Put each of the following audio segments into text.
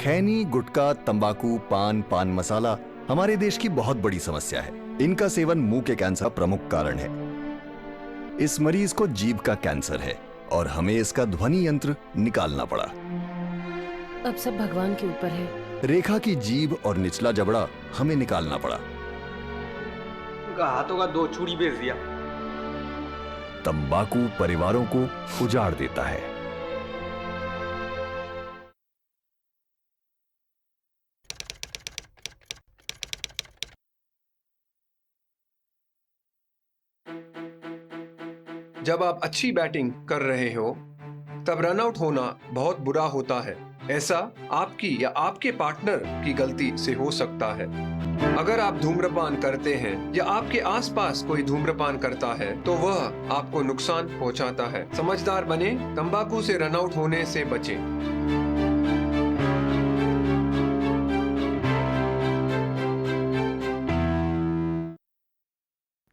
खैनी, गुटखा, तंबाकू, पान मसाला हमारे देश की बहुत बड़ी समस्या है। इनका सेवन मुंह के कैंसर का प्रमुख कारण है। इस मरीज को जीभ का कैंसर है और हमें इसका ध्वनि यंत्र निकालना पड़ा। अब सब भगवान के ऊपर है। रेखा की जीभ और निचला जबड़ा हमें निकालना पड़ा। उनका हाथों का 2 चूड़ी बेच दिया। तंबाकू परिवारों को उजाड़ देता है। जब आप अच्छी बैटिंग कर रहे हो तब रन आउट होना बहुत बुरा होता है। ऐसा आपकी या आपके पार्टनर की गलती से हो सकता है। अगर आप धूम्रपान करते हैं या आपके आसपास कोई धूम्रपान करता है तो वह आपको नुकसान पहुंचाता है। समझदार बने, तंबाकू से रन आउट होने से बचें।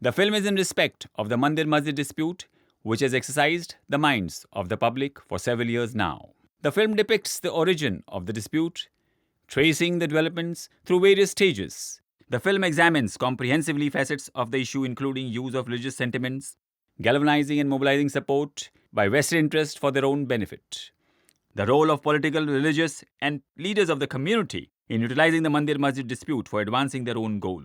The film is in respect of the Mandir Masjid dispute, which has exercised the minds of the public for several years now. The film depicts the origin of the dispute, tracing the developments through various stages. The film examines comprehensively facets of the issue, including use of religious sentiments, galvanizing and mobilizing support by vested interests for their own benefit. The role of political, religious, and leaders of the community in utilizing the Mandir Masjid dispute for advancing their own goal.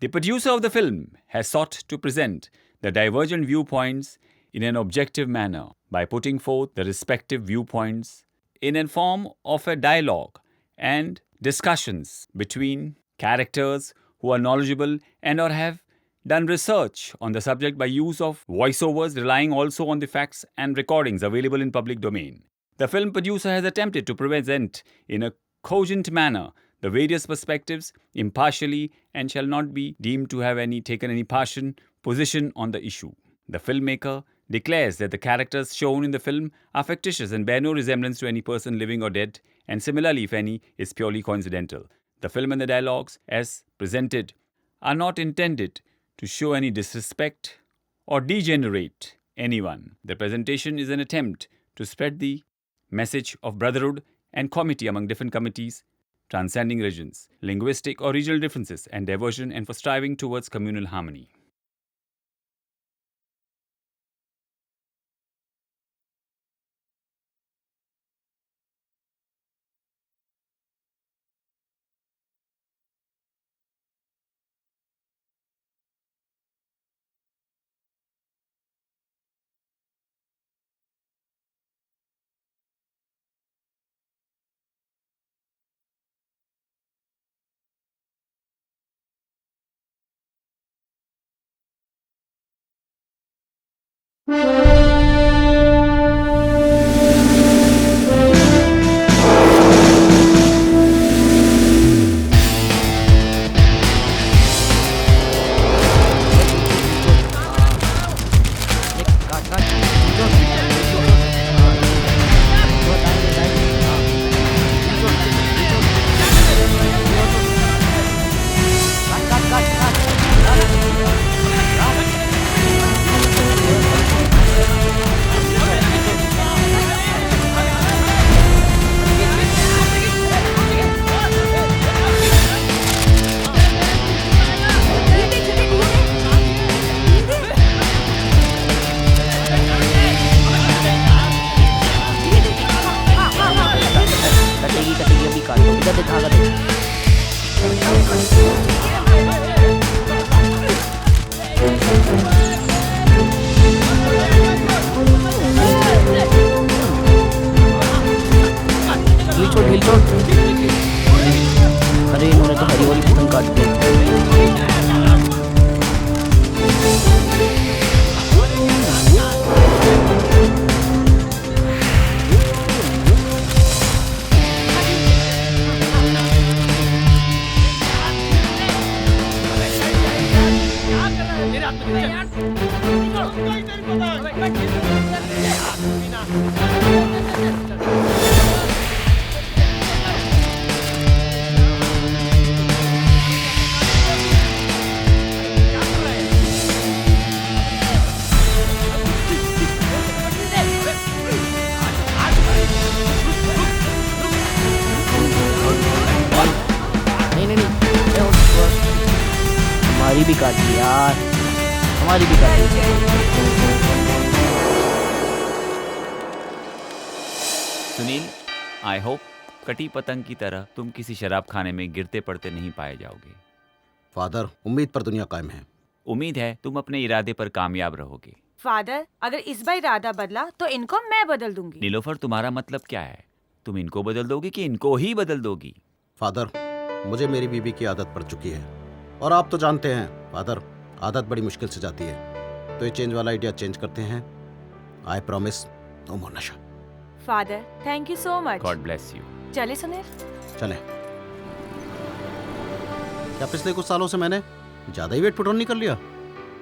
The producer of the film has sought to present the divergent viewpoints in an objective manner by putting forth the respective viewpoints in a form of a dialogue and discussions between characters who are knowledgeable and or have done research on the subject by use of voiceovers, relying also on the facts and recordings available in public domain. The film producer has attempted to present in a cogent manner the various perspectives impartially and shall not be deemed to have taken any partial position on the issue. The filmmaker declares that the characters shown in the film are fictitious and bear no resemblance to any person living or dead, and similarly, if any, is purely coincidental. The film and the dialogues as presented are not intended to show any disrespect or degenerate anyone. The presentation is an attempt to spread the message of brotherhood and comity among different committees, transcending religions, linguistic or regional differences and diversion, and for striving towards communal harmony. अरे इन्होंने तो हरी वाली पतंग काट दी। यार, हमारी भी कर सुनील, आई होप कटी पतंग की तरह तुम किसी शराब खाने में गिरते पड़ते नहीं पाए जाओगे। फादर, उम्मीद पर दुनिया कायम है। उम्मीद है तुम अपने इरादे पर कामयाब रहोगे। फादर, अगर इस बार इरादा बदला तो इनको मैं बदल दूंगी। नीलोफर, तुम्हारा मतलब क्या है? तुम इनको बदल दोगी कि इनको ही बदल दोगी? फादर, मुझे मेरी बीवी की आदत पड़ चुकी है, और आप तो जानते हैं फादर, आदत बड़ी मुश्किल से जाती है। तो ये चेंज वाला आइडिया चेंज करते हैं। आई प्रॉमिस, नो मोर नशा। Father, thank you so much. God bless you. चले सुनील। चले। क्या पिछले कुछ सालों से मैंने ज्यादा ही वेट पुट ऑन नहीं कर लिया?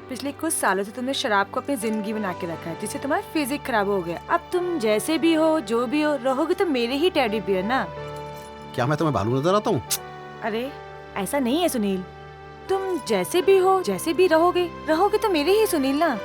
पिछले कुछ सालों से तुमने शराब को अपनी जिंदगी बना के रखा है, जिससे तुम्हारा फिजिक खराब हो गया। अब तुम जैसे भी हो, जो भी हो, रहोगे तो मेरे ही टेडी बियर ना। क्या मैं तुम्हें भालू नजर आता हूँ? अरे ऐसा नहीं है सुनील, तुम जैसे भी हो, जैसे भी रहोगे तो मेरे ही सुनील ना।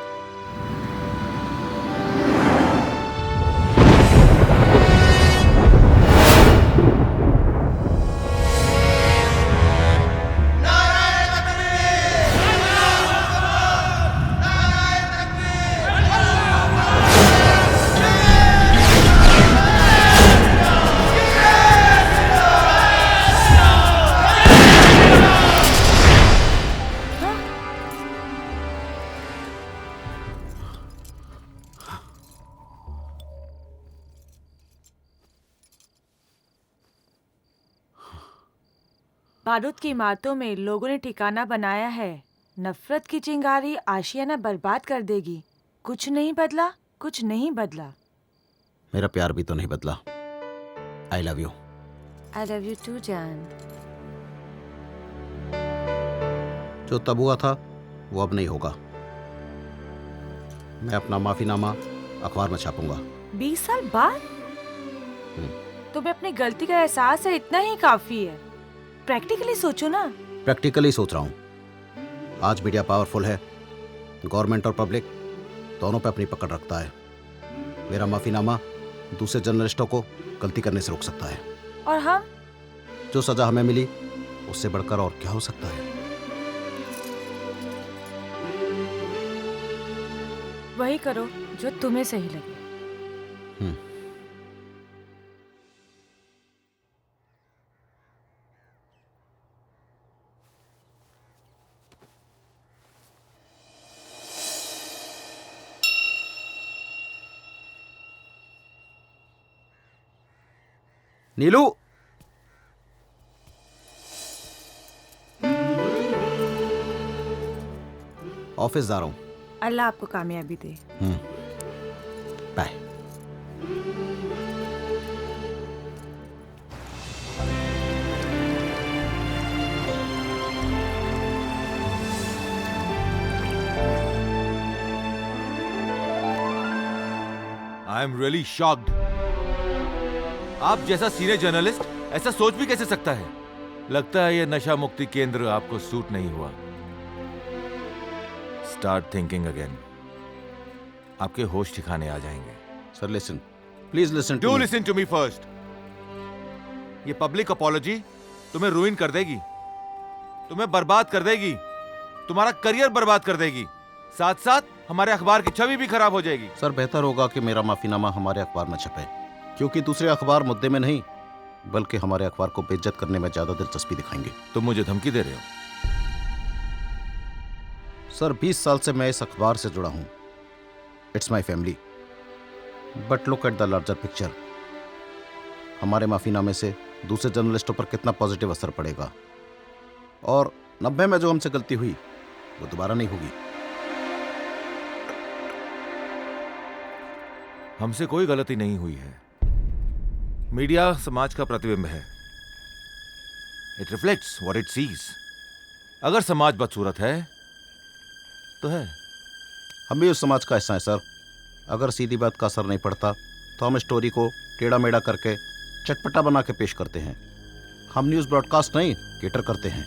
बारूद की इमारतों में लोगों ने ठिकाना बनाया है। नफरत की चिंगारी आशियाना बर्बाद कर देगी। कुछ नहीं बदला, कुछ नहीं बदला। मेरा प्यार भी तो नहीं बदला। I love you. I love you too जान। जो तब हुआ था वो अब नहीं होगा। मैं अपना माफीनामा अखबार में छापूंगा। 20 साल बाद तुम्हें अपनी गलती का एहसास है, इतना ही काफी है। प्रैक्टिकली सोचो ना। प्रैक्टिकली सोच रहा हूँ। आज मीडिया पावरफुल है, गवर्नमेंट और पब्लिक दोनों पे अपनी पकड़ रखता है। मेरा माफीनामा दूसरे जर्नलिस्टों को गलती करने से रोक सकता है। और हम? जो सजा हमें मिली उससे बढ़कर और क्या हो सकता है? वही करो जो तुम्हें सही लगे। नीलू, ऑफिस जा रहा हूँ। अल्लाह आपको कामयाबी दे। Bye. I am really shocked. आप जैसा सीनियर जर्नलिस्ट ऐसा सोच भी कैसे सकता है? लगता है यह नशा मुक्ति केंद्र आपको सूट नहीं हुआ। Start thinking again. आपके होश ठिकाने आ जाएंगे। Sir listen, please listen do listen to me first. ये पब्लिक अपॉलॉजी तुम्हें रुइन कर देगी, तुम्हें बर्बाद कर देगी, तुम्हारा करियर बर्बाद कर देगी, साथ साथ हमारे अखबार की छवि भी खराब हो जाएगी। सर बेहतर होगा कि मेरा माफीनामा हमारे अखबार में छपे, क्योंकि दूसरे अखबार मुद्दे में नहीं बल्कि हमारे अखबार को बेइज्जत करने में ज्यादा दिलचस्पी दिखाएंगे। तुम मुझे धमकी दे रहे हो? सर 20 साल से मैं इस अखबार से जुड़ा हूं। It's my family. But look at the larger picture. हमारे माफीनामे से दूसरे जर्नलिस्टों पर कितना पॉजिटिव असर पड़ेगा, और 90 में जो हमसे गलती हुई वो दोबारा नहीं होगी। हमसे कोई गलती नहीं हुई है। मीडिया समाज का प्रतिबिंब है। It reflects what it sees. अगर समाज बदसूरत है तो है। हम भी उस समाज का हिस्सा है सर। अगर सीधी बात का असर नहीं पड़ता तो हम स्टोरी को टेढ़ा मेढ़ा करके चटपटा बना के पेश करते हैं। हम न्यूज़ ब्रॉडकास्ट नहीं केटर करते हैं।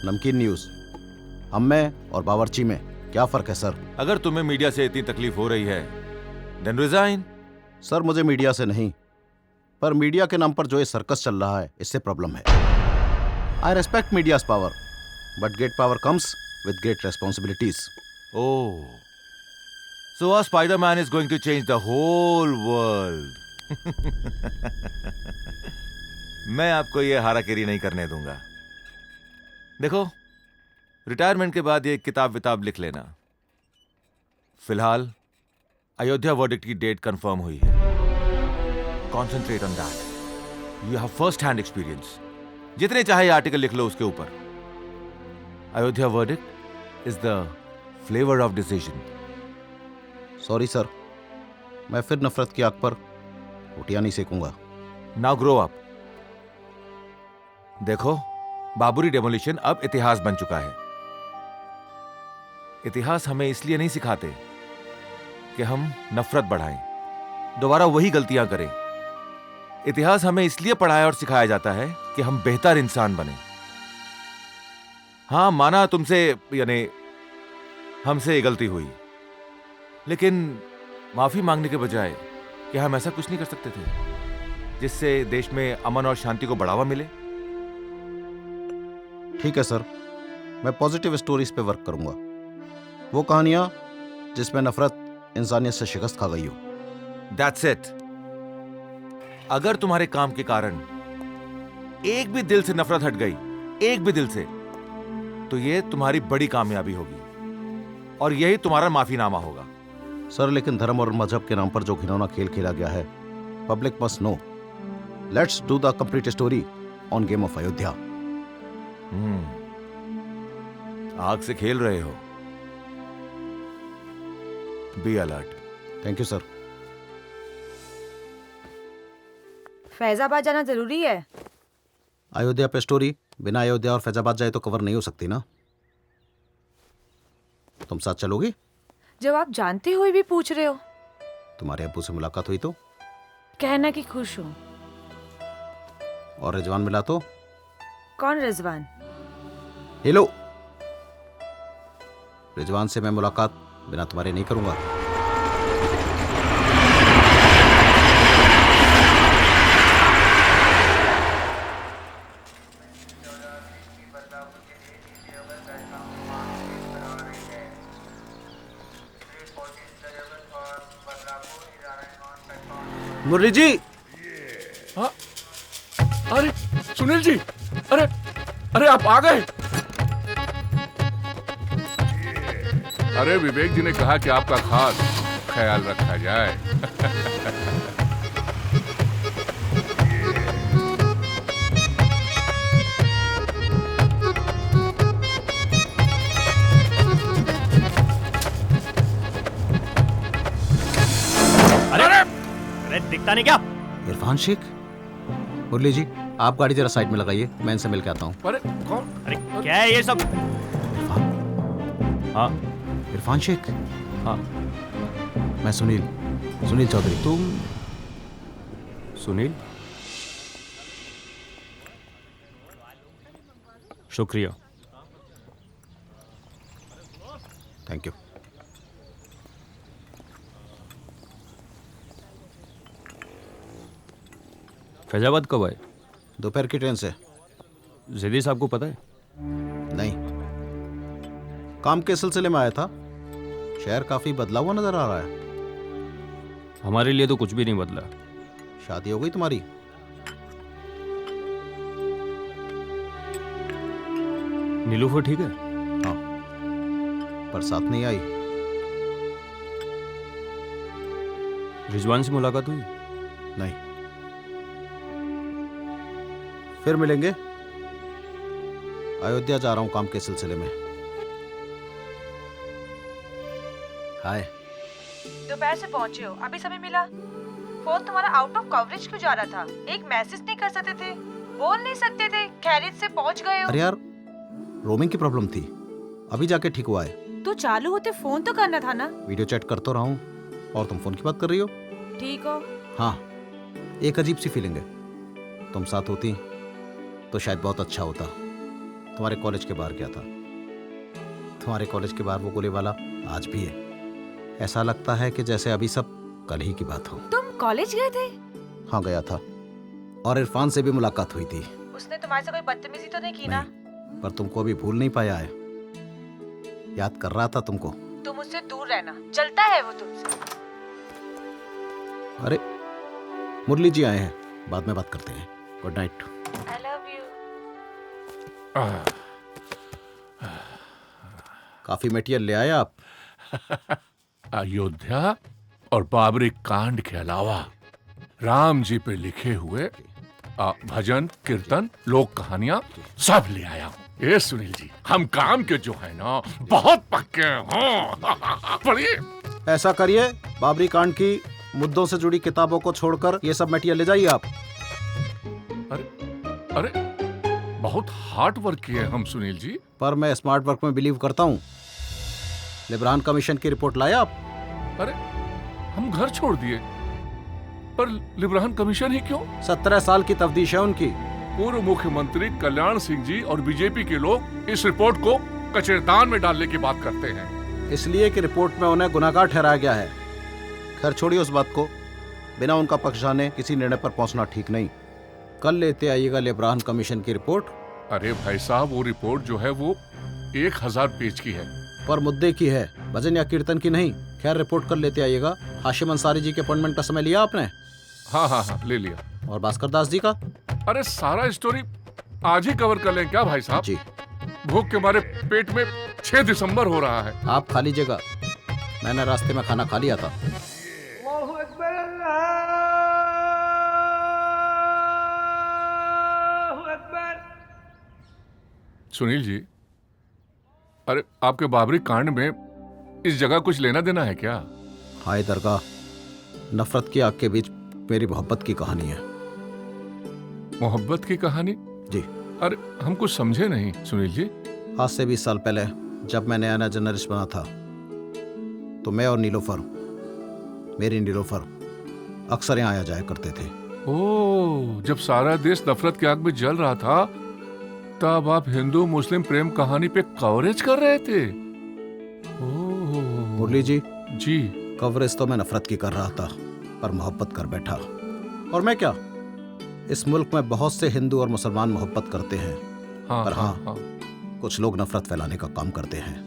नमकीन न्यूज़। हम में और बावर्ची में क्या फ़र्क है सर? अगर तुम्हें मीडिया से इतनी तकलीफ हो रही है देन रिजाइन। सर मुझे मीडिया से नहीं, पर मीडिया के नाम पर जो ये सर्कस चल रहा है इससे प्रॉब्लम है। I respect media's power, but great power comes with great responsibilities. Oh. So a Spider-Man is going to change the whole world. मैं आपको ये हाराकिरी नहीं करने दूंगा। देखो, रिटायरमेंट के बाद ये किताब विताब लिख लेना। फिलहाल अयोध्या वर्डिक्ट की डेट कंफर्म हुई है। Concentrate on that. You have first-hand experience. जितने चाहे आर्टिकल लिख लो उसके ऊपर। Ayodhya verdict is the flavor of decision. Sorry sir, मैं फिर नफरत की आग पर रोटियां नहीं सेकूंगा। Now grow up. देखो, बाबरी डेमोलिशन अब इतिहास बन चुका है। इतिहास हमें इसलिए नहीं सिखाते कि हम नफरत बढ़ाएं, दोबारा वही गलतियां करें। इतिहास हमें इसलिए पढ़ाया और सिखाया जाता है कि हम बेहतर इंसान बने। हाँ, माना तुमसे यानी हमसे ये गलती हुई, लेकिन माफी मांगने के बजाय क्या हम ऐसा कुछ नहीं कर सकते थे जिससे देश में अमन और शांति को बढ़ावा मिले? ठीक है सर, मैं पॉजिटिव स्टोरीज पे वर्क करूंगा। वो कहानियां जिसमें नफरत इंसानियत से शिकस्त खा गई हो। That's it. अगर तुम्हारे काम के कारण एक भी दिल से नफरत हट गई, एक भी दिल से, तो ये तुम्हारी बड़ी कामयाबी होगी और यही तुम्हारा माफीनामा होगा। सर, लेकिन धर्म और मजहब के नाम पर जो घिनौना खेल खेला गया है, public must know. Let's do the complete story on game of Ayodhya. आग से खेल रहे हो। Be alert. Thank you sir. Faizabad जाना जरूरी है। अयोध्या पे स्टोरी बिना अयोध्या और फैजाबाद जाए तो कवर नहीं हो सकती ना। तुम साथ चलोगी? जब आप जानते हुए भी पूछ रहे हो। तुम्हारे अब्बू से मुलाकात हुई तो? कहना कि खुश हूँ। और रिजवान मिला तो? कौन रिजवान? हेलो, रिजवान से मैं मुलाकात बिना तुम्हारे नहीं करूंगा। मुरली जी, अरे सुनील जी, अरे अरे आप आ गए। अरे विवेक जी ने कहा कि आपका खास ख्याल रखा जाए। अरे दिखता नहीं क्या? इरफान शेख। मुरली जी, आप गाड़ी जरा साइड में लगाइए, मैं इनसे मिल के आता हूँ। अरे कौन? अरे क्या है ये सब? इरफान। हाँ इरफान शेख। हाँ, मैं सुनील चौधरी। तुम सुनील? शुक्रिया। Thank you. फैजाबाद कब आए? दोपहर की ट्रेन से। जैदी साहब को पता है? नहीं, काम के सिलसिले में आया था। शहर काफी बदला हुआ नजर आ रहा है। हमारे लिए तो कुछ भी नहीं बदला। शादी हो गई तुम्हारी? नीलूफर ठीक है? हाँ, पर साथ नहीं आई। रिजवान से मुलाकात हुई? नहीं। फिर मिलेंगे। अयोध्या जा रहा हूं काम के सिलसिले में। हाय। दोपहर से पहुंचे हो, अभी समय मिला? फोन तुम्हारा आउट ऑफ कवरेज क्यों जा रहा था? एक मैसेज नहीं कर सकते थे? बोल नहीं सकते थे? खैरियत से पहुंच गए हो? अरे यार, रोमिंग की प्रॉब्लम थी, अभी जाके ठीक हुआ है। तो चालू होते फोन तो करना था ना। वीडियो चैट कर तो रहा हूँ, और तुम फोन की बात कर रही हो। ठीक हो? हाँ, एक अजीब सी फीलिंग है। तुम साथ होती तो शायद बहुत अच्छा होता। तुम्हारे कॉलेज के बाहर गया था। तुम्हारे कॉलेज के बाहर वो गोले वाला आज भी है। ऐसा लगता है कि जैसे अभी सब कल ही की बात हो। तुम कॉलेज गए थे? हाँ, गया था, और इरफान से भी मुलाकात हुई थी। उसने तुम्हारे से कोई बदतमीजी तो नहीं की ना? पर तुमको अभी भूल नहीं पाया है। याद कर रहा था तुमको। तुम मुझसे दूर रहना, चलता है वो तुमसे। अरे मुरली जी आए हैं, बाद में बात करते हैं। Good night. I love you. काफी मटेरियल ले आए आप? अयोध्या और बाबरी कांड के अलावा राम जी पे लिखे हुए भजन, कीर्तन, लोक कहानियां सब ले आया हूँ। ये सुनील जी, हम काम के जो है ना बहुत पक्के हैं। पढ़िए। ऐसा करिए, बाबरी कांड की मुद्दों से जुड़ी किताबों को छोड़कर ये सब मटेरियल ले जाइए आप। अरे बहुत हार्ड वर्क किए हम सुनील जी। पर मैं स्मार्ट वर्क में बिलीव करता हूँ। लिब्रान कमीशन की रिपोर्ट लाए आप? अरे हम घर छोड़ दिए, पर लिब्रान कमीशन ही क्यों? 17 साल की तफ्तीश है उनकी। पूर्व मुख्यमंत्री कल्याण सिंह जी और बीजेपी के लोग इस रिपोर्ट को कचरेदान में डालने की बात करते हैं। इसलिए कि रिपोर्ट में उन्हें गुनाहगार ठहराया गया है। खैर छोड़िए उस बात को, बिना उनका पक्ष जाने किसी निर्णय पर पहुंचना ठीक नहीं। कल लेते आइएगा लिब्रान कमीशन की रिपोर्ट। अरे भाई साहब, वो रिपोर्ट जो है वो 1000 पेज की है। पर मुद्दे की है, भजन या कीर्तन की नहीं। खैर रिपोर्ट कल लेते आइएगा। हाशिम अंसारी जी के अपॉइंटमेंट का समय लिया आपने? हाँ ले लिया। और भास्कर दास जी का? अरे सारा स्टोरी आज ही कवर कर लें क्या भाई साहब? जी। भूख के मारे पेट में 6 दिसंबर हो रहा है। आप खा लीजिएगा, मैंने रास्ते में खाना खा लिया था। सुनील जी, अरे आपके बाबरी कांड में इस जगह कुछ लेना देना है क्या? हाय दरगाह, नफरत की आग के बीच मेरी मोहब्बत की कहानी है। मोहब्बत की कहानी? जी। अरे हम कुछ समझे नहीं सुनील जी। आज से 20 साल पहले जब मैं नया जर्नलिस्ट बना था तो मैं और नीलोफर, मेरी नीलोफर, अक्सर यहाँ आया जाया करते थे। ओह, जब सारा देश नफरत की आग में जल रहा था तब आप हिंदू मुस्लिम प्रेम कहानी पे कवरेज कर रहे थे? ओह मुरली जी। जी। कवरेज तो मैं नफरत की कर रहा था, पर मोहब्बत कर बैठा। और मैं क्या, इस मुल्क में बहुत से हिंदू और मुसलमान मोहब्बत करते हैं। पर हाँ, कुछ लोग नफरत फैलाने का काम करते हैं।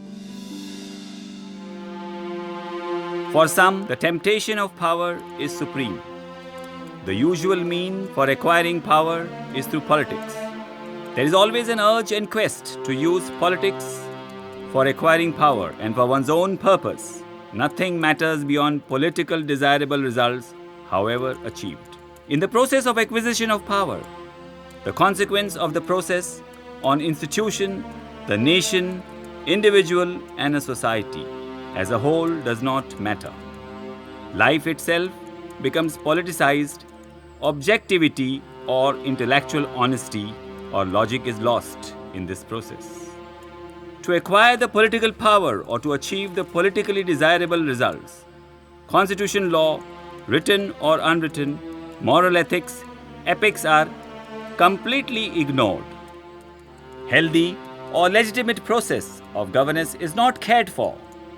For some, the temptation of power is supreme. The usual mean for acquiring power is through politics. There is always an urge and quest to use politics for acquiring power and for one's own purpose. Nothing matters beyond political desirable results, however achieved. In the process of acquisition of power, the consequence of the process on institution, the nation, individual, and a society as a whole does not matter. Life itself becomes politicized, objectivity or intellectual honesty or logic is lost in this process. To acquire the political power or to achieve the politically desirable results, constitution law, written or unwritten, moral ethics, epics are completely ignored. Healthy or legitimate process of governance is not cared for,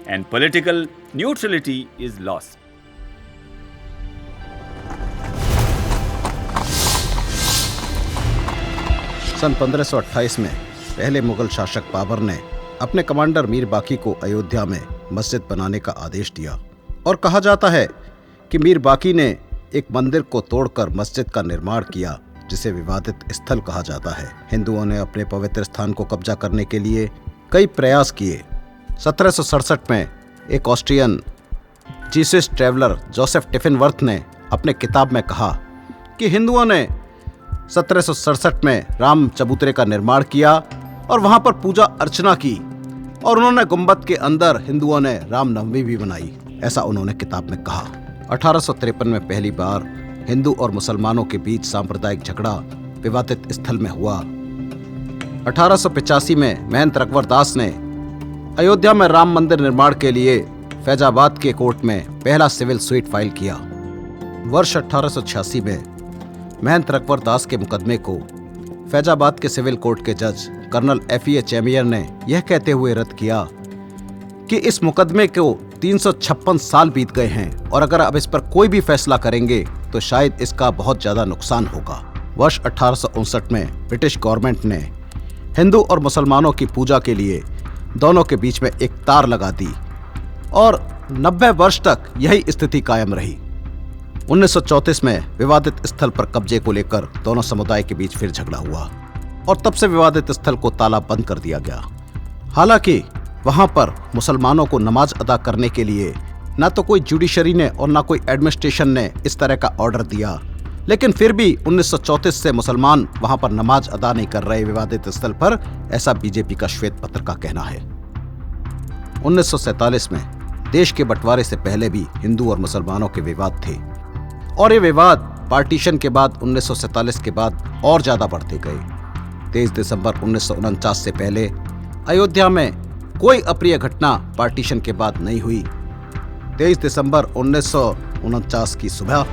and political neutrality is lost. सन 1528 में पहले मुगल शासक बाबर ने अपने commander Mir बाकी को अयोध्या में मस्जिद बनाने का आदेश दिया और कहा जाता है कि मीर बाकी ने एक मंदिर को तोड़कर मस्जिद का निर्माण किया, जिसे विवादित स्थल कहा जाता है। हिंदुओं ने अपने पवित्र स्थान को कब्जा करने के लिए कई प्रयास किए। 1767 में एक ऑस्ट्रियन जीसस ट्रैवलर जोसेफ टिफिनवर्थ ने अपने किताब में कहा कि हिंदुओं ने 1767 में राम चबूतरे का निर्माण किया और वहां पर पूजा अर्चना की, और उन्होंने गुंबद के अंदर हिंदुओं ने रामनवमी भी बनाई, ऐसा उन्होंने किताब में कहा। 1853 में पहली बार हिंदू और मुसलमानों के बीच सांप्रदायिक झगड़ा विवादित स्थल में हुआ। 1885 में महंत रघुवर दास ने अयोध्या में राम मंदिर निर्माण के लिए फैजाबाद के कोर्ट में पहला सिविल सूट फाइल किया। वर्ष 1886 में महंत रघुवर दास के मुकदमे को फैजाबाद के सिविल कोर्ट के जज कर्नल F.E. चेमियर ने यह कहते हुए रद्द किया कि इस मुकदमे को 356 साल बीत गए हैं और अगर अब इस पर कोई भी फैसला करेंगे तो शायद इसका बहुत ज्यादा नुकसान होगा। वर्ष 1859 में ब्रिटिश गवर्नमेंट ने हिंदू और मुसलमानों की पूजा के लिए दोनों के बीच में एक तार लगा दी और 90 वर्ष तक यही स्थिति कायम रही। 1934 में विवादित स्थल पर कब्जे को लेकर दोनों समुदाय के बीच फिर झगड़ा हुआ और तब से विवादित स्थल को ताला बंद कर दिया गया। हालांकि वहां पर मुसलमानों को नमाज अदा करने के लिए ना तो कोई जुडिशरी ने और ना कोई एडमिनिस्ट्रेशन ने इस तरह का ऑर्डर दिया, लेकिन फिर भी 1934 से मुसलमान वहां पर नमाज अदा नहीं कर रहे विवादित स्थल पर, ऐसा बीजेपी का श्वेत पत्र का कहना है। 1947 में देश के बंटवारे से पहले भी हिंदू और मुसलमानों के विवाद थे और ये विवाद पार्टीशन के बाद 1947 के बाद और ज्यादा बढ़ते गए। 23 दिसंबर 1949 से पहले अयोध्या में कोई अप्रिय घटना पार्टीशन के बाद नहीं हुई। 23 दिसंबर 1949 की सुबह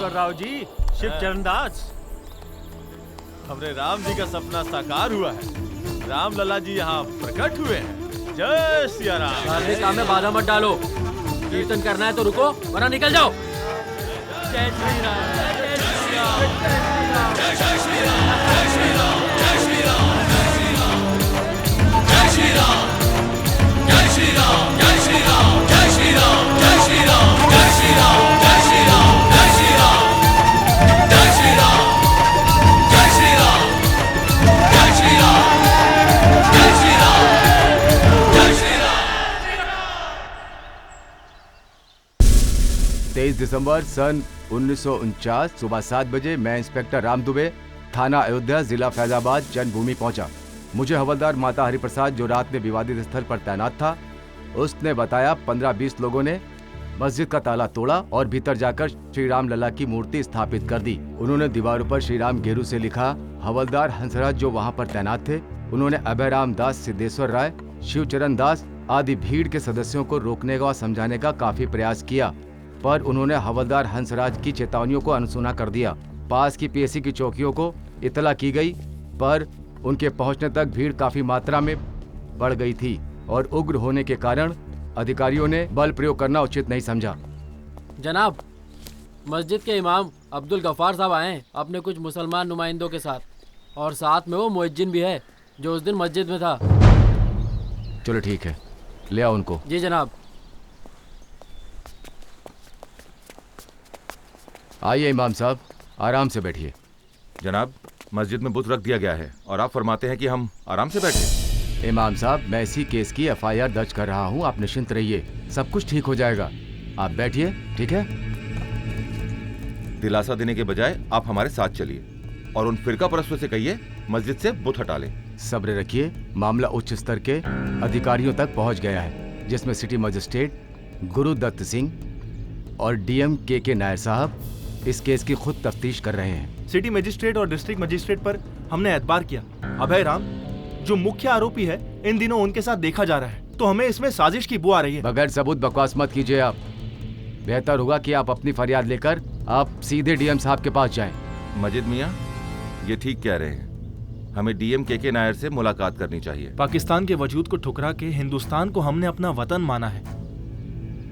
राव जी, शिव चरण दास, हमरे राम जी का सपना साकार हुआ है। राम लला जी यहाँ प्रकट हुए हैं। जय सिया राम। धार्मिक काम में बाधा मत डालो। कीर्तन करना है तो रुको, वरना निकल जाओ। जय श्री राम, जय श्री राम, जय श्री राम, जय श्री राम, जय श्री राम, जय श्री राम, जय श्री राम, जय श्री राम, जय श्री राम, जय श्री राम, जय श्री राम, जय श्री राम, जय श्री राम, जय श्री राम, जय श्री राम, जय श्री राम, जय श्री राम, जय श्री राम। 23 दिसंबर सन 1949 सुबह 7 बजे मैं इंस्पेक्टर राम दुबे, थाना अयोध्या, जिला फैजाबाद जन्मभूमि पहुंचा। मुझे हवलदार माता हरिप्रसाद, जो रात में विवादित स्थल पर तैनात था, उसने बताया 15-20 लोगों ने मस्जिद का ताला तोड़ा और भीतर जाकर श्री राम लला की मूर्ति स्थापित कर दी। उन्होंने दीवारों पर श्री राम गेरू से लिखा। हवलदार हंसराज जो वहां पर तैनात थे, उन्होंने अभय राम दास, सिद्धेश्वर राय, शिवचरण दास आदि भीड़ के सदस्यों को रोकने का और समझाने का काफी प्रयास किया, पर उन्होंने हवलदार हंसराज की चेतावनियों को अनसुना कर दिया। पास की पीएसी की चौकियों को इतला की गई, पर उनके पहुंचने तक भीड़ काफी मात्रा में बढ़ गई थी और उग्र होने के कारण अधिकारियों ने बल प्रयोग करना उचित नहीं समझा। जनाब, मस्जिद के इमाम अब्दुल गफ्फार साहब आए हैं अपने कुछ मुसलमान नुमाइंदों के साथ, और साथ में वो मुअज्जिन भी है जो उस दिन मस्जिद में था। चलो ठीक है, ले आओ उनको। जी जनाब। आइए इमाम साहब, आराम से बैठिए। जनाब, मस्जिद में बुत रख दिया गया है और आप फरमाते हैं कि हम आराम से बैठे। इमाम साहब, मैं इसी केस की एफआईआर दर्ज कर रहा हूँ, आप निश्चिंत रहिए, सब कुछ ठीक हो जाएगा। आप बैठिए, ठीक है? दिलासा देने के बजाय आप हमारे साथ चलिए और उन फिरका परस्तों से कहिए मस्जिद से बुत हटा लें। सब्र रखिए, मामला उच्च स्तर के अधिकारियों तक पहुँच गया है, जिसमें सिटी मजिस्ट्रेट गुरुदत्त सिंह और डीएम के नायर साहब इस केस की खुद तफ्तीश कर रहे हैं। सिटी मजिस्ट्रेट और डिस्ट्रिक्ट मजिस्ट्रेट पर हमने एतबार किया। अभय राम जो मुख्य आरोपी है, इन दिनों उनके साथ देखा जा रहा है, तो हमें इसमें साजिश की बू आ रही है। बगैर सबूत बकवास मत कीजिए आप। बेहतर होगा कि आप अपनी फरियाद लेकर आप सीधे डीएम साहब के पास जाएं। मजिद मियाँ, ये ठीक कह रहे हैं, हमें डीएम के नायर से मुलाकात करनी चाहिए। पाकिस्तान के वजूद को ठुकरा के हिंदुस्तान को हमने अपना वतन माना है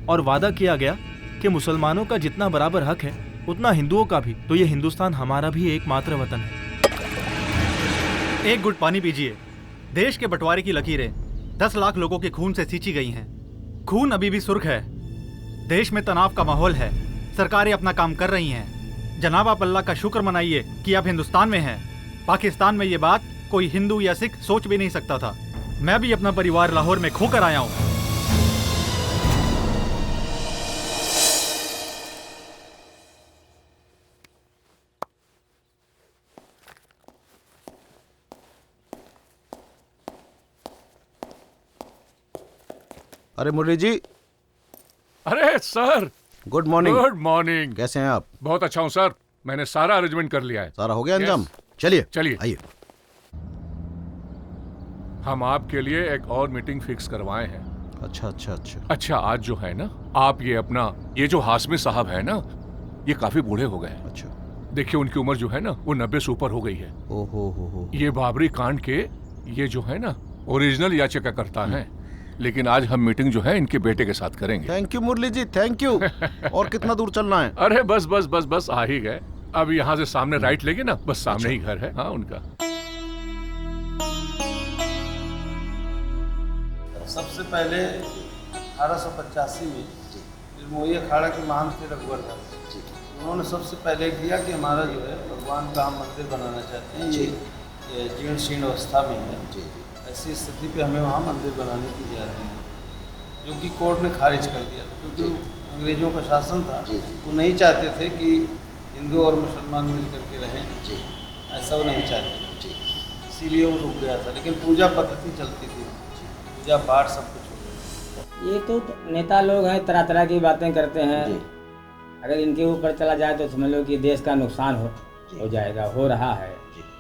और वादा किया गया कि मुसलमानों का जितना बराबर हक है उतना हिंदुओं का भी, तो ये हिंदुस्तान हमारा भी एकमात्र वतन है। एक गुट पानी पीजिए। देश के बंटवारे की लकीरें 10 लाख लोगों के खून से सींची गई हैं। खून अभी भी सुर्ख है। देश में तनाव का माहौल है। सरकारें अपना काम कर रही हैं। जनाब, आप अल्लाह का शुक्र मनाइए कि आप हिंदुस्तान में हैं। पाकिस्तान में ये बात कोई हिंदू या सिख सोच भी नहीं सकता था। मैं भी अपना परिवार लाहौर में खोकर आया हूँ। अरे मुरली जी। अरे sir, good morning. Good morning. कैसे हैं आप? बहुत अच्छा हूँ सर, मैंने सारा अरेंजमेंट कर लिया है। सारा हो गया अंजाम? Yes. चलिए चलिए आइए। हम आपके लिए एक और मीटिंग फिक्स करवाए हैं। अच्छा अच्छा अच्छा। अच्छा, आज जो है ना, आप ये जो हाशमी साहब है ना, ये काफी बूढ़े हो गए हैं। अच्छा। देखिए उनकी उम्र जो है ना वो 90 से ऊपर हो गई है। ओहो हो। ये बाबरी कांड के ये जो है ना ओरिजिनल याचिका करता है, लेकिन आज हम मीटिंग जो है इनके बेटे के साथ करेंगे। Thank you Murali ji, thank you. और कितना दूर चलना है? अरे बस बस बस बस आ ही गए। अब यहाँ से सामने राइट लेंगे ना, बस सामने ही घर है। हाँ उनका। सबसे पहले 1885 में निर्मोही अखाड़ा के महंत थे रघुवर दास। उन्होंने सबसे पहले किया कि हमारा जो है भगवान का हम मंदिर बनाना चाहते हैं, ये जीर्ण शीर्ण अवस्था में है। ऐसी स्थिति पे हमें वहाँ मंदिर बनाने की इजाज़त है, जो कि कोर्ट ने खारिज कर दिया, क्योंकि अंग्रेजों का शासन था। वो नहीं चाहते थे कि हिंदू और मुसलमान मिल करके रहें, ऐसा वो नहीं चाहते, इसीलिए वो रुक गया था। लेकिन पूजा पद्धति चलती थी, पूजा पाठ सब कुछ हो गया। ये तो नेता लोग हैं, तरह तरह की बातें करते हैं। अगर इनके ऊपर चला जाए तो समझ लो कि देश का नुकसान हो जाएगा, हो रहा है।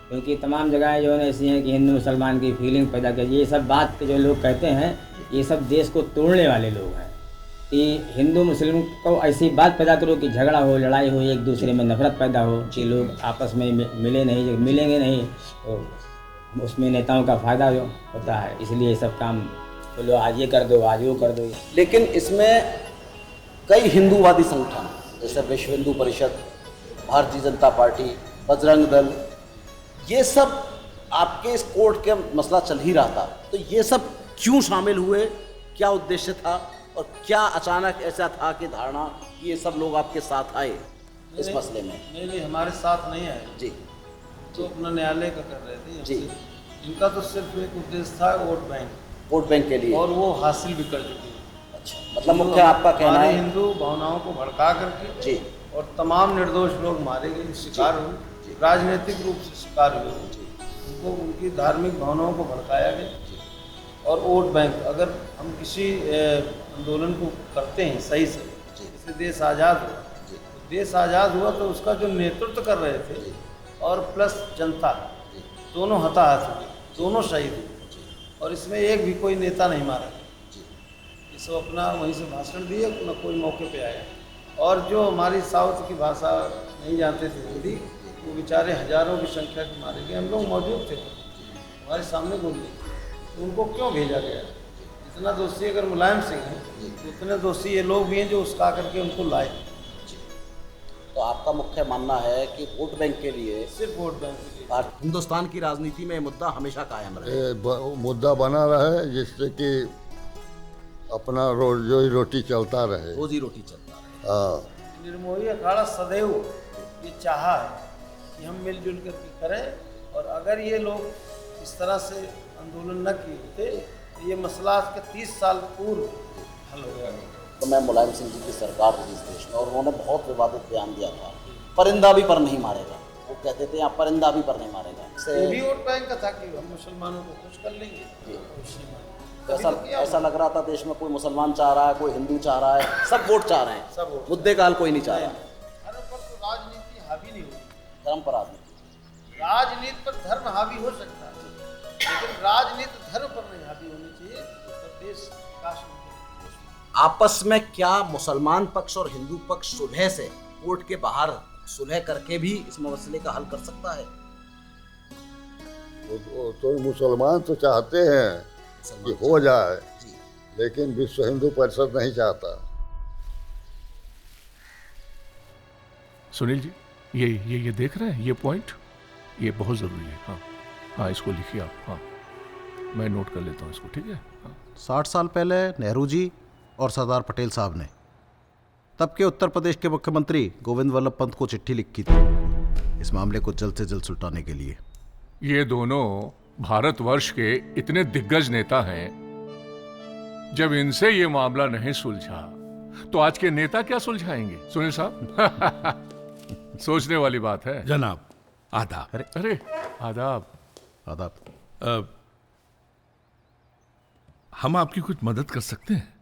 क्योंकि तमाम जगहें जो है ऐसी हैं कि हिंदू मुसलमान की फीलिंग पैदा कर, ये सब बात जो लोग कहते हैं ये सब देश को तोड़ने वाले लोग हैं। कि हिंदू मुस्लिम को ऐसी बात पैदा करो कि झगड़ा हो, लड़ाई हो, एक दूसरे में नफरत पैदा हो, कि लोग आपस में मिलेंगे नहीं तो उसमें नेताओं का फ़ायदा होता है। इसलिए ये सब काम बोलो आज ये कर दो, आज वो कर दो। लेकिन इसमें कई हिंदूवादी संगठन जैसे विश्व हिंदू परिषद, भारतीय जनता पार्टी, बजरंग दल, ये सब आपके इस कोर्ट के मसला चल ही रहा था, तो ये सब क्यों शामिल हुए, क्या उद्देश्य था और क्या अचानक ऐसा था कि धारणा कि ये सब लोग आपके साथ आए इस मसले में? नहीं, हमारे साथ नहीं आए जी, तो अपना न्यायालय का कर रहे थे जी। इनका तो सिर्फ एक उद्देश्य था वोट बैंक के लिए, और वो हासिल भी कर चुके हैं। अच्छा, मतलब मुख्य आपका कहना है हिंदू भावनाओं को भड़का करके जी, और तमाम निर्दोष लोग मारे गए, शिकार हुए, राजनीतिक रूप से शिकार हुए, उनको उनकी धार्मिक भावनाओं को भड़काया गया। और वोट बैंक, अगर हम किसी आंदोलन को करते हैं सही से, जैसे देश आज़ाद हुआ, देश आज़ाद हुआ तो उसका जो नेतृत्व कर रहे थे और प्लस जनता, दोनों हताहत हुए, दोनों शहीद हुए, और इसमें एक भी कोई नेता नहीं मारा गया। ये सब अपना वहीं से भाषण दिए, न कोई मौके पे आया। और जो हमारी साउथ की भाषा नहीं जानते थे हिंदी, वो बेचारे हजारों की संख्या के मारे गए। हम लोग मौजूद थे, हमारे सामने गोली, तो उनको क्यों भेजा गया? इतना दोषी अगर मुलायम सिंह हैं तो उतने दोषी ये लोग भी हैं जो उसका करके उनको लाए। तो आपका मुख्य मानना है कि वोट बैंक के लिए, सिर्फ वोट बैंक के लिए हिंदुस्तान की राजनीति में मुद्दा हमेशा कायम रहे, मुद्दा बना रहे, जिससे कि अपना रोजी चलता रहे, रोजी रोटी चलता रहे। निर्मोही अखाड़ा सदैव ये चाहा है कि हम मिलजुल करके करें, और अगर ये लोग इस तरह से आंदोलन न किए होते तो ये मसला आज के 30 साल पूर्व हल हो गया। तो मैं मुलायम सिंह जी की सरकार थी इस देश में, और उन्होंने बहुत विवादित बयान दिया था, परिंदा भी पर नहीं मारेगा। वो कहते थे यहाँ परिंदा भी पर नहीं मारेगा। ये भी वोट बैंक का था कि हम मुसलमानों को खुश कर लेंगे। ऐसा लग रहा था देश में कोई मुसलमान चाह रहा है, कोई हिंदू चाह रहा है, सब वोट चाह रहे हैं, सब मुद्दे का हल कोई नहीं चाह रहा। राजनीति हावी नहीं होगी, धर्म पर राजनीति, राजनीति पर धर्म हावी हो सकता है, लेकिन राजनीति धर्म पर नहीं हावी होनी चाहिए, तो देश विकास नहीं। आपस में क्या मुसलमान पक्ष और हिंदू पक्ष सुलह से, कोर्ट के बाहर सुलह करके भी इस मसले का हल कर सकता है? तो मुसलमान तो चाहते हैं कि हो जाए, लेकिन विश्व हिंदू परिषद नहीं चाहता। सुनील जी, ये देख रहे हैं, ये पॉइंट, ये बहुत जरूरी है। हाँ हाँ, इसको लिखिए आप। हाँ, मैं नोट कर लेता हूँ इसको, ठीक है। हाँ। 60 साल पहले नेहरू जी और सरदार पटेल साहब ने तब के उत्तर प्रदेश के मुख्यमंत्री गोविंद वल्लभ पंत को चिट्ठी लिखी थी इस मामले को जल्द से जल्द सुलझाने के लिए। ये दोनों भारतवर्ष के इतने दिग्गज नेता हैं, जब इनसे ये मामला नहीं सुलझा तो आज के नेता क्या सुलझाएंगे? सुनील साहब, सोचने वाली बात है। जनाब, आदाब। अरे आदाब। आदाब। हम आपकी कुछ मदद कर सकते हैं?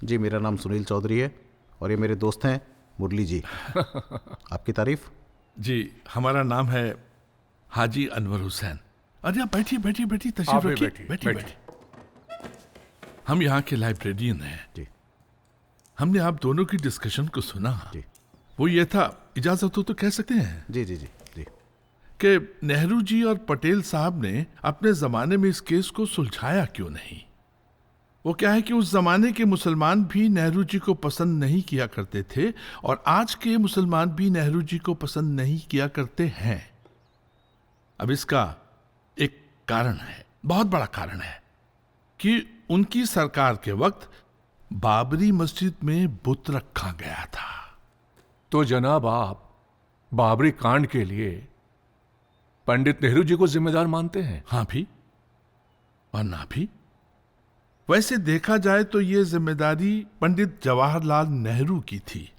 जी, मेरा नाम सुनील चौधरी है और ये मेरे दोस्त हैं मुरली जी। आपकी तारीफ? जी, हमारा नाम है हाजी अनवर हुसैन। अरे आप बैठिए बैठिए बैठिए, तशरीफ रखिए, बैठिए। हम यहाँ के लाइब्रेरियन हैं जी। हमने आप दोनों की डिस्कशन को सुना जी। वो ये था, इजाजत हो तो कह सकते हैं? जी जी जी जी। कि नेहरू जी और पटेल साहब ने अपने जमाने में इस केस को सुलझाया क्यों नहीं? वो क्या है कि उस जमाने के मुसलमान भी नेहरू जी को पसंद नहीं किया करते थे और आज के मुसलमान भी नेहरू जी को पसंद नहीं किया करते हैं। अब इसका एक कारण है, बहुत बड़ा कारण है, कि उनकी सरकार के वक्त बाबरी मस्जिद में बुत रखा गया था। तो जनाब, आप बाबरी कांड के लिए पंडित नेहरू जी को जिम्मेदार मानते हैं? हाँ भी और ना भी। वैसे देखा जाए तो यह जिम्मेदारी पंडित जवाहरलाल नेहरू की थी,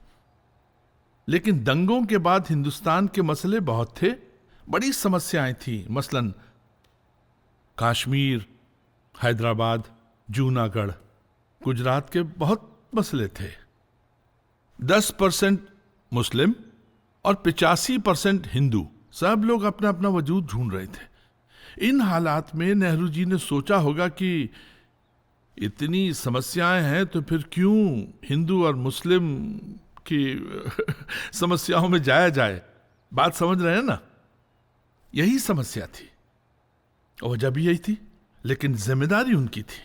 लेकिन दंगों के बाद हिंदुस्तान के मसले बहुत थे, बड़ी समस्याएं थी। मसलन कश्मीर, हैदराबाद, जूनागढ़, गुजरात के बहुत मसले थे। 10% मुस्लिम और 85% हिंदू, सब लोग अपना अपना वजूद ढूंढ रहे थे। इन हालात में नेहरू जी ने सोचा होगा कि इतनी समस्याएं हैं तो फिर क्यों हिंदू और मुस्लिम की समस्याओं में जाया जाए। बात समझ रहे हैं ना? यही समस्या थी और वजह भी यही थी, लेकिन जिम्मेदारी उनकी थी।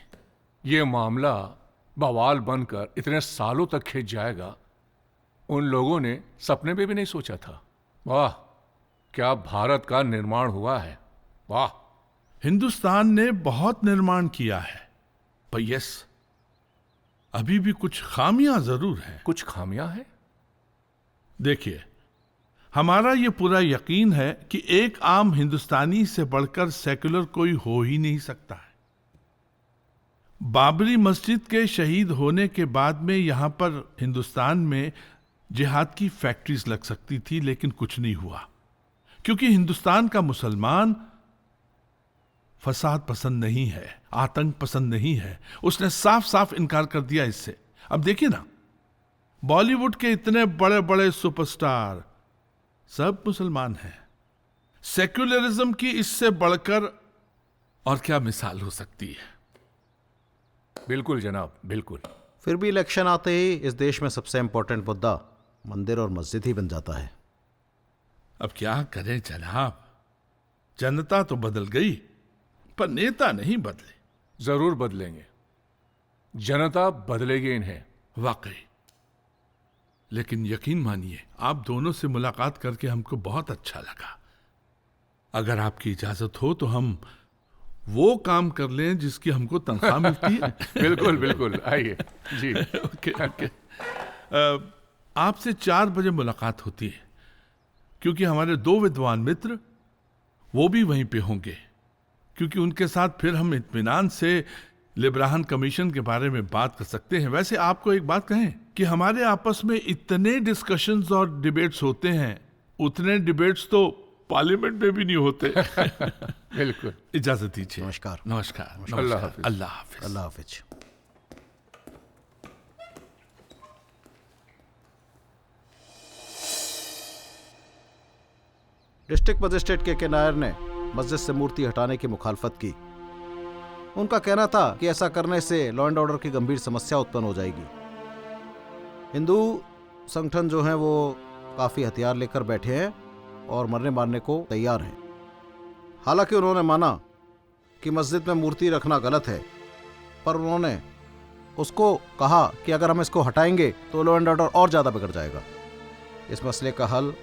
ये मामला बवाल बनकर इतने सालों तक खिंच जाएगा, उन लोगों ने सपने में भी नहीं सोचा था। वाह, क्या भारत का निर्माण हुआ है! वाह, हिंदुस्तान ने बहुत निर्माण किया है, पर यस, अभी भी कुछ खामियां जरूर हैं। कुछ खामियां हैं? देखिए, हमारा ये पूरा यकीन है कि एक आम हिंदुस्तानी से बढ़कर सेक्युलर कोई हो ही नहीं सकता है। बाबरी मस्जिद के शहीद होने के बाद में यहां पर हिंदुस्तान में जिहाद की फैक्ट्रीज लग सकती थी, लेकिन कुछ नहीं हुआ, क्योंकि हिंदुस्तान का मुसलमान फसाद पसंद नहीं है, आतंक पसंद नहीं है। उसने साफ साफ इनकार कर दिया इससे। अब देखिए ना, बॉलीवुड के इतने बड़े बड़े सुपरस्टार सब मुसलमान हैं। सेक्युलरिज्म की इससे बढ़कर और क्या मिसाल हो सकती है? बिल्कुल जनाब, बिल्कुल। फिर भी इलेक्शन आते ही इस देश में सबसे इंपॉर्टेंट मुद्दा मंदिर और मस्जिद ही बन जाता है। अब क्या करें जनाब, जनता तो बदल गई पर नेता नहीं बदले। जरूर बदलेंगे, जनता बदलेगी इन्हें। वाकई, लेकिन यकीन मानिए, आप दोनों से मुलाकात करके हमको बहुत अच्छा लगा। अगर आपकी इजाजत हो तो हम वो काम कर लें जिसकी हमको तनख्वाह मिलती है। बिल्कुल बिल्कुल, आइए जी। Okay okay. आपसे 4 बजे मुलाकात होती है, क्योंकि हमारे 2 विद्वान मित्र वो भी वहीं पे होंगे, क्योंकि उनके साथ फिर हम इत्मीनान से लिब्राहन कमीशन के बारे में बात कर सकते हैं। वैसे आपको एक बात कहें कि हमारे आपस में इतने डिस्कशंस और डिबेट्स होते हैं, उतने डिबेट्स तो पार्लियामेंट में भी नहीं होते। बिल्कुल। इजाजत दीजिए। नमस्कार। नमस्कार। अल्लाह हाफिज। अल्लाह हाफिज। अल्लाह हाफिज। डिस्ट्रिक्ट मजिस्ट्रेट के नायर ने मस्जिद से मूर्ति हटाने की मुखालफत की। उनका कहना था कि ऐसा करने से लॉ एंड ऑर्डर की गंभीर समस्या उत्पन्न हो जाएगी। हिंदू संगठन जो हैं वो काफ़ी हथियार लेकर बैठे हैं और मरने मारने को तैयार हैं। हालांकि उन्होंने माना कि मस्जिद में मूर्ति रखना गलत है, पर उन्होंने उसको कहा कि अगर हम इसको हटाएंगे तो लॉ एंड ऑर्डर और ज़्यादा बिगड़ जाएगा। इस मसले का हल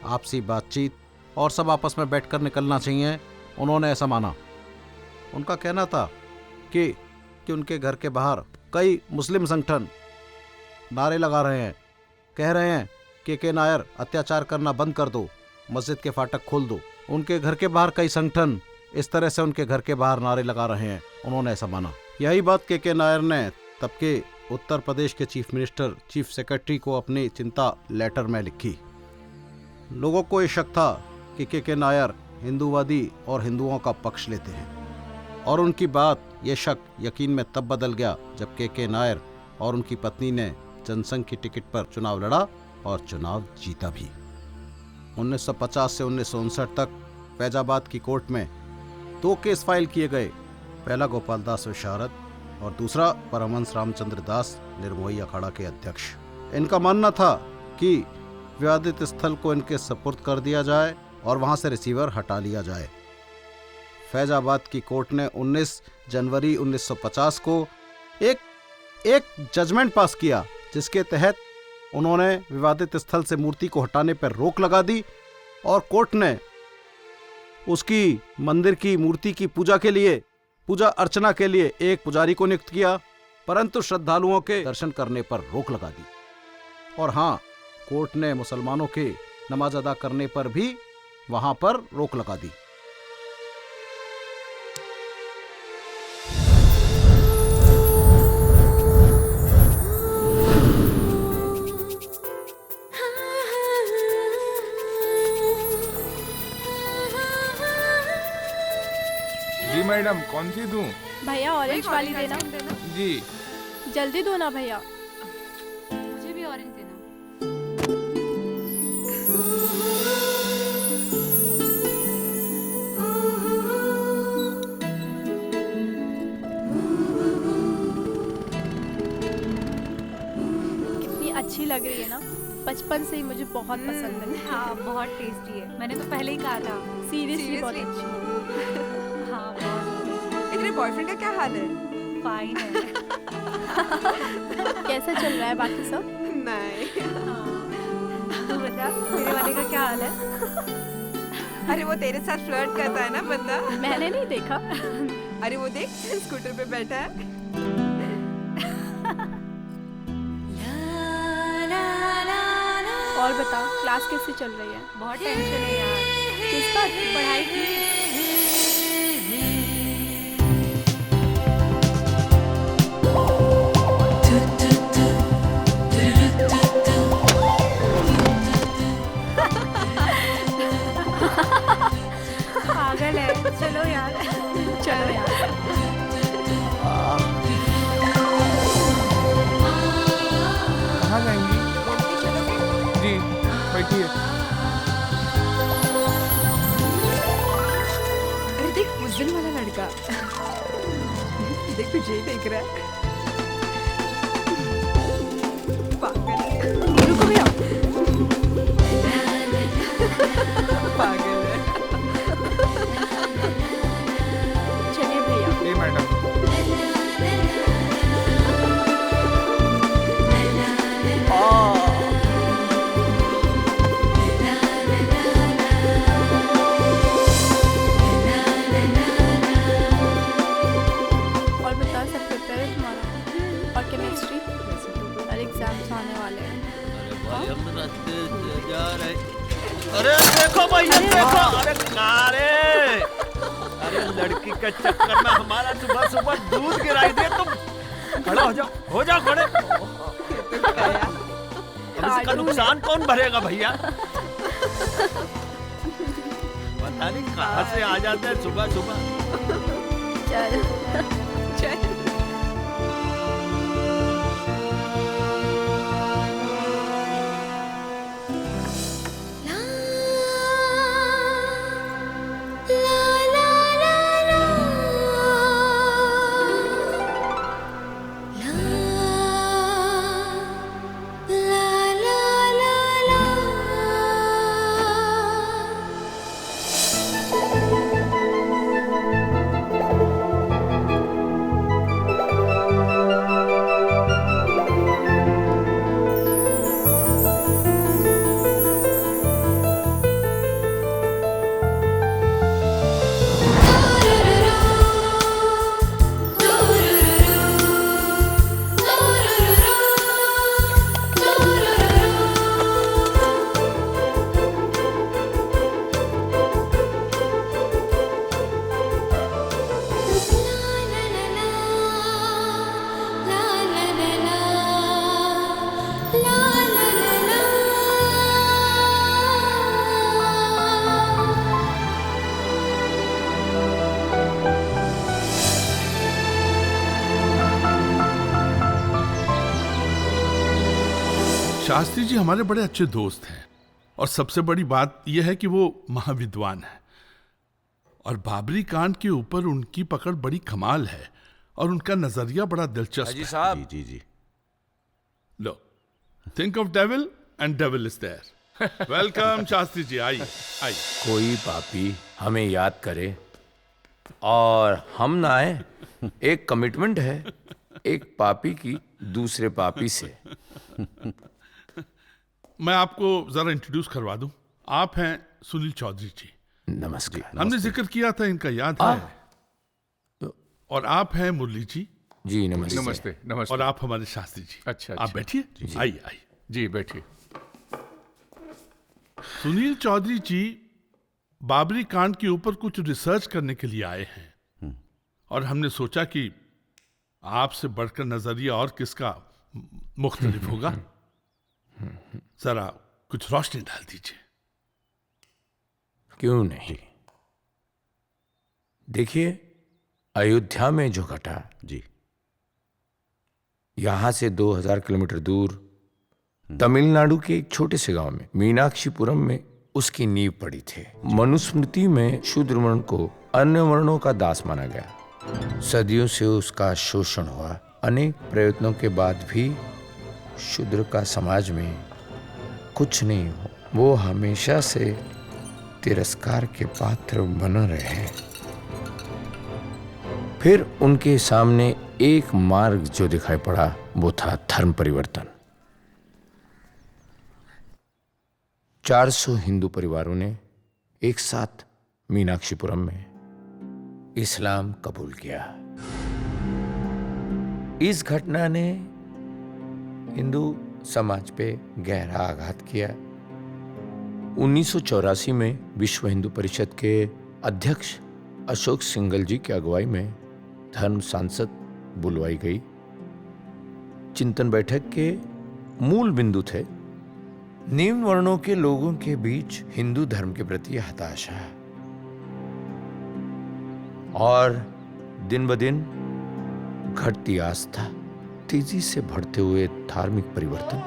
आपसी बातचीत और सब आपस में बैठकर निकलना चाहिए। उन्होंने ऐसा माना। उनका कहना था कि उनके घर के बाहर कई मुस्लिम संगठन नारे लगा रहे हैं, कह रहे हैं के नायर अत्याचार करना बंद कर दो, मस्जिद के फाटक खोल दो। उनके घर के बाहर कई संगठन इस तरह से उनके घर के बाहर नारे लगा रहे हैं। उन्होंने ऐसा माना। यही बात के नायर ने तब के उत्तर प्रदेश के चीफ मिनिस्टर, चीफ सेक्रेटरी को अपनी चिंता लेटर में लिखी। लोगों को ये शक था कि के नायर हिंदूवादी और हिंदुओं का पक्ष लेते हैं, और उनकी बात ये शक यकीन में तब बदल गया जब के नायर और उनकी पत्नी ने जनसंघ की टिकट पर चुनाव लड़ा और चुनाव जीता भी। 1950 से 1959 तक फैजाबाद की कोर्ट में 2 केस फाइल किए गए। पहला गोपाल दास विशारद और दूसरा परमहंस रामचंद्र दास निर्मोही अखाड़ा के अध्यक्ष। इनका मानना था कि विवादित स्थल को इनके सपुर्द कर दिया जाए और वहां से रिसीवर हटा लिया जाए। फैजाबाद की कोर्ट ने 19 जनवरी 1950 को एक जजमेंट पास किया, जिसके तहत उन्होंने विवादित स्थल से मूर्ति को हटाने पर रोक लगा दी और कोर्ट ने उसकी मंदिर की मूर्ति की पूजा अर्चना के लिए एक पुजारी को नियुक्त किया, परंतु श्रद्धालुओं के दर्शन करने पर रोक लगा दी। और हाँ, कोर्ट ने मुसलमानों के नमाज अदा करने पर भी वहां पर रोक लगा दी। जी मैडम, कौन सी दूं? भैया ऑरेंज वाली देना। जी जल्दी दो ना भैया। मुझे भी ऑरेंज देना। कितनी अच्छी लग रही है ना, बचपन से ही मुझे बहुत पसंद है। हाँ, बहुत टेस्टी है, मैंने तो पहले ही कहा था। सीरियसली बहुत अच्छी है। हाँ, बहुत। तेरे बॉयफ्रेंड का क्या हाल है? फाइन है। कैसा चल रहा है बाकी सब? नहीं। तू बता, तेरे वाले का क्या हाल है? अरे वो तेरे साथ फ्लर्ट करता है ना बंदा। मैंने नहीं देखा। अरे वो देख, स्कूटर पे बैठा है। और बता, क्लास कैसी चल रही है? बहुत टेंशन है यार। किस बात की? पढ़ाई की? पागल है। चलो यार, चलो यार। कहाँ जाएंगी? जी बैठिए। अरे देख, उज्जैन वाला लड़का। देख, तुझे ही देख रहा है। पागल है। रुको भैया। पागल है। चलिए भैया। जी मैडम। और बता, सब प्रिपेयर है तुम्हारा? और केमिस्ट्री और एग्जाम्स आने वाले हैं। अरे देखो भैया, देखो। अरे नारे, अरे लड़की के चक्कर में हमारा सुबह सुबह दूध गिराई दे तुम। खड़े हो जाओ खड़े। अब इसका नुकसान कौन भरेगा भैया? पता नहीं कहाँ से आ जाते हैं सुबह सुबह। चल चल। शास्त्री जी हमारे बड़े अच्छे दोस्त हैं और सबसे बड़ी बात यह है कि वो महाविद्वान है और बाबरी कांड के ऊपर उनकी पकड़ बड़ी कमाल है और उनका नजरिया बड़ा दिलचस्प हाजी है। साहब। जी लो, think of devil and devil is there. Welcome Shastri ji, आइए आइए। कोई पापी हमें याद करे और हम ना आए, एक कमिटमेंट है एक पापी की दूसरे पापी से। मैं आपको जरा इंट्रोड्यूस करवा दूं। आप हैं सुनील चौधरी जी। नमस्कार। हमने जिक्र किया था, इनका याद है। और आप हैं मुरली जी। जी नमस्ते। नमस्ते नमस्ते। और आप हमारे शास्त्री जी। अच्छा आप बैठिए, आइए आइए। जी बैठिए। सुनील चौधरी जी बाबरी कांड के ऊपर कुछ रिसर्च करने के लिए आए हैं और हमने सोचा कि आपसे बढ़कर नजरिया और किसका मुख्तलिफ होगा। जरा कुछ रोशनी डाल दीजिए। क्यों नहीं। देखिए, अयोध्या में जो घटा जी, यहां से 2000 किलोमीटर दूर तमिलनाडु के एक छोटे से गांव में मीनाक्षीपुरम में उसकी नींव पड़ी थी। मनुस्मृति में शूद्र वर्ण को अन्य वर्णों का दास माना गया। सदियों से उसका शोषण हुआ। अनेक प्रयत्नों के बाद भी शूद्र का समाज में कुछ नहीं हो। वो हमेशा से तिरस्कार के पात्र बना रहे। फिर उनके सामने एक मार्ग जो दिखाई पड़ा वो था धर्म परिवर्तन। 400 हिंदू परिवारों ने एक साथ मीनाक्षीपुरम में इस्लाम कबूल किया। इस घटना ने हिंदू समाज पे गहरा आघात किया। 1984 में विश्व हिंदू परिषद के अध्यक्ष अशोक सिंघल जी की अगुवाई में धर्म सांसद बुलवाई गई। चिंतन बैठक के मूल बिंदु थे निम्न वर्णों के लोगों के बीच हिंदू धर्म के प्रति हताशा और दिन ब दिन घटती आस्था, तेजी से बढ़ते हुए धार्मिक परिवर्तन।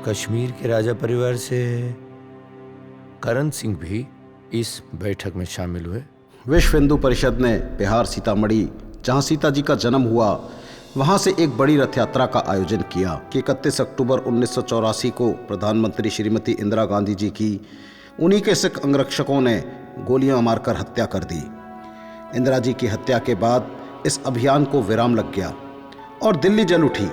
कश्मीर के राजा परिवार से करण सिंह भी इस बैठक में शामिल हुए। विश्व हिंदू परिषद ने बिहार सीतामढ़ी, जहां सीता जी का जन्म हुआ, वहां से एक बड़ी रथ यात्रा का आयोजन किया कि 31 अक्टूबर 1984 को प्रधानमंत्री श्रीमती इंदिरा गांधी जी की उन्हीं के सिख अंगरक्षकों ने गोलियां मारकर हत्या कर दी। इंदिरा जी की हत्या के बाद इस अभियान को विराम लग गया और दिल्ली जल उठी।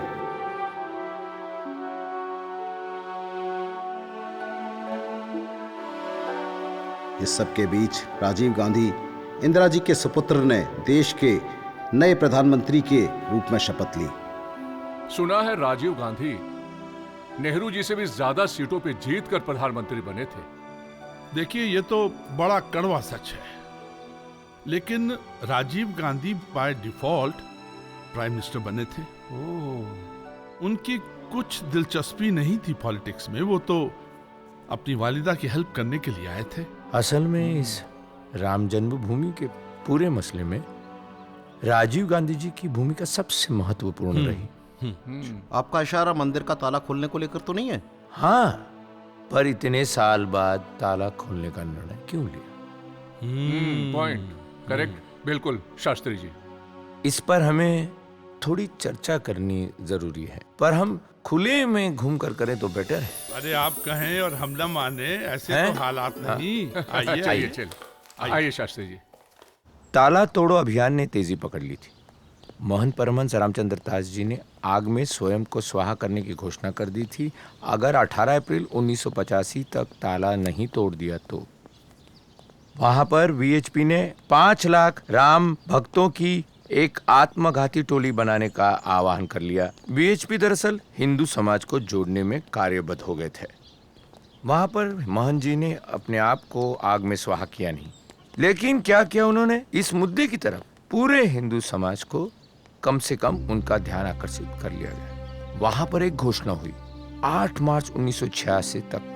इस सब के बीच राजीव गांधी, इंदिरा जी के सुपुत्र, ने देश के नए प्रधानमंत्री के रूप में शपथ ली। सुना है राजीव गांधी नेहरू जी से भी ज्यादा सीटों पे जीत कर प्रधानमंत्री बने थे। देखिए, ये तो बड़ा कड़वा सच है, लेकिन Rajiv Gandhi by default prime minister बने थे। उनकी कुछ दिलचस्पी नहीं थी पॉलिटिक्स में। वो तो अपनी वालिदा की हेल्प करने के लिए आए थे। असल में इस राम जन्मभूमि के पूरे मसले में राजीव गांधी जी की भूमिका सबसे महत्वपूर्ण रही। आपका इशारा मंदिर का ताला खोलने को लेकर तो नहीं है? हाँ, पर इतने साल बाद ताला खोलने का निर्णय क्यों लिया? पॉइंट करेक्ट, बिल्कुल शास्त्री जी। इस पर हमें थोड़ी चर्चा करनी जरूरी है, पर हम खुले में घूम कर करें तो बेटर है। अरे आप कहें और हम न माने, ऐसे तो हालात नहीं। आइए आइए, चल आइए शास्त्री जी। ताला तोड़ो अभियान ने तेजी पकड़ ली थी। महंत परमहंस रामचंद्र दास जी ने आग में स्वयं को स्वाहा करने की घोषणा कर दी थी। अगर 18 अप्रैल 1985 तक ताला नहीं तोड़ दिया तो वहां पर वीएचपी ने 5 लाख राम भक्तों की एक आत्मघाती टोली बनाने का आह्वान कर लिया। वीएचपी दरअसल हिंदू समाज को जोड़ने में कार्यबद्ध हो गए थे। वहां पर महंत जी ने अपने आप को आग में स्वाहा किया नहीं, लेकिन क्या किया उन्होंने, इस मुद्दे की तरफ पूरे हिंदू समाज को कम से कम उनका ध्यान आकर्षित कर लिया गया। वहां पर एक घोषणा हुई, 8 मार्च 1986 तक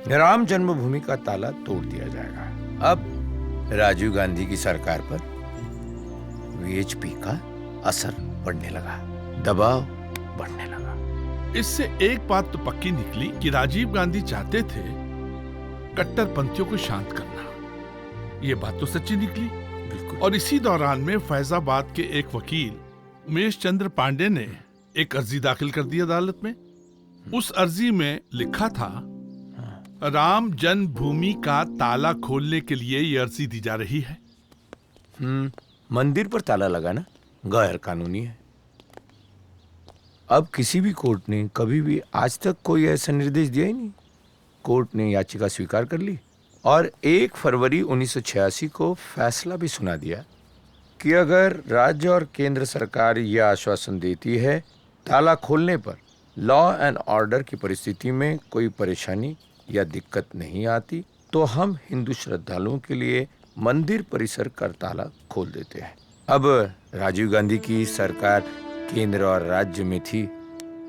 राम जन्मभूमि का ताला तोड़ दिया जाएगा। अब राजीव गांधी की सरकार पर वीएचपी का असर बढ़ने लगा, दबाव बढ़ने लगा। इससे एक बात तो पक्की निकली कि राजीव गांधी चाहते थे कट्टरपंथियों को शांत करना। ये बात तो सच्ची निकली। बिल्कुल। और इसी दौरान में फैजाबाद के एक वकील उमेश चंद्र पांडे ने एक अर्जी दाखिल कर दी अदालत में। उस अर्जी में लिखा था, राम जन्मभूमि का ताला खोलने के लिए ये अर्जी दी जा रही है। मंदिर पर ताला लगा ना गैर कानूनी है। अब किसी भी कोर्ट ने कभी भी आज तक कोई ऐसा निर्देश दिया ही नहीं। कोर्ट ने याचिका स्वीकार कर ली और 1 फरवरी 1986 को फैसला भी सुना दिया कि अगर राज्य और केंद्र सरकार यह आश्वासन देती है ताला खोलने पर लॉ एंड ऑर्डर की परिस्थिति में कोई परेशानी या दिक्कत नहीं आती, तो हम हिंदू श्रद्धालुओं के लिए मंदिर परिसर का ताला खोल देते हैं। अब राजीव गांधी की सरकार केंद्र और राज्य में थी,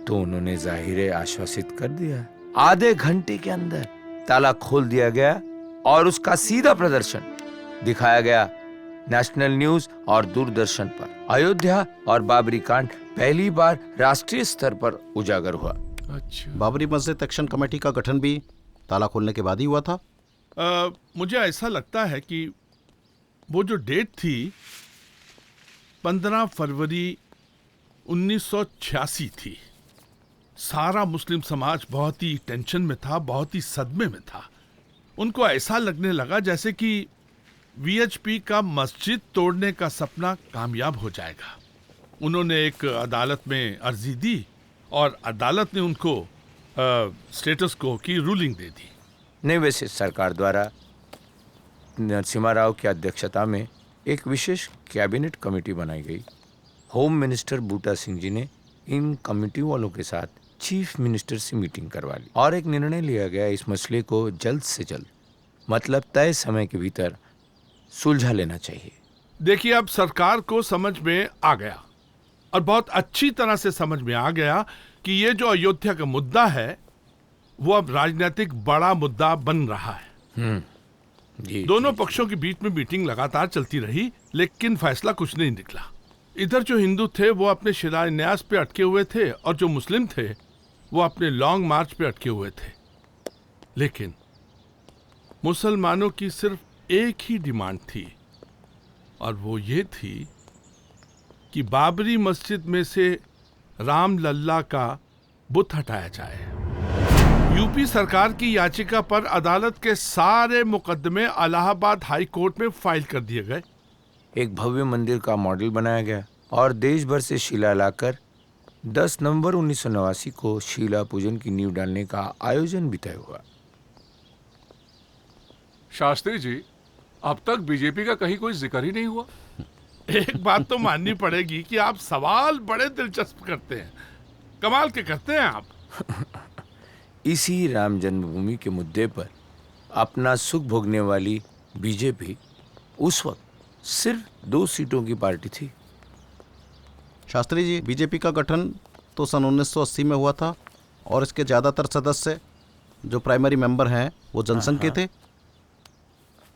तो उन्होंने जाहिर आश्वासित कर दिया। आधे घंटे के अंदर ताला खोल दिया गया और उसका सीधा प्रदर्शन दिखाया गया नेशनल न्यूज और दूरदर्शन पर। अयोध्या और बाबरी कांड पहली बार राष्ट्रीय स्तर पर उजागर हुआ। अच्छा। बाबरी मस्जिद एक्शन कमेटी का गठन भी ताला खोलने के बाद ही हुआ था। मुझे ऐसा लगता है कि वो जो डेट थी 15 फरवरी 1986 थी। सारा मुस्लिम समाज बहुत ही टेंशन में था, बहुत ही सदमे में था। उनको ऐसा लगने लगा जैसे कि वीएचपी का मस्जिद तोड़ने का सपना कामयाब हो जाएगा। उन्होंने एक अदालत में अर्जी दी और अदालत ने उनको स्टेटस को की रूलिंग दे दी। नहीं, वैसे सरकार द्वारा नरसिम्हा राव की अध्यक्षता में एक विशेष कैबिनेट कमेटी बनाई गई। होम मिनिस्टर बूटा सिंह जी ने इन कमेटी वालों के साथ चीफ मिनिस्टर से मीटिंग करवा ली और एक निर्णय लिया गया इस मसले को जल्द से जल्द, मतलब तय समय के भीतर सुलझा लेना चाहिए। देखिए, अब सरकार को समझ में आ गया और बहुत अच्छी तरह से समझ में आ गया कि ये जो अयोध्या का मुद्दा है वो अब राजनीतिक बड़ा मुद्दा बन रहा है। दोनों पक्षों के बीच में मीटिंग लगातार चलती रही, लेकिन फैसला कुछ नहीं निकला। इधर जो हिंदू थे वो अपने शिलान्यास पे अटके हुए थे और जो मुस्लिम थे वो अपने लॉन्ग मार्च पे अटके हुए थे। लेकिन मुसलमानों की सिर्फ एक ही डिमांड थी और वो ये थी कि बाबरी मस्जिद में से राम लल्ला का बुत हटाया जाए। यूपी सरकार की याचिका पर अदालत के सारे मुकदमे इलाहाबाद हाई कोर्ट में फाइल कर दिए गए। एक भव्य मंदिर का मॉडल बनाया गया और देश भर से शिला लाकर 10 नवंबर 1989 को शिला पूजन की नींव डालने का आयोजन भी तय हुआ। शास्त्री जी, अब तक बीजेपी का कहीं कोई जिक्र ही नहीं हुआ। एक बात तो माननी पड़ेगी कि आप सवाल बड़े दिलचस्प करते हैं, कमाल के करते हैं आप। इसी राम जन्मभूमि के मुद्दे पर अपना सुख भोगने वाली बीजेपी उस वक्त सिर्फ 2 सीटों की पार्टी थी। शास्त्री जी, बीजेपी का गठन तो सन 1980 में हुआ था और इसके ज़्यादातर सदस्य जो प्राइमरी मेंबर हैं वो जनसंघ के थे।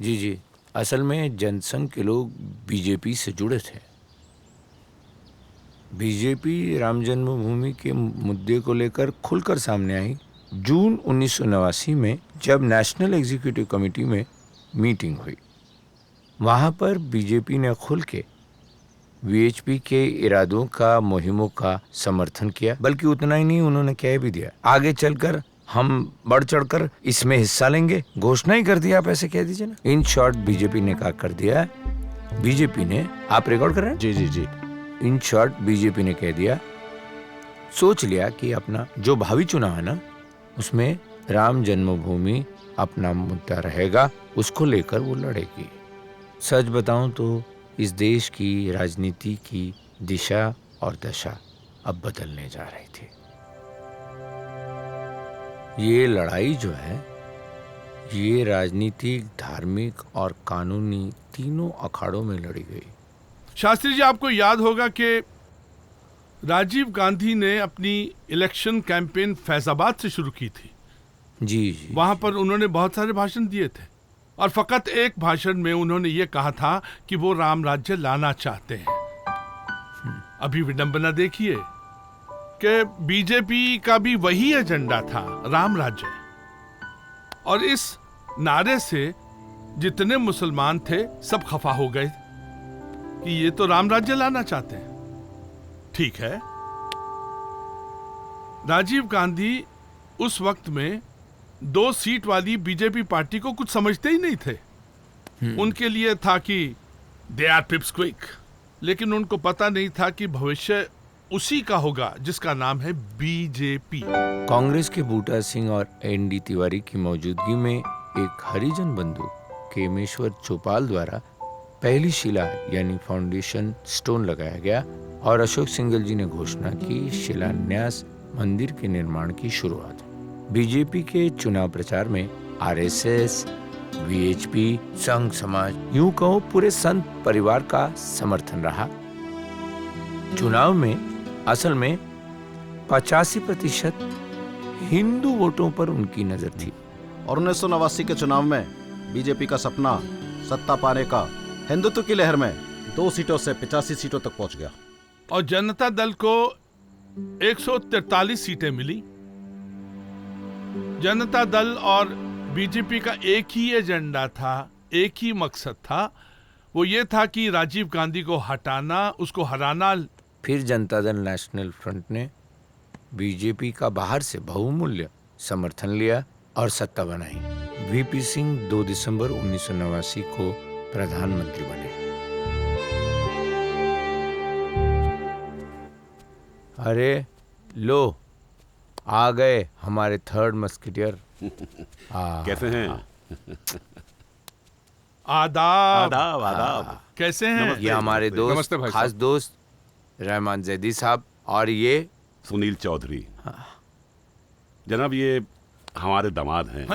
जी, असल में जनसंघ के लोग बीजेपी से जुड़े थे। बीजेपी राम जन्मभूमि के मुद्दे को लेकर खुलकर सामने आई जून 1989 में, जब नेशनल एग्जीक्यूटिव कमेटी में मीटिंग हुई। वहाँ पर बीजेपी ने खुल के वीएचपी के इरादों का, मुहिमों का समर्थन किया। बल्कि उतना ही नहीं, उन्होंने कह भी दिया आगे चलकर हम बढ़ चढ़कर इसमें हिस्सा लेंगे। घोषणा ही कर दिया, आप ऐसे कह दीजिए ना। इन शॉर्ट बीजेपी ने क्या कर दिया, बीजेपी ने, आप रिकॉर्ड कर रहे हैं? जी। इन शॉर्ट बीजेपी ने कह दिया, सोच लिया कि अपना जो भावी चुनाव है ना, उसमें राम जन्मभूमि अपना मुद्दा रहेगा, उसको लेकर वो लड़ेगी। सच बताऊं तो इस देश की राजनीति की दिशा और दशा अब बदलने जा रही थी। ये लड़ाई जो है, ये राजनीतिक, धार्मिक और कानूनी तीनों अखाड़ों में लड़ी गई। शास्त्री जी, आपको याद होगा कि राजीव गांधी ने अपनी इलेक्शन कैंपेन फैजाबाद से शुरू की थी। जी। वहां पर उन्होंने बहुत सारे भाषण दिए थे और फकत एक भाषण में उन्होंने ये कहा था कि वो राम राज्य लाना चाहते हैं। अभी विडंबना देखिए कि बीजेपी का भी वही एजेंडा था, राम राज्य। और इस नारे से जितने मुसलमान थे सब खफा हो गए कि ये तो राम राज्य लाना चाहते हैं। ठीक है, राजीव गांधी उस वक्त में 2 सीट वाली बीजेपी पार्टी को कुछ समझते ही नहीं थे। उनके लिए था कि दे आर पिप्स क्विक, लेकिन उनको पता नहीं था कि भविष्य उसी का होगा जिसका नाम है बीजेपी। कांग्रेस के बूटा सिंह और एन.डी. तिवारी की मौजूदगी में एक हरिजन बंधु केमेश्वर चौपाल द्वारा पहली शिला यानी फाउंडेशन स्टोन लगाया गया और अशोक सिंघल जी ने घोषणा की शिलान्यास मंदिर के निर्माण की शुरुआत। बीजेपी के चुनाव प्रचार में आरएसएस, वीएचपी, संघ समाज, यूं कहो पूरे संत परिवार का समर्थन रहा। चुनाव में असल में 85% हिंदू वोटों पर उनकी नजर थी। और 1989 के चुनाव में बीजेपी का सपना सत्ता पाने का हिंदुत्व की लहर में 2 सीटों से 85 सीटों तक पहुंच गया। और जनता दल को 143 सीटें मिली। जनता दल और बीजेपी का एक ही एजेंडा था, एक ही मकसद था, वो ये था कि राजीव गांधी को हटाना, उसको हराना। फिर जनता दल नेशनल फ्रंट ने बीजेपी का बाहर से बहुमूल्य समर्थन लिया और सत्ता बनाई। वीपी सिंह 2 दिसंबर 1989 को प्रधानमंत्री बने। अरे लो, आ गए हमारे थर्ड मस्किटियर। कैसे हैं? आदाब आदाब आदाब। कैसे हैं? ये हमारे दोस्त, खास दोस्त रहमान जैदी साहब, और ये सुनील चौधरी। जनाब ये हमारे दामाद हैं।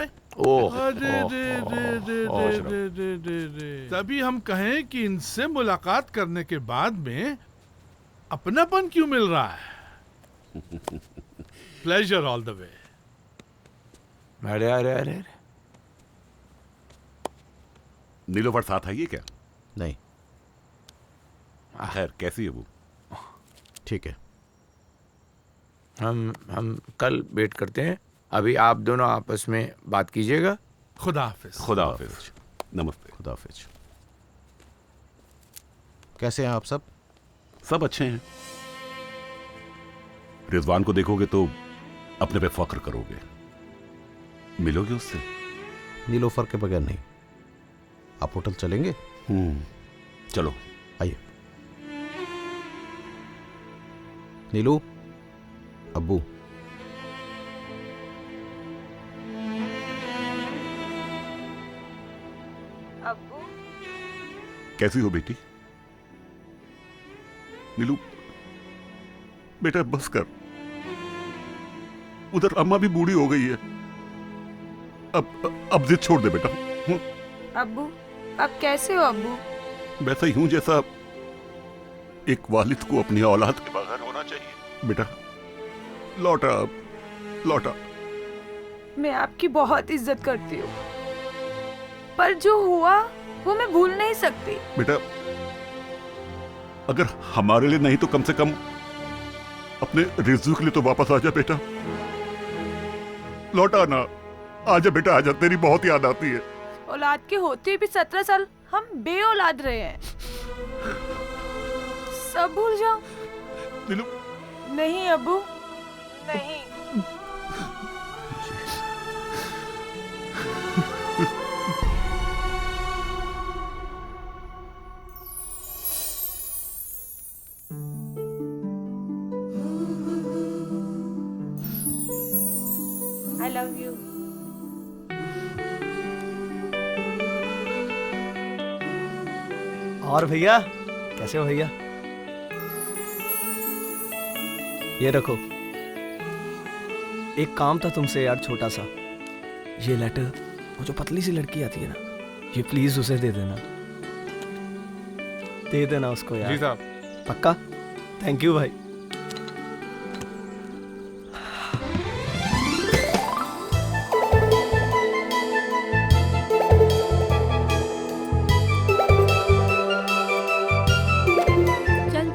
तभी हम कहें कि इनसे मुलाकात करने के बाद में अपनापन क्यों मिल रहा है। Pleasure all the way. अरे अरे अरे नीलोफर साथ है ये क्या? नहीं। खैर कैसी है वो? ठीक है, हम कल वेट करते हैं। अभी आप दोनों आपस में बात कीजिएगा। खुदा हाफिज। खुदा हाफिज। नमस्ते। खुदा हाफिज। कैसे हैं आप सब? सब अच्छे हैं। रिजवान को देखोगे तो अपने पे फख्र करोगे। मिलोगे उससे? नीलोफर के बगैर नहीं। आप होटल चलेंगे? चलो आइए। नीलू, अब्बू। अब्बू, कैसी हो बेटी? नीलू बेटा बस कर। उधर अम्मा भी बूढ़ी हो गई है। अब जिद छोड़ दे बेटा। अब्बू, अब कैसे हो अब्बू? वैसा ही हूं जैसा एक वालिद को अपनी औलाद के बगैर होना चाहिए। बेटा लौटा, लौटा। मैं आपकी बहुत इज्जत करती हूँ, पर जो हुआ वो मैं भूल नहीं सकती। बेटा अगर हमारे लिए नहीं तो कम से कम अपने रिज्जू के लिए तो वापस आ जा बेटा। लौटा ना। आजा बेटा आजा, तेरी बहुत याद आती है। औलाद के होते भी 17 साल हम बे औलाद रहे हैं। सब भूल जाओ। नहीं अब्बू, नहीं। I love you. और भैया कैसे हो भैया? ये रखो, एक काम था तुमसे यार, छोटा सा। ये लेटर, वो जो पतली सी लड़की आती है ना, ये प्लीज उसे दे देना। दे देना उसको यार। जी साहब। पक्का? थैंक यू भाई।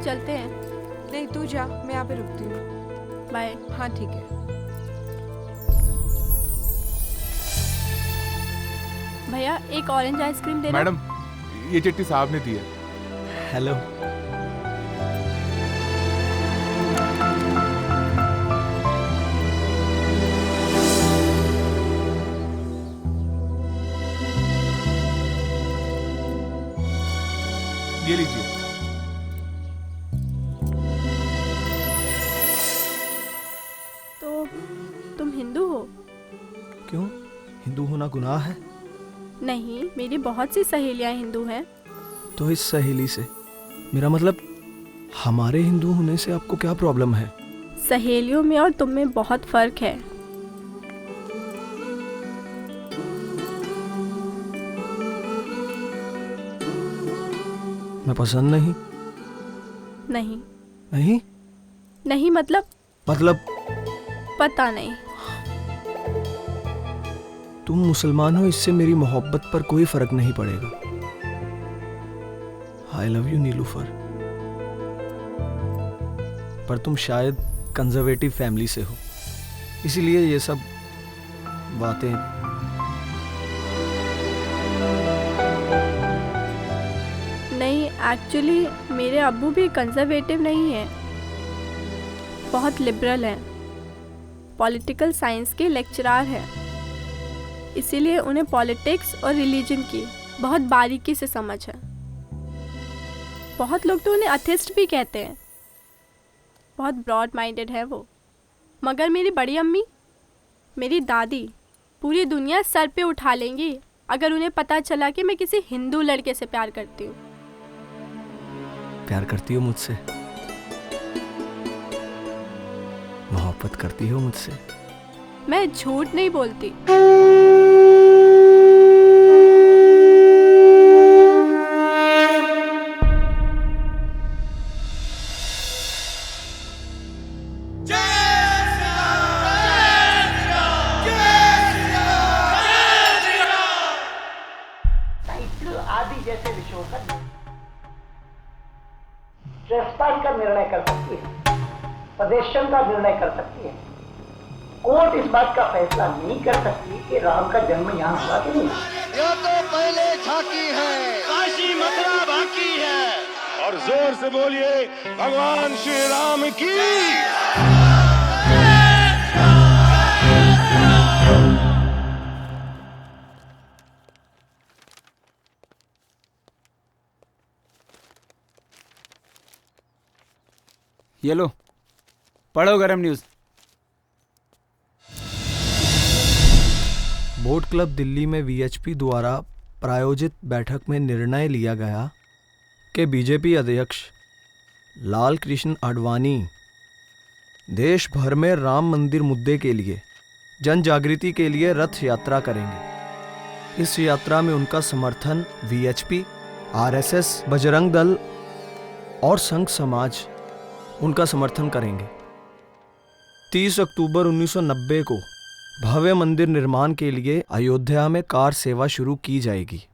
चलते हैं। भैया एक ऑरेंज आइसक्रीम देना। मैडम ये चिट्ठी साहब ने दी है। हेलो। ये लीजिए। तो तुम हिंदू हो? क्यों, हिंदू होना गुनाह है? नहीं, मेरी बहुत सी सहेलियां हिंदू हैं। तो इस सहेली से, मेरा मतलब हमारे हिंदू होने से आपको क्या प्रॉब्लम है? सहेलियों में और तुम में बहुत फर्क है। मैं पसंद नहीं? नहीं नहीं नहीं मतलब पता नहीं। तुम मुसलमान हो, इससे मेरी मोहब्बत पर कोई फर्क नहीं पड़ेगा। I love you Nilufar. पर तुम शायद कंजर्वेटिव फैमिली से हो, इसीलिए ये सब बातें। नहीं, एक्चुअली मेरे अब्बू भी कंजर्वेटिव नहीं है, बहुत लिबरल हैं, पॉलिटिकल साइंस के लेक्चरर हैं। इसीलिए उन्हें पॉलिटिक्स और रिलीजन की बहुत बारीकी से समझ है। बहुत लोग तो उन्हें अथिस्ट भी कहते हैं। बहुत ब्रॉड माइंडेड है वो। मगर मेरी बड़ी अम्मी, मेरी दादी पूरी दुनिया सर पे उठा लेंगी अगर उन्हें पता चला कि मैं किसी हिंदू लड़के से प्यार करती हूँ। प्यार करती हो मुझसे? मोहब्बत करती हो मुझसे? मैं झूठ नहीं बोलती। आदि जैसे विषयों का गिरफ्तारी का निर्णय कर सकती है, प्रदर्शन का निर्णय कर सकती है। कोर्ट इस बात का फैसला नहीं कर सकती कि राम का जन्म यहाँ हुआ कि नहीं। यह तो पहले झांकी है, काशी मथुरा बाकी है। और जोर से बोलिए भगवान श्री राम की। ये लो, पढ़ो गरम न्यूज़। बोट क्लब दिल्ली में वीएचपी द्वारा प्रायोजित बैठक में निर्णय लिया गया कि बीजेपी अध्यक्ष लाल कृष्ण आडवाणी देश भर में राम मंदिर मुद्दे के लिए जन जागृति के लिए रथ यात्रा करेंगे। इस यात्रा में उनका समर्थन वीएचपी, आरएसएस, बजरंग दल और संघ समाज उनका समर्थन करेंगे। 30 अक्टूबर 1990 को भव्य मंदिर निर्माण के लिए अयोध्या में कार सेवा शुरू की जाएगी।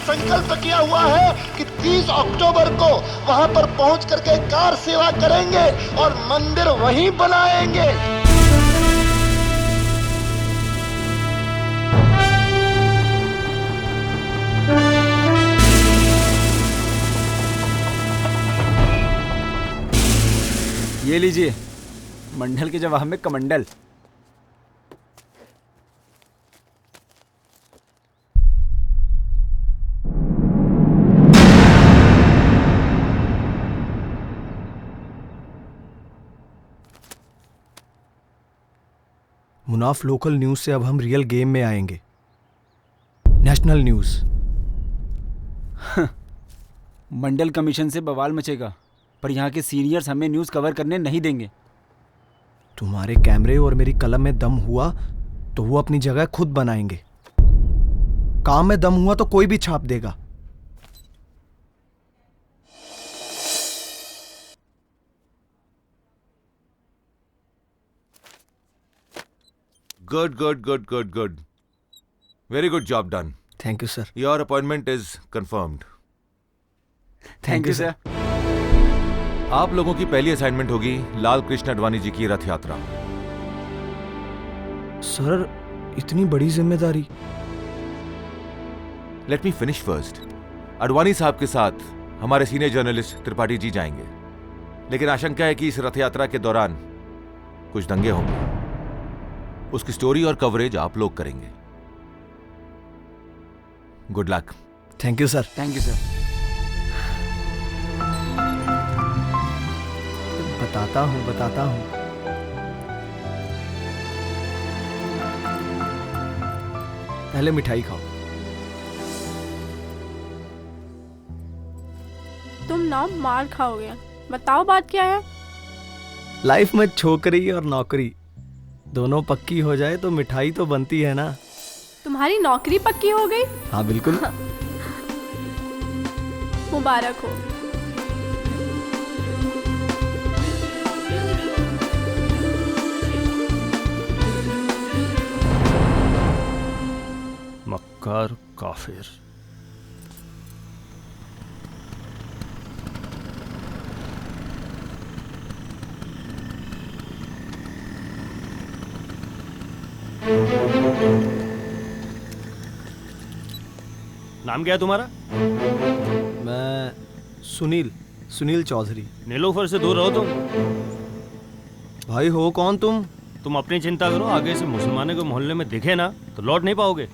संकल्प किया हुआ है कि 30 अक्टूबर को वहां पर पहुंच करके कार सेवा करेंगे और मंदिर वहीं बनाएंगे। ये लीजिए, मंडल के जवाब में कमंडल। मुनाफ लोकल न्यूज से अब हम रियल गेम में आएंगे। National news. मंडल कमीशन से बवाल मचेगा, पर यहाँ के सीनियर्स हमें न्यूज़ कवर करने नहीं देंगे। तुम्हारे कैमरे और मेरी कलम में दम हुआ तो वो अपनी जगह खुद बनाएंगे। काम में दम हुआ तो कोई भी छाप देगा। Good, good, good, good, good. Very good job done. Thank you, sir. Your appointment is confirmed. Thank you sir. आप लोगों की पहली असाइनमेंट होगी लाल कृष्ण आडवाणी जी की रथ यात्रा। सर, इतनी बड़ी जिम्मेदारी। Let me finish first. Advani साहब के साथ हमारे सीनियर जर्नलिस्ट त्रिपाठी जी जाएंगे, लेकिन आशंका है कि इस रथ यात्रा के दौरान कुछ दंगे होंगे। उसकी स्टोरी और कवरेज आप लोग करेंगे। Good luck. Thank you sir. Thank you sir. बताता हूँ। पहले मिठाई खाओ। तुम ना मार खाओगे। बताओ बात क्या है? लाइफ में छोकरी और नौकरी दोनों पक्की हो जाए तो मिठाई तो बनती है ना। तुम्हारी नौकरी पक्की हो गई? हाँ बिल्कुल। मुबारक हो। मक्कार काफिर। नाम क्या है तुम्हारा? मैं सुनील चौधरी। नीलोफर से दूर रहो तुम। भाई हो कौन तुम? तुम अपनी चिंता करो, आगे से मुसलमानों के मोहल्ले में दिखे ना तो लौट नहीं पाओगे।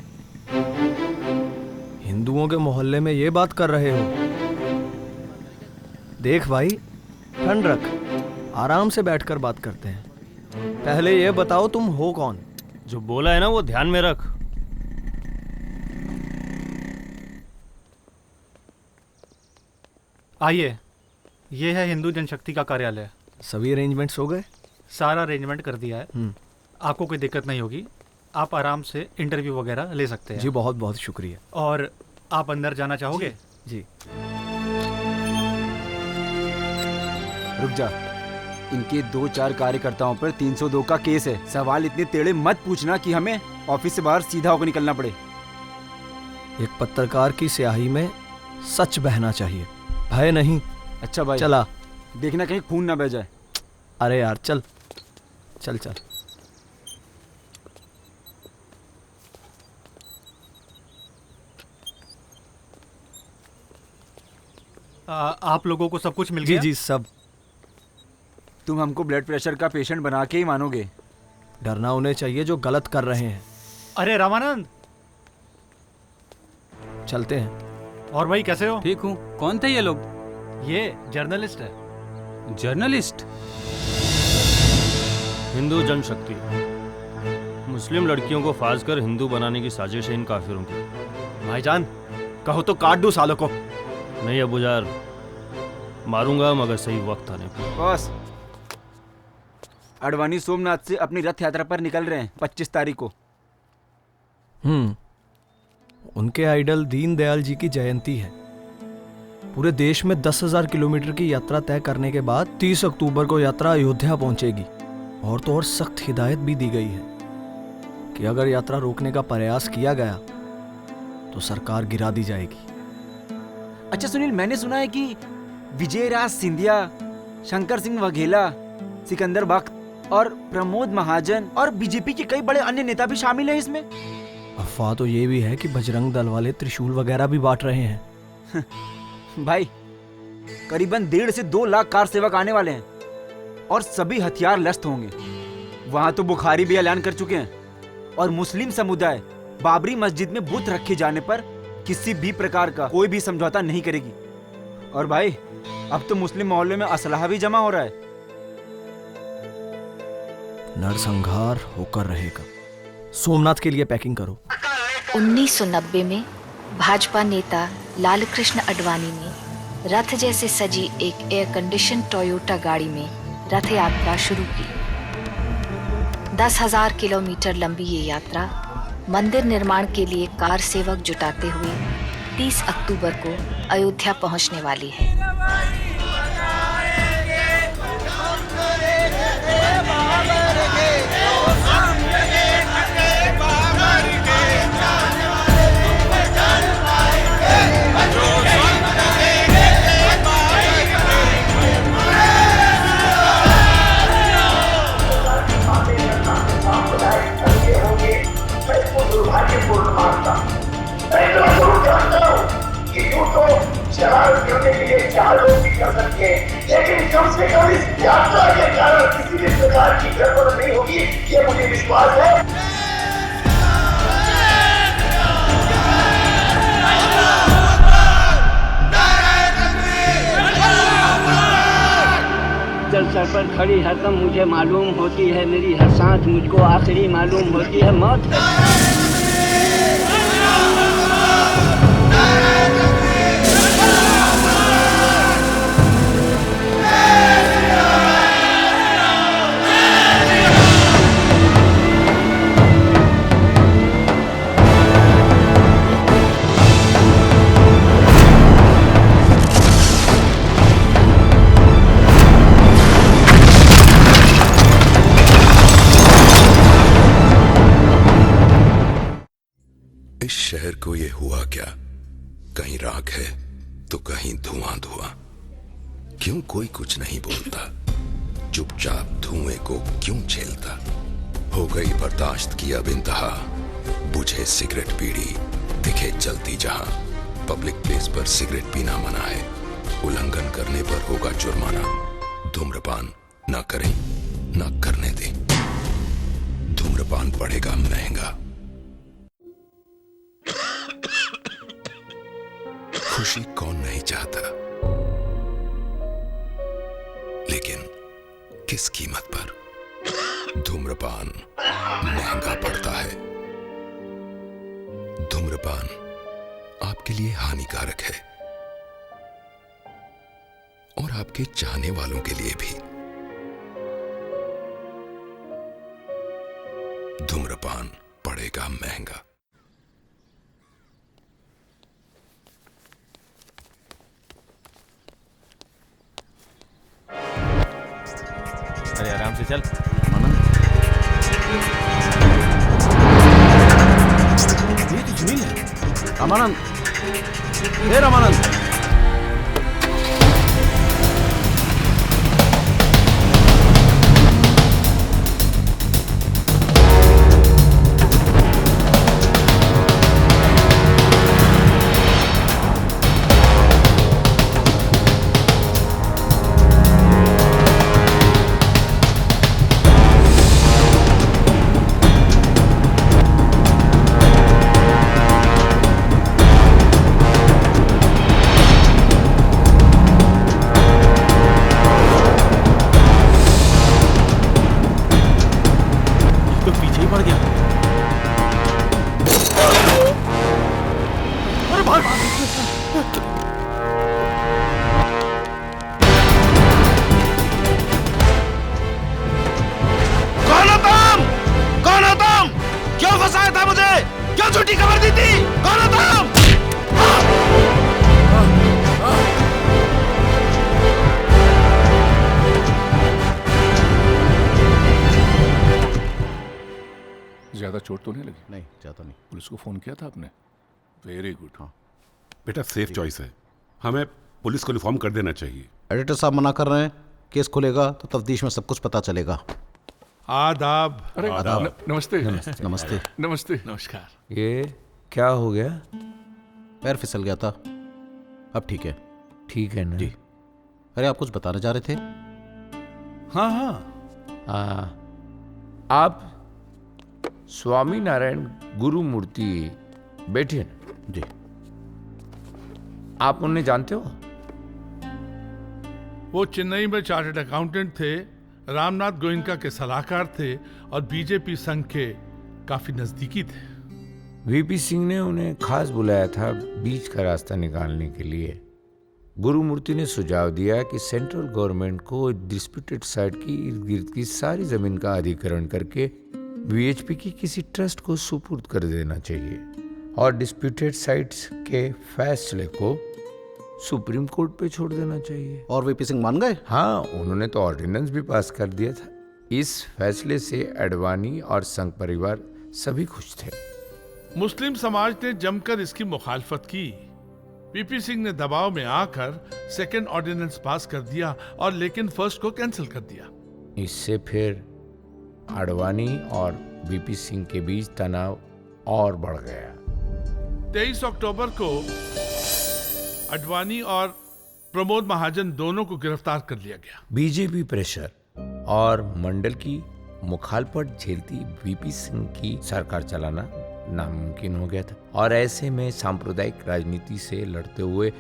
हिंदुओं के मोहल्ले में ये बात कर रहे हो? देख भाई, ठंड रख, आराम से बैठकर बात करते हैं। पहले ये बताओ तुम हो कौन? जो बोला है ना वो ध्यान में रख। आइए, ये है हिंदू जनशक्ति का कार्यालय। सभी अरेंजमेंट्स हो गए? सारा अरेंजमेंट कर दिया है। आपको कोई दिक्कत नहीं होगी, आप आराम से इंटरव्यू वगैरह ले सकते हैं। जी बहुत बहुत शुक्रिया। और आप अंदर जाना चाहोगे? जी। रुक जा, इनके 2-4 कार्यकर्ताओं पर 302 का केस है। सवाल इतने टेढ़े मत पूछना कि हमें ऑफिस से बाहर सीधा होकर निकलना पड़े। एक पत्रकार की स्याही में सच बहना चाहिए, भय नहीं। अच्छा भाई, चला। देखना कहीं खून ना बह जाए। अरे यार चल चल चल। आप लोगों को सब कुछ मिल गया? जी सब। तुम हमको ब्लड प्रेशर का पेशेंट बना के ही मानोगे। डरना उन्हें चाहिए जो गलत कर रहे हैं। अरे रामानंद, चलते हैं। और भाई कैसे हो? ठीक हूँ। कौन थे ये लोग? ये जर्नलिस्ट है। जर्नलिस्ट? हिंदू जनशक्ति मुस्लिम लड़कियों को फांस कर हिंदू बनाने की साजिश है इन काफिरों की। भाईजान कहो तो काट दूं सालों को। नहीं अबूजार, मारूंगा मगर सही वक्त आने पर। बॉस, आडवाणी सोमनाथ से अपनी रथ यात्रा पर निकल रहे हैं 25 तारीख को। उनके आइडल दीनदयाल जी की जयंती है। पूरे देश में 10,000 किलोमीटर की यात्रा तय करने के बाद 30 अक्टूबर को यात्रा अयोध्या पहुंचेगी। और तो और सख्त हिदायत भी दी गई है कि अगर यात्रा रोकने का प्रयास किया गया तो सरकार गिरा दी जाएगी। अच्छा सुनील, मैंने सुना है कि विजयराज सिंधिया, शंकर सिंह वघेला, सिकंदर बख्त और प्रमोद महाजन और बीजेपी के कई बड़े अन्य नेता भी शामिल हैं इसमें। अफवाह तो ये भी है कि बजरंग दल वाले त्रिशूल वगैरह भी बांट रहे हैं। भाई, करीबन 1.5 से 2 लाख कार सेवक आने वाले हैं और सभी हथियार लस्त होंगे। वहां तो बुखारी भी ऐलान कर चुके हैं। और मुस्लिम समुदाय बाबरी मस्जिद में बुत रखे जाने पर किसी भी प्रकार का कोई भी समझौता नहीं करेगी। और भाई, अब तो मुस्लिम मोहल्ले में असलहा भी जमा हो रहा है। नरसंहार होकर रहेगा। सोमनाथ के लिए पैकिंग करो। 1990 में भाजपा नेता लालकृष्ण आडवाणी ने रथ जैसे सजी एक एयर कंडीशन टोयोटा गाड़ी में रथ यात्रा शुरू की। 10,000 किलोमीटर लंबी ये यात्रा मंदिर निर्माण के लिए कार सेवक जुटाते हुए 30 अक्टूबर को अयोध्या पहुंचने वाली है। चलान करने के लिए 4 लोग भी कर सकते हैं, लेकिन कम से कम इस यात्रा के कारण किसी भी प्रकार की गड़बड़ नहीं होगी, ये मुझे विश्वास है। जल सर पर खड़ी हर दम मुझे मालूम होती है, मेरी हर सांस मुझको आखिरी मालूम होती है, मौत इस शहर को ये हुआ क्या? कहीं राख है तो कहीं धुआं धुआं। क्यों कोई कुछ नहीं बोलता? चुपचाप धुएं को क्यों झेलता? हो गई बर्दाश्त की अब इंतहा, बुझे सिगरेट बीड़ी दिखे जलती जहां। पब्लिक प्लेस पर सिगरेट पीना मना है, उल्लंघन करने पर होगा जुर्माना। धूम्रपान ना करें ना करने दें, धूम्रपान पड़ेगा महंगा। खुशी कौन नहीं चाहता, लेकिन किस कीमत पर? धूम्रपान महंगा पड़ता है। धूम्रपान आपके लिए हानिकारक है और आपके चाहने वालों के लिए भी। धूम्रपान पड़ेगा महंगा। अरे आराम से चल। ये तो सुनील है। रामानंद, हे रामानंद। ज्यादा चोट तो नहीं लगी? नहीं, ज्यादा नहीं। पुलिस को फोन किया था आपने? Very good. हाँ बेटा, सेफ चॉइस है, हमें पुलिस को इन्फॉर्म कर देना चाहिए। एडिटर साहब मना कर रहे हैं, केस खुलेगा तो तफ्तीश में सब कुछ पता चलेगा। आदाब। अरे नमस्ते नमस्ते नमस्ते नमस्कार। ये क्या हो गया? पैर फिसल गया था, अब ठीक है। ठीक है ना जी। अरे आप कुछ बताने जा रहे थे? हाँ हाँ। आप स्वामी नारायण गुरु मूर्ति बैठे हैं जी। आप उन्हें जानते हो? वो चेन्नई में चार्टर्ड अकाउंटेंट थे, रामनाथ गोयनका के सलाहकार थे और बीजेपी संघ के काफी नजदीकी थे। वीपी सिंह ने उन्हें खास बुलाया था बीच का रास्ता निकालने के लिए। गुरुमूर्ति ने सुझाव दिया कि सेंट्रल गवर्नमेंट को डिस्प्यूटेड साइट की इर्द गिर्द की सारी जमीन का अधिग्रहण करके वीएचपी की किसी ट्रस्ट को सुपुर्द कर देना चाहिए और डिस्प्यूटेड साइट्स के फैसले को सुप्रीम कोर्ट पे छोड़ देना चाहिए। और वीपी सिंह मान गए? हाँ, उन्होंने तो ऑर्डिनेंस भी पास कर दिया था। इस फैसले से अडवाणी और संघ परिवार सभी खुश थे। मुस्लिम समाज ने जमकर इसकी मुखालफत की। वीपी सिंह ने दबाव में आकर सेकेंड ऑर्डिनेंस पास कर दिया और लेकिन फर्स्ट को कैंसिल कर दिया। इससे फिर आडवाणी और वीपी सिंह के बीच तनाव और बढ़ गया। 23 अक्टूबर को आडवाणी और प्रमोद महाजन दोनों को गिरफ्तार कर लिया गया। बीजेपी प्रेशर और मंडल की मुखालफत झेलती वीपी सिंह की सरकार चलाना नामुमकिन हो गया था और ऐसे में सांप्रदायिक राजनीति से लड़ते हुए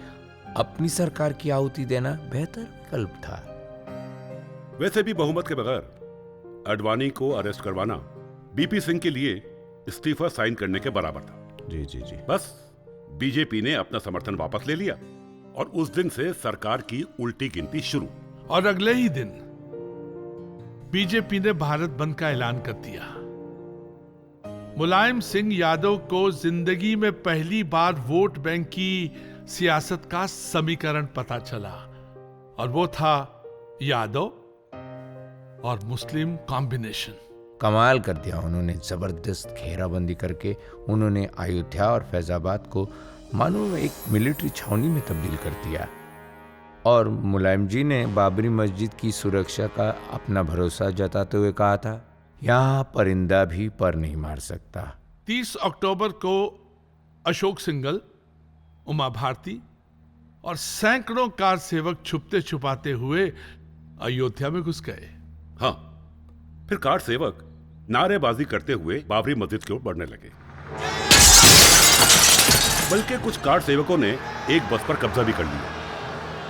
अपनी सरकार की आहुति देना बेहतर विकल्प था। वैसे भी बहुमत के बगैर आडवाणी को अरेस्ट करवाना वीपी सिंह के लिए इस्तीफा साइन करने के बराबर था। जी जी जी। बस बीजेपी ने अपना समर्थन वापस ले लिया और उस दिन से सरकार की उल्टी गिनती शुरू। और अगले ही दिन बीजेपी ने भारत बंद का ऐलान कर दिया। मुलायम सिंह यादव को जिंदगी में पहली बार वोट बैंक की सियासत का समीकरण पता चला और वो था यादव और मुस्लिम कॉम्बिनेशन। कमाल कर दिया उन्होंने। जबरदस्त घेराबंदी करके उन्होंने अयोध्या और फैजाबाद को मानो एक मिलिट्री छावनी में तब्दील कर दिया और मुलायम जी ने बाबरी मस्जिद की सुरक्षा का अपना भरोसा जताते हुए कहा था, यहाँ परिंदा भी पर नहीं मार सकता। 30 अक्टूबर को अशोक सिंघल, उमा भारती और सैकड़ों कार सेवक छुपते छुपाते हुए अयोध्या में घुस गए। हाँ, फिर कार सेवक नारेबाजी करते हुए बाबरी मस्जिद की ओर बढ़ने लगे। बल्कि कुछ कार सेवकों ने एक बस पर कब्जा भी कर लिया।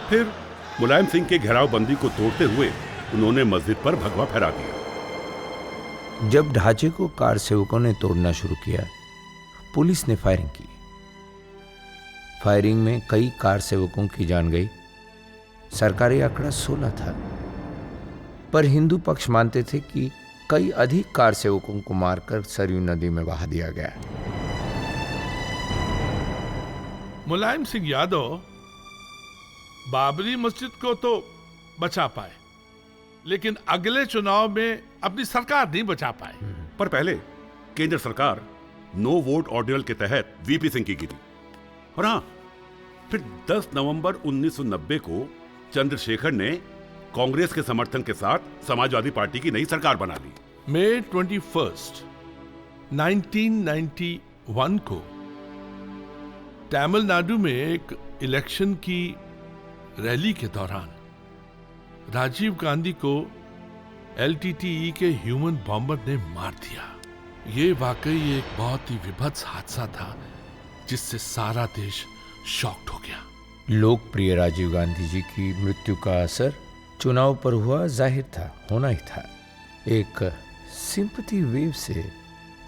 फिर मुलायम सिंह के घेरावबंदी को तोड़ते हुए उन्होंने मस्जिद पर भगवा फहरा दिया। जब ढांचे को कार सेवकों ने तोड़ना शुरू किया, पुलिस ने फायरिंग की। फायरिंग में कई कार सेवकों की जान गई। सरकारी आंकड़ा 16 था, पर हिंदू पक्ष मानते थे कि कई अधिक कार सेवकों को मारकर सरयू नदी में बहा दिया गया। मुलायम सिंह यादव बाबरी मस्जिद को तो बचा पाए, लेकिन अगले चुनाव में अपनी सरकार नहीं बचा पाए। पर पहले केंद्र सरकार नो वोट ऑर्डिनल के तहत वीपी सिंह की गिरी। और हाँ, फिर 10 नवंबर 1990 को चंद्रशेखर ने कांग्रेस के समर्थन के साथ समाजवादी पार्टी की नई सरकार बना ली। मई 21, 1991 को तमिलनाडु में एक इलेक्शन की रैली के दौरान राजीव गांधी को एलटीटीई के ह्यूमन बॉम्बर ने मार दिया। ये वाकई एक बहुत ही विभत्स हादसा था जिससे सारा देश शॉक्ड हो गया। लोकप्रिय राजीव गांधी जी की मृत्यु का असर चुनाव पर हुआ जाहिर था, होना ही था। एक सिंपैथी वेव से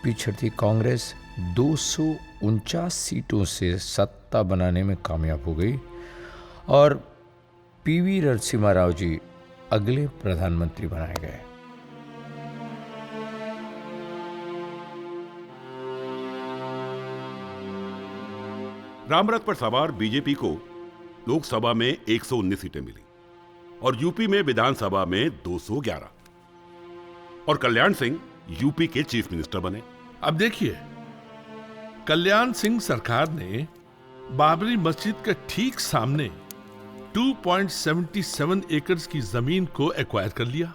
पिछड़ती कांग्रेस 249 सीटों से सत्ता बनाने में कामयाब हो गई और पीवी नरसिम्हा राव जी अगले प्रधानमंत्री बनाए गए। रामरथ पर सवार बीजेपी को लोकसभा में 119 सीटें मिली और यूपी में विधानसभा में 211 और कल्याण सिंह यूपी के चीफ मिनिस्टर बने। अब देखिए, कल्याण सिंह सरकार ने बाबरी मस्जिद के ठीक सामने 2.77 एकड़ की जमीन को एक्वायर कर लिया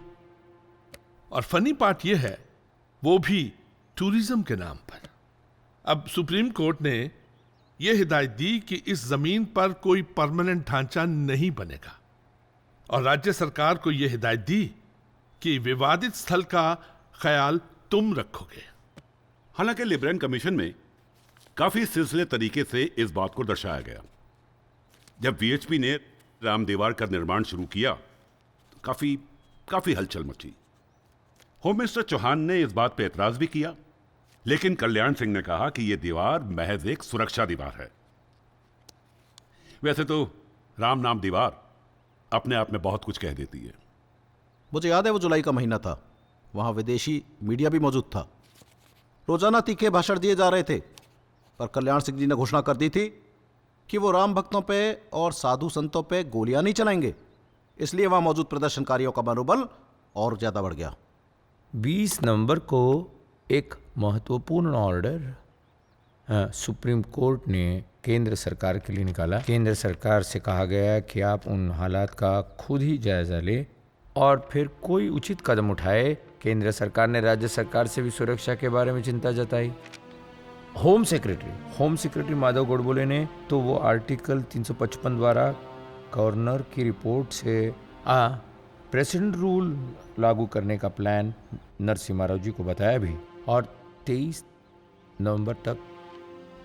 और फनी पार्ट यह है, वो भी टूरिज्म के नाम पर। अब सुप्रीम कोर्ट ने यह हिदायत दी कि इस जमीन पर कोई परमानेंट ढांचा नहीं बनेगा और राज्य सरकार को यह हिदायत दी कि विवादित स्थल का ख्याल तुम रखोगे। हालांकि लिबरेन कमीशन में काफी सिलसिले तरीके से इस बात को दर्शाया गया। जब वीएचपी ने राम देवार का निर्माण शुरू किया तो काफी हलचल मची। होम मिनिस्टर चौहान ने इस बात पर एतराज भी किया लेकिन कल्याण सिंह ने कहा कि यह दीवार महज एक सुरक्षा दीवार है। वैसे तो राम नाम दीवार अपने आप में बहुत कुछ कह देती है। मुझे याद है वो जुलाई का महीना था, वहां विदेशी मीडिया भी मौजूद था। रोजाना तीखे भाषण दिए जा रहे थे, पर कल्याण सिंह जी ने घोषणा कर दी थी कि वो राम भक्तों पे और साधु संतों पे गोलियां नहीं चलाएंगे। इसलिए वहां मौजूद प्रदर्शनकारियों का मनोबल और ज्यादा बढ़ गया। 20 नवंबर को एक महत्वपूर्ण ऑर्डर सुप्रीम कोर्ट ने केंद्र सरकार के लिए निकाला। केंद्र सरकार से कहा गया कि आप उन हालात का खुद ही जायजा ले और फिर कोई उचित कदम उठाए। केंद्र सरकार ने राज्य सरकार से भी सुरक्षा के बारे में चिंता जताई। होम सेक्रेटरी माधव गोडबोले ने तो वो आर्टिकल 355 द्वारा गवर्नर की रिपोर्ट से प्रेसिडेंट रूल लागू करने का प्लान नरसिम्हा राव जी को बताया भी, और 23 नवंबर तक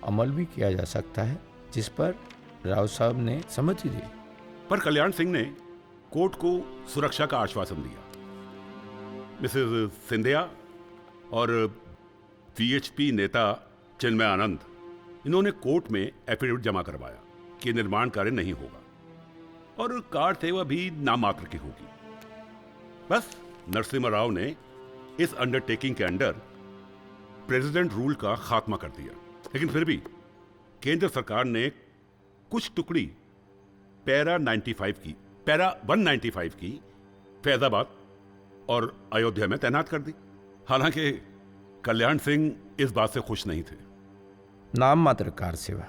अमल भी किया जा सकता है, जिस पर राव साहब ने सहमति दी। पर कल्याण सिंह ने कोर्ट को सुरक्षा का आश्वासन दिया। मिसेस सिंधिया और वीएचपी नेता चिन्मय आनंद, इन्होंने कोर्ट में एफिडेविट जमा करवाया कि निर्माण कार्य नहीं होगा और कार सेवा भी नाम मात्र की होगी। बस नरसिम्हा राव ने इस अंडरटेकिंग के अंडर प्रेसिडेंट रूल का खात्मा कर दिया। लेकिन फिर भी केंद्र सरकार ने कुछ टुकड़ी पैरा 195 की फैजाबाद और अयोध्या में तैनात कर दी। हालांकि कल्याण सिंह इस बात से खुश नहीं थे। नाम मात्र कार सेवा,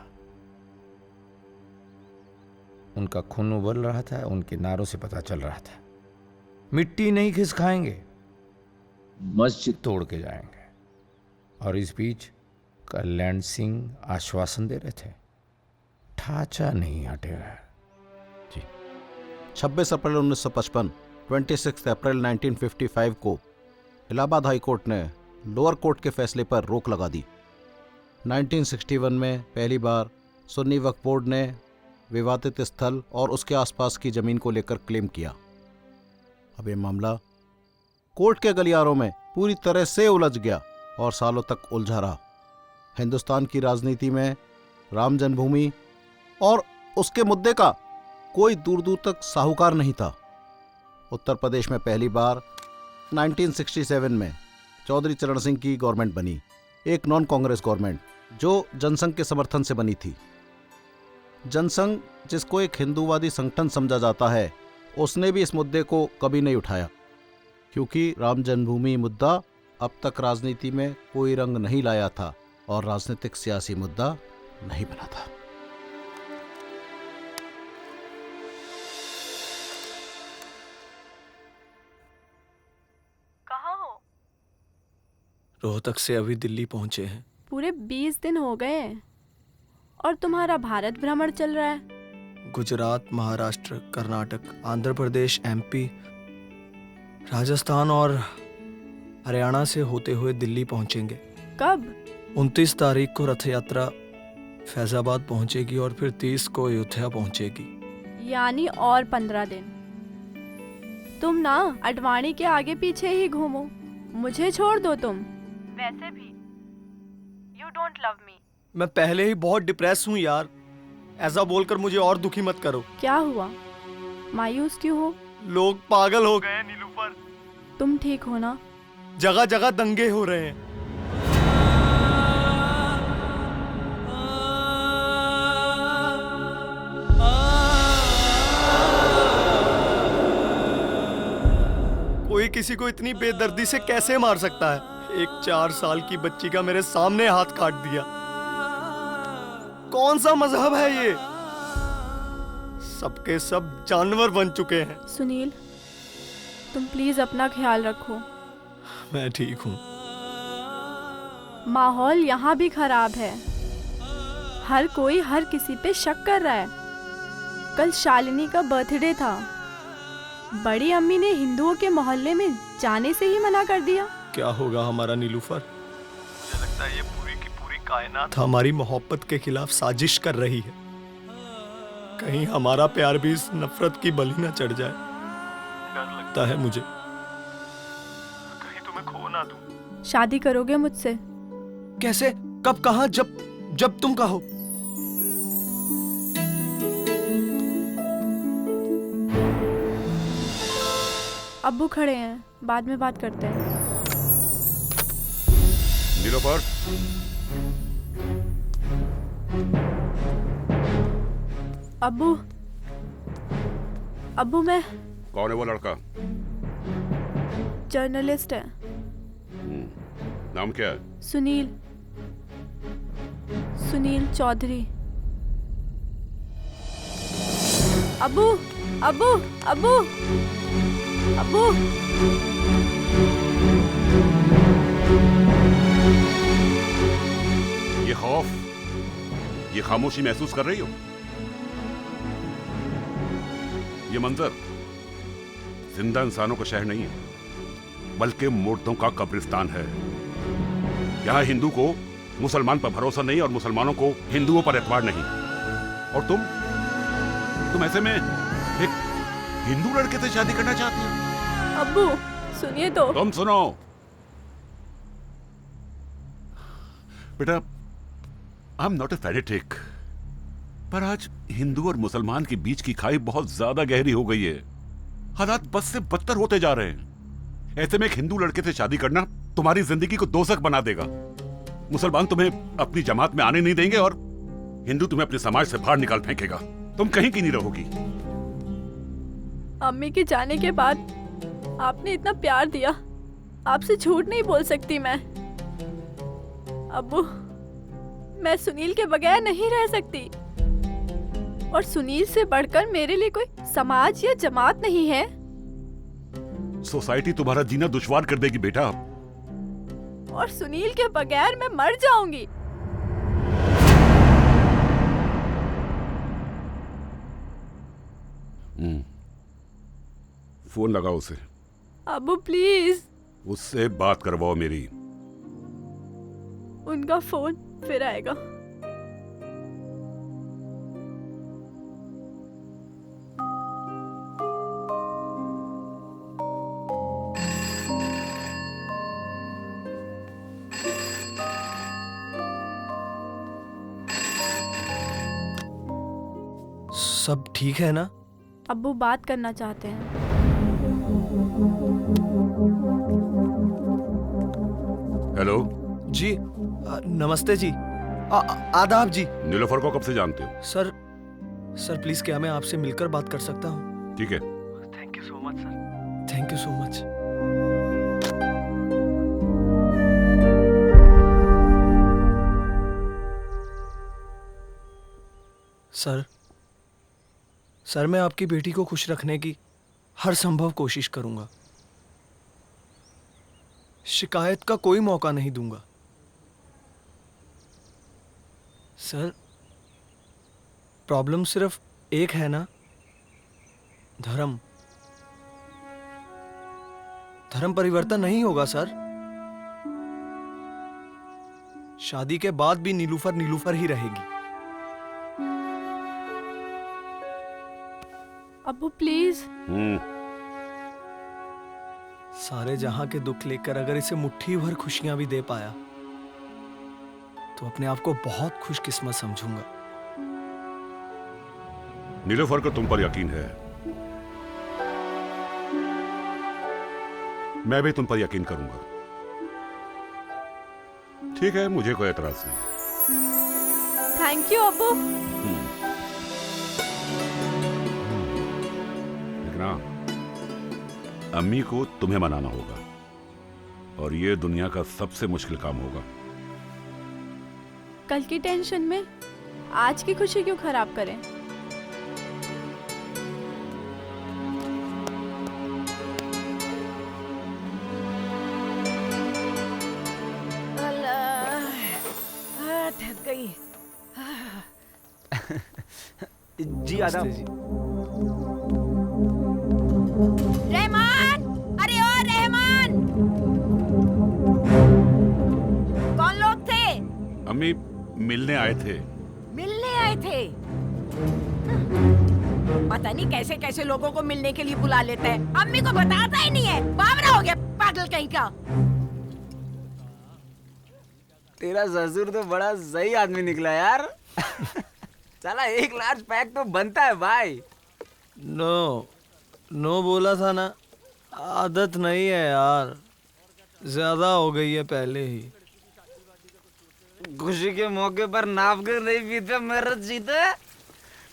उनका खून उबल रहा था, उनके नारों से पता चल रहा था। मिट्टी नहीं खिसकाएंगे, मस्जिद तोड़ के जाएंगे। और इस बीच कल्याण सिंह आश्वासन दे रहे थे, ढांचा नहीं हटेगा। 26 अप्रैल 1955, 26 अप्रैल 1955 को इलाहाबाद हाई कोर्ट ने लोअर कोर्ट के फैसले पर रोक लगा दी। 1961 में पहली बार सुन्नी वक्फ बोर्ड ने विवादित स्थल और उसके आसपास की जमीन को लेकर क्लेम किया। अब ये मामला कोर्ट के गलियारों में पूरी तरह से उलझ गया और सालों तक उलझा रहा। हिंदुस्तान की राजनीति में राम जन्मभूमि और उसके मुद्दे का कोई दूर दूर तक साहूकार नहीं था। उत्तर प्रदेश में पहली बार 1967 में चौधरी चरण सिंह की गवर्नमेंट बनी, एक नॉन कांग्रेस गवर्नमेंट जो जनसंघ के समर्थन से बनी थी। जनसंघ, जिसको एक हिंदूवादी संगठन समझा जाता है, उसने भी इस मुद्दे को कभी नहीं उठाया, क्योंकि राम जन्मभूमि मुद्दा अब तक राजनीति में कोई रंग नहीं लाया था और राजनीतिक सियासी मुद्दा नहीं बना था। कहाँ हो? रोहतक से अभी दिल्ली पहुंचे हैं। पूरे 20 दिन हो गए हैं और तुम्हारा भारत भ्रमण चल रहा है। गुजरात, महाराष्ट्र, कर्नाटक, आंध्र प्रदेश, एमपी, राजस्थान और हरियाणा से होते हुए दिल्ली पहुंचेंगे। कब? 29 तारीख को रथ यात्रा फैजाबाद पहुंचेगी और फिर 30 को अयोध्या पहुंचेगी। यानी और 15 दिन। तुम ना अडवाणी के आगे पीछे ही घूमो, मुझे छोड़ दो तुम। वैसे भी यू डोंट लव मी। मैं पहले ही बहुत डिप्रेस हूँ यार, ऐसा बोलकर मुझे और दुखी मत करो। क्या हुआ? मायूस क्यों हो? लोग पागल हो गए नीलूफर। तुम ठीक हो ना? जगह जगह दंगे हो रहे हैं। कोई किसी को इतनी बेदर्दी से कैसे मार सकता है? एक 4 साल की बच्ची का मेरे सामने हाथ काट दिया। कौन सा मजहब है ये? सबके सब जानवर बन चुके हैं। सुनील, तुम प्लीज अपना ख्याल रखो। मैं ठीक हूँ। माहौल यहाँ भी खराब है, हर कोई हर किसी पे शक कर रहा है। कल शालिनी का बर्थडे था, बड़ी अम्मी ने हिंदुओं के मोहल्ले में जाने से ही मना कर दिया। क्या होगा हमारा नीलूफर? मुझे लगता है ये पूरी की पूरी कायनात हमारी मोहब्बत के खिलाफ साजिश कर रही है। कहीं हमारा प्यार भी इस नफरत की बलि न चढ़ जाए। डर लगता है मुझे, कहीं तुम्हें खो ना दूं। शादी करोगे मुझसे? कैसे, कब, कहां? जब तुम कहो। अब्बू खड़े हैं, बाद में बात करते हैं। नीलोफर, अब्बू मैं कौन है वो लड़का? जर्नलिस्ट है। नाम क्या है? सुनील चौधरी। अब्बू अब्बू अब्बू अब्बू ये खौफ, ये खामोशी महसूस कर रही हो? ये मंजर जिंदा इंसानों का शहर नहीं है, बल्कि मुर्दों का कब्रिस्तान है। यहां हिंदू को मुसलमान पर भरोसा नहीं और मुसलमानों को हिंदुओं पर एतबार नहीं। और तुम ऐसे में एक हिंदू लड़के से शादी करना चाहती हो? अब्बू सुनिए तो। तुम सुनो बेटा, I am not a fanatic, पर आज हिंदू और मुसलमान के बीच की खाई बहुत ज्यादा गहरी हो गई है। हालात बस से बदतर होते जा रहे हैं। ऐसे में एक हिंदू लड़के से शादी करना तुम्हारी जिंदगी को दोजख बना देगा। मुसलमान तुम्हें अपनी जमात में आने नहीं देंगे और हिंदू तुम्हें अपने समाज से बाहर निकाल फेंकेगा। तुम कहीं की नहीं रहोगी। अम्मी के जाने के बाद आपने इतना प्यार दिया, आपसे झूठ नहीं बोल सकती मैं। अब्बू, मैं सुनील के बगैर नहीं रह सकती, और सुनील से बढ़कर मेरे लिए कोई समाज या जमात नहीं है। सोसाइटी तुम्हारा जीना दुश्वार कर देगी बेटा। और सुनील के बगैर मैं मर जाऊंगी। फोन लगाओ उसे। अब्बू प्लीज। उससे बात करवाओ मेरी। उनका फोन फिर आएगा। सब ठीक है ना? अब्बू बात करना चाहते हैं। हेलो जी, नमस्ते जी। आदाब जी। नीलोफर को कब से जानते हो? सर प्लीज, क्या मैं आपसे मिलकर बात कर सकता हूँ? ठीक है। Thank you so much sir. Thank you so much. Sir मैं आपकी बेटी को खुश रखने की हर संभव कोशिश करूंगा। शिकायत का कोई मौका नहीं दूंगा। सर, प्रॉब्लम सिर्फ एक है ना, धर्म। धर्म परिवर्तन नहीं होगा सर। शादी के बाद भी नीलूफर नीलूफर ही रहेगी। अब्बू प्लीज। सारे जहां के दुख लेकर अगर इसे मुट्ठी भर खुशियां भी दे पाया तो अपने आप को बहुत खुशकिस्मत समझूंगा। नीलोफर को तुम पर यकीन है, मैं भी तुम पर यकीन करूंगा। ठीक है, मुझे कोई एतराज नहीं। थैंक यू अब्बू। अम्मी को तुम्हें मनाना होगा, और ये दुनिया का सबसे मुश्किल काम होगा। कल की टेंशन में आज की खुशी क्यों खराब करें? थक गई। जी आदाब। रहमान, अरे ओ रहमान, कौन लोग थे? अम्मी मिलने आए थे। मिलने आए थे? पता नहीं कैसे कैसे लोगों को मिलने के लिए बुला लेता है। अम्मी को बताता ही नहीं है। बावरा हो गया पागल कहीं का। तेरा ससुर तो बड़ा सही आदमी निकला यार। साला 1 लार्ज पैक तो बनता है भाई। नो बोला था ना, आदत नहीं है यार, ज्यादा हो गई है पहले ही। खुशी के मौके पर नाप कर नहीं पीते मेरे जीते।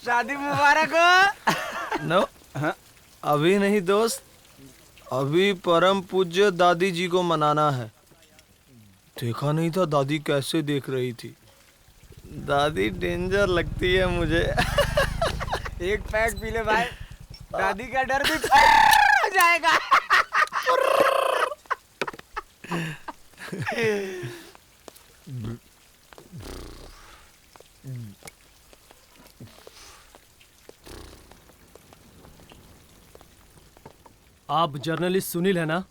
शादी मुबारक हो। नो अभी नहीं दोस्त, अभी परम पूज्य दादी जी को मनाना है। देखा नहीं था दादी कैसे देख रही थी। दादी डेंजर लगती है मुझे। 1 पैक पी ले भाई, दादी का डर भी हो जाएगा। आप जर्नलिस्ट सुनील है ना?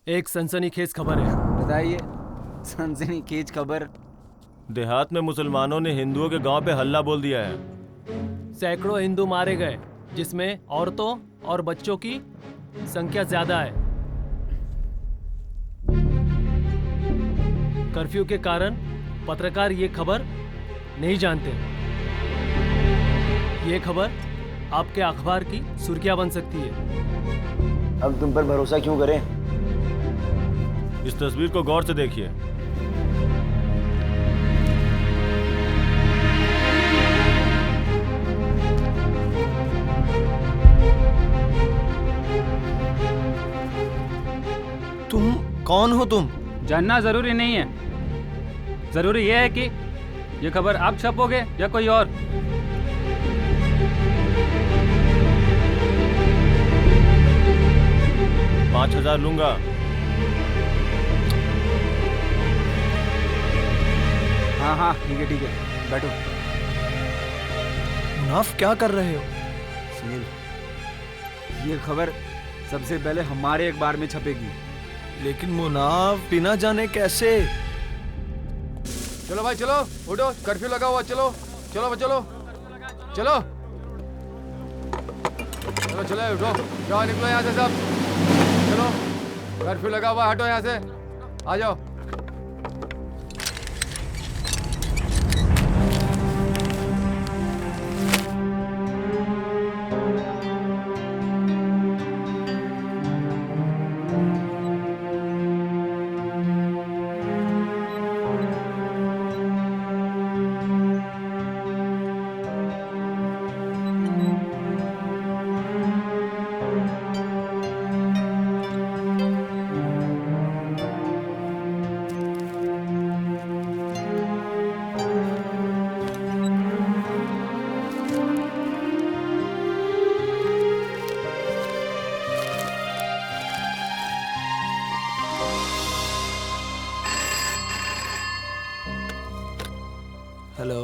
एक सनसनीखेज खबर है। बताइए। सनसनीखेज खबर? देहात में मुसलमानों ने हिंदुओं के गांव पे हल्ला बोल दिया है। सैकड़ों हिंदू मारे गए, जिसमें औरतों और बच्चों की संख्या ज्यादा है। कर्फ्यू के कारण पत्रकार ये खबर नहीं जानते। ये खबर आपके अखबार की सुर्खियां बन सकती है। अब तुम पर भरोसा क्यों करें? इस तस्वीर को गौर से देखिए। तुम कौन हो? तुम जानना जरूरी नहीं है, जरूरी यह है कि ये खबर आप छापोगे या कोई और। $5000 लूंगा। हाँ ठीक है बैठो। मुनाफ क्या कर रहे हो? सुनील, ये खबर सबसे पहले हमारे अखबार में छपेगी। लेकिन मुनाफ बिना जाने कैसे? चलो भाई चलो, उठो, कर्फ्यू लगा हुआ। चलो चलो चलो चलो चलो चलो उठो, जाओ निकलो यहाँ से सब। चलो कर्फ्यू लगा हुआ, हटो यहाँ से, आ जाओ। हेलो।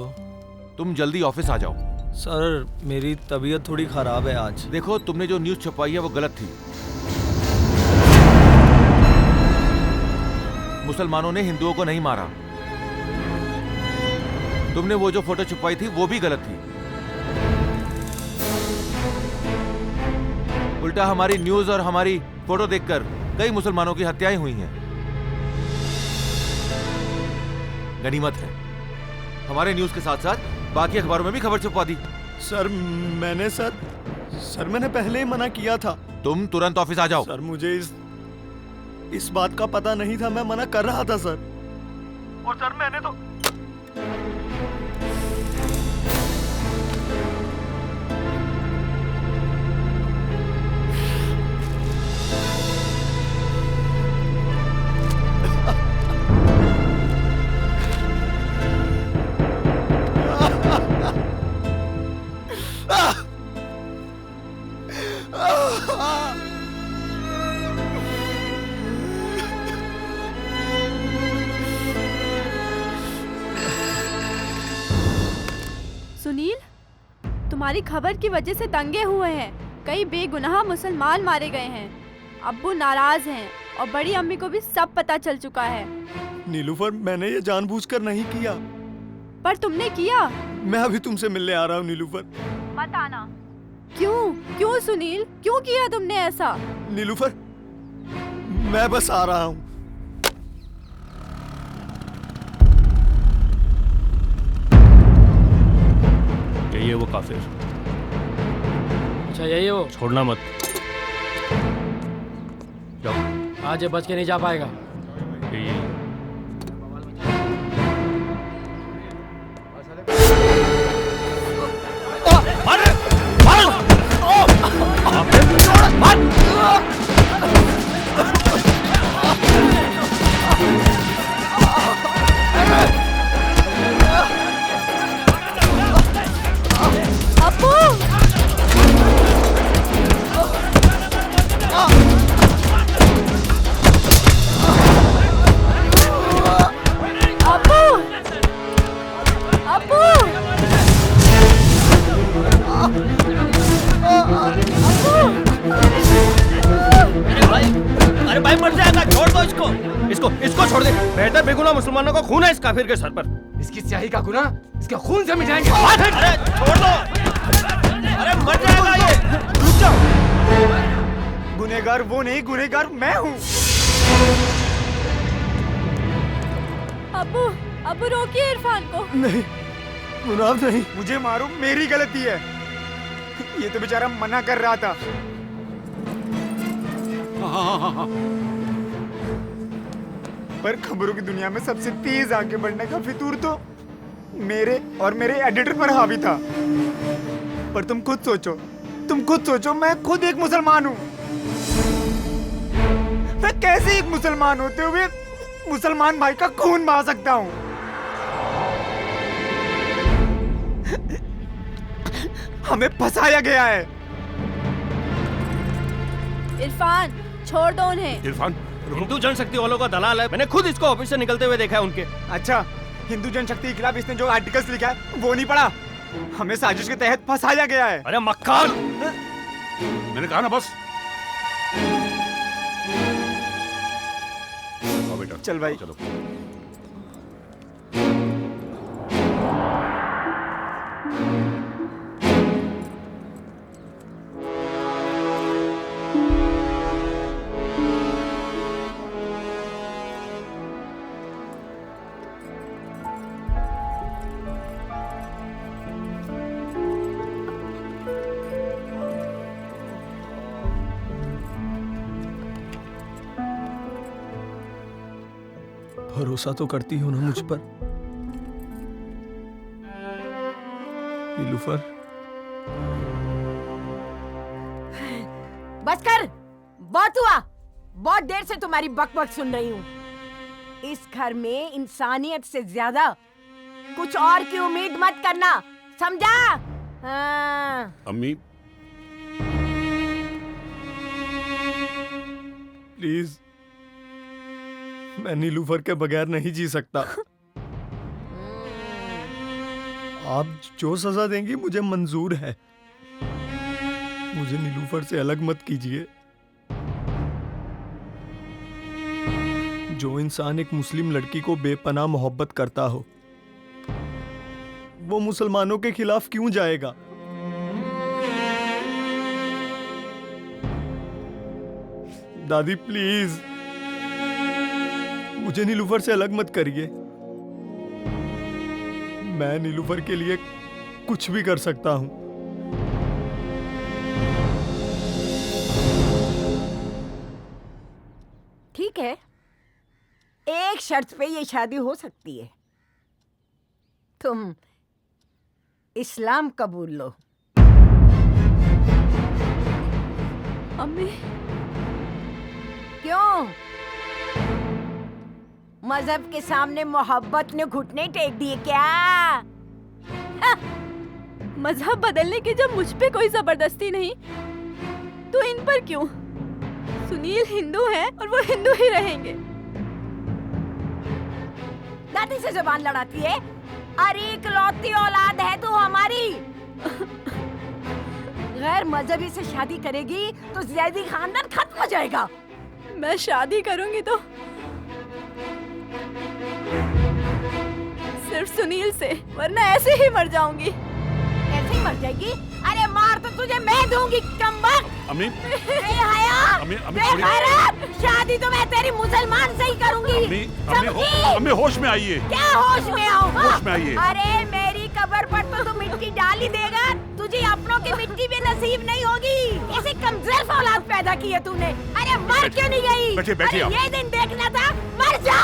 तुम जल्दी ऑफिस आ जाओ। सर मेरी तबीयत थोड़ी खराब है आज। देखो, तुमने जो न्यूज़ छपवाई है वो गलत थी। मुसलमानों ने हिंदुओं को नहीं मारा। तुमने वो जो फोटो छपवाई थी वो भी गलत थी। उल्टा हमारी न्यूज़ और हमारी फोटो देखकर कई मुसलमानों की हत्याएं हुई हैं। गनीमत है, हमारे न्यूज़ के साथ साथ बाकी अखबारों में भी खबर छपवा दी। सर मैंने पहले ही मना किया था। तुम तुरंत ऑफिस आ जाओ। सर मुझे इस बात का पता नहीं था, मैं मना कर रहा था सर। और सर मैंने तो सुनील, तुम्हारी खबर की वजह से दंगे हुए हैं, कई बेगुनाह मुसलमान मारे गए हैं। अब्बू नाराज हैं और बड़ी अम्मी को भी सब पता चल चुका है। नीलूफर, मैंने ये जानबूझकर नहीं किया। पर तुमने किया। मैं अभी तुमसे मिलने आ रहा हूँ नीलूफर। मत आना। क्यों सुनील, क्यों किया तुमने ऐसा? नीलूफर, मैं बस आ रहा हूँ। काफिर। अच्छा यही है वो? छोड़ना मत। जाओ। आज ये बच के नहीं जा पाएगा। यही मुसलमानों को खून है इस काफिर के सर पर। इसकी स्याही का गुनाह इसके खून से मिटाएंगे। अरे छोड़ दो, अरे मर जाएगा ये। रुक जाओ। गुनहगार वो नहीं, गुनहगार मैं हूँ। अब्बू, अब्बू रोकिए इरफान को। नहीं, गुनाह नहीं। मुझे मारो, मेरी गलती है। ये तो बेचारा मना कर रहा था। पर खबरों की दुनिया में सबसे तेज आगे बढ़ने का फितूर तो मेरे और मेरे एडिटर पर हावी था। पर तुम खुद सोचो, मैं खुद एक मुसलमान हूँ। मैं कैसे एक मुसलमान होते हुए मुसलमान भाई का खून बहा सकता हूँ? हमें फंसाया गया है। इरफान छोड़ दो उन्हें। इरफान हिंदू जनशक्ति वालों का दलाल है। मैंने खुद इसको ऑफिस से निकलते हुए देखा है उनके। अच्छा, हिंदू जनशक्ति के खिलाफ इसने जो आर्टिकल्स लिखा है वो नहीं पढ़ा। हमें साजिश के तहत फंसाया गया है। अरे मक्कार, मैंने कहा ना बस। बेटा चल भाई चलो। भरोसा तो करती हो ना मुझ पर नीलूफर? बस कर, बहुत हुआ। बहुत देर से तुम्हारी बकबक सुन रही हूँ। इस घर में इंसानियत से ज्यादा कुछ और की उम्मीद मत करना, समझा? हाँ। अम्मी प्लीज, मैं नीलूफर के बगैर नहीं जी सकता। आप जो सजा देंगी मुझे मंजूर है। मुझे नीलूफर से अलग मत कीजिए। जो इंसान एक मुस्लिम लड़की को बेपनाह मोहब्बत करता हो, वो मुसलमानों के खिलाफ क्यों जाएगा? दादी प्लीज, मुझे नीलूफर से अलग मत करिए। मैं नीलूफर के लिए कुछ भी कर सकता हूं। ठीक है, एक शर्त पे ये शादी हो सकती है। तुम इस्लाम कबूल लो। अम्मी, क्यों? मजहब के सामने मोहब्बत ने घुटने टेक दिए क्या? मजहब बदलने की जब मुझ पे कोई जबरदस्ती नहीं, तो इन पर क्यों? सुनील हिंदू है और वो हिंदू ही रहेंगे। दादी से जुबान लड़ाती है। अरे इकलौती औलाद है तू हमारी। गैर मजहबी से शादी करेगी तो ज़ैदी खानदान खत्म हो जाएगा। मैं शादी करूंगी तो सिर्फ सुनील से, वरना ऐसे ही मर जाऊंगी। ऐसे ही मर जाएगी? अरे मार तो तुझे मैं दूंगी कमबख्त। अम्मी, शादी तो मैं तेरी मुसलमान से ही करूंगी। अम्मी होश में आइए। क्या होश में आऊं? होश में आइए। अरे मेरी कब्र पर तो तू मिट्टी डाल ही देगा। तुझे अपनों की मिट्टी भी नसीब नहीं होगी। ऐसे कमजोर औलाद पैदा की है तूने। अरे मर क्यों नहीं गई? बैठिए आप। ये दिन देखना था। मर जा,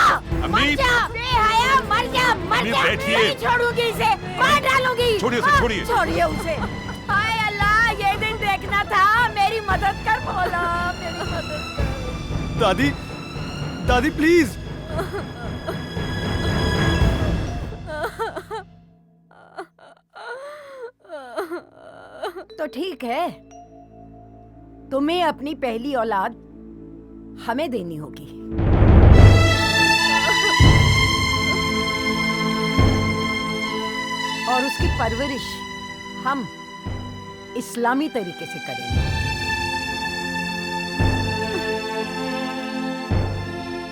मर जा, बेहया, मर जा, मर जा। नहीं छोड़ूंगी इसे, मार डालूंगी। छोड़िए उसे, छोड़िए। छोड़िए उसे। हाय अल्लाह, ये दिन देखना था। मेरी मदद कर भोला, मेरी मदद कर। दादी, दादी प्लीज। तो ठीक है, तुम्हें अपनी पहली औलाद हमें देनी होगी। और उसकी परवरिश हम इस्लामी तरीके से करेंगे।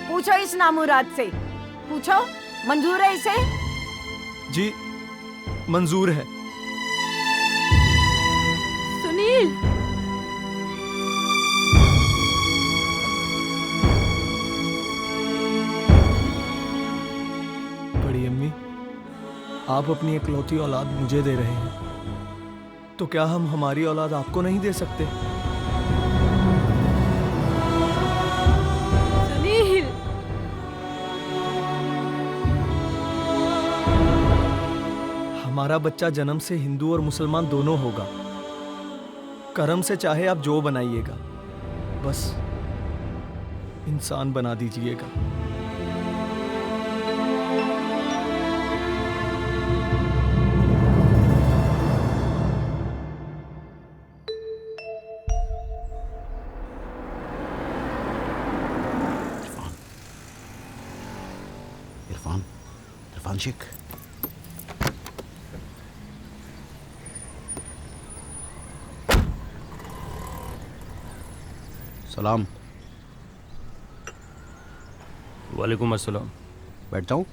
पूछो इस नामुराद से, पूछो मंजूर है इसे? जी मंजूर है। सुनील, बड़ी अम्मी, आप अपनी इकलौती औलाद मुझे दे रहे हैं, तो क्या हम हमारी औलाद आपको नहीं दे सकते? सुनील, हमारा बच्चा जन्म से हिंदू और मुसलमान दोनों होगा। कर्म से चाहे आप जो बनाइएगा, बस इंसान बना दीजिएगा। इरफान शेख, सलाम। वालेकुम अस्सलाम। बैठ जाऊं?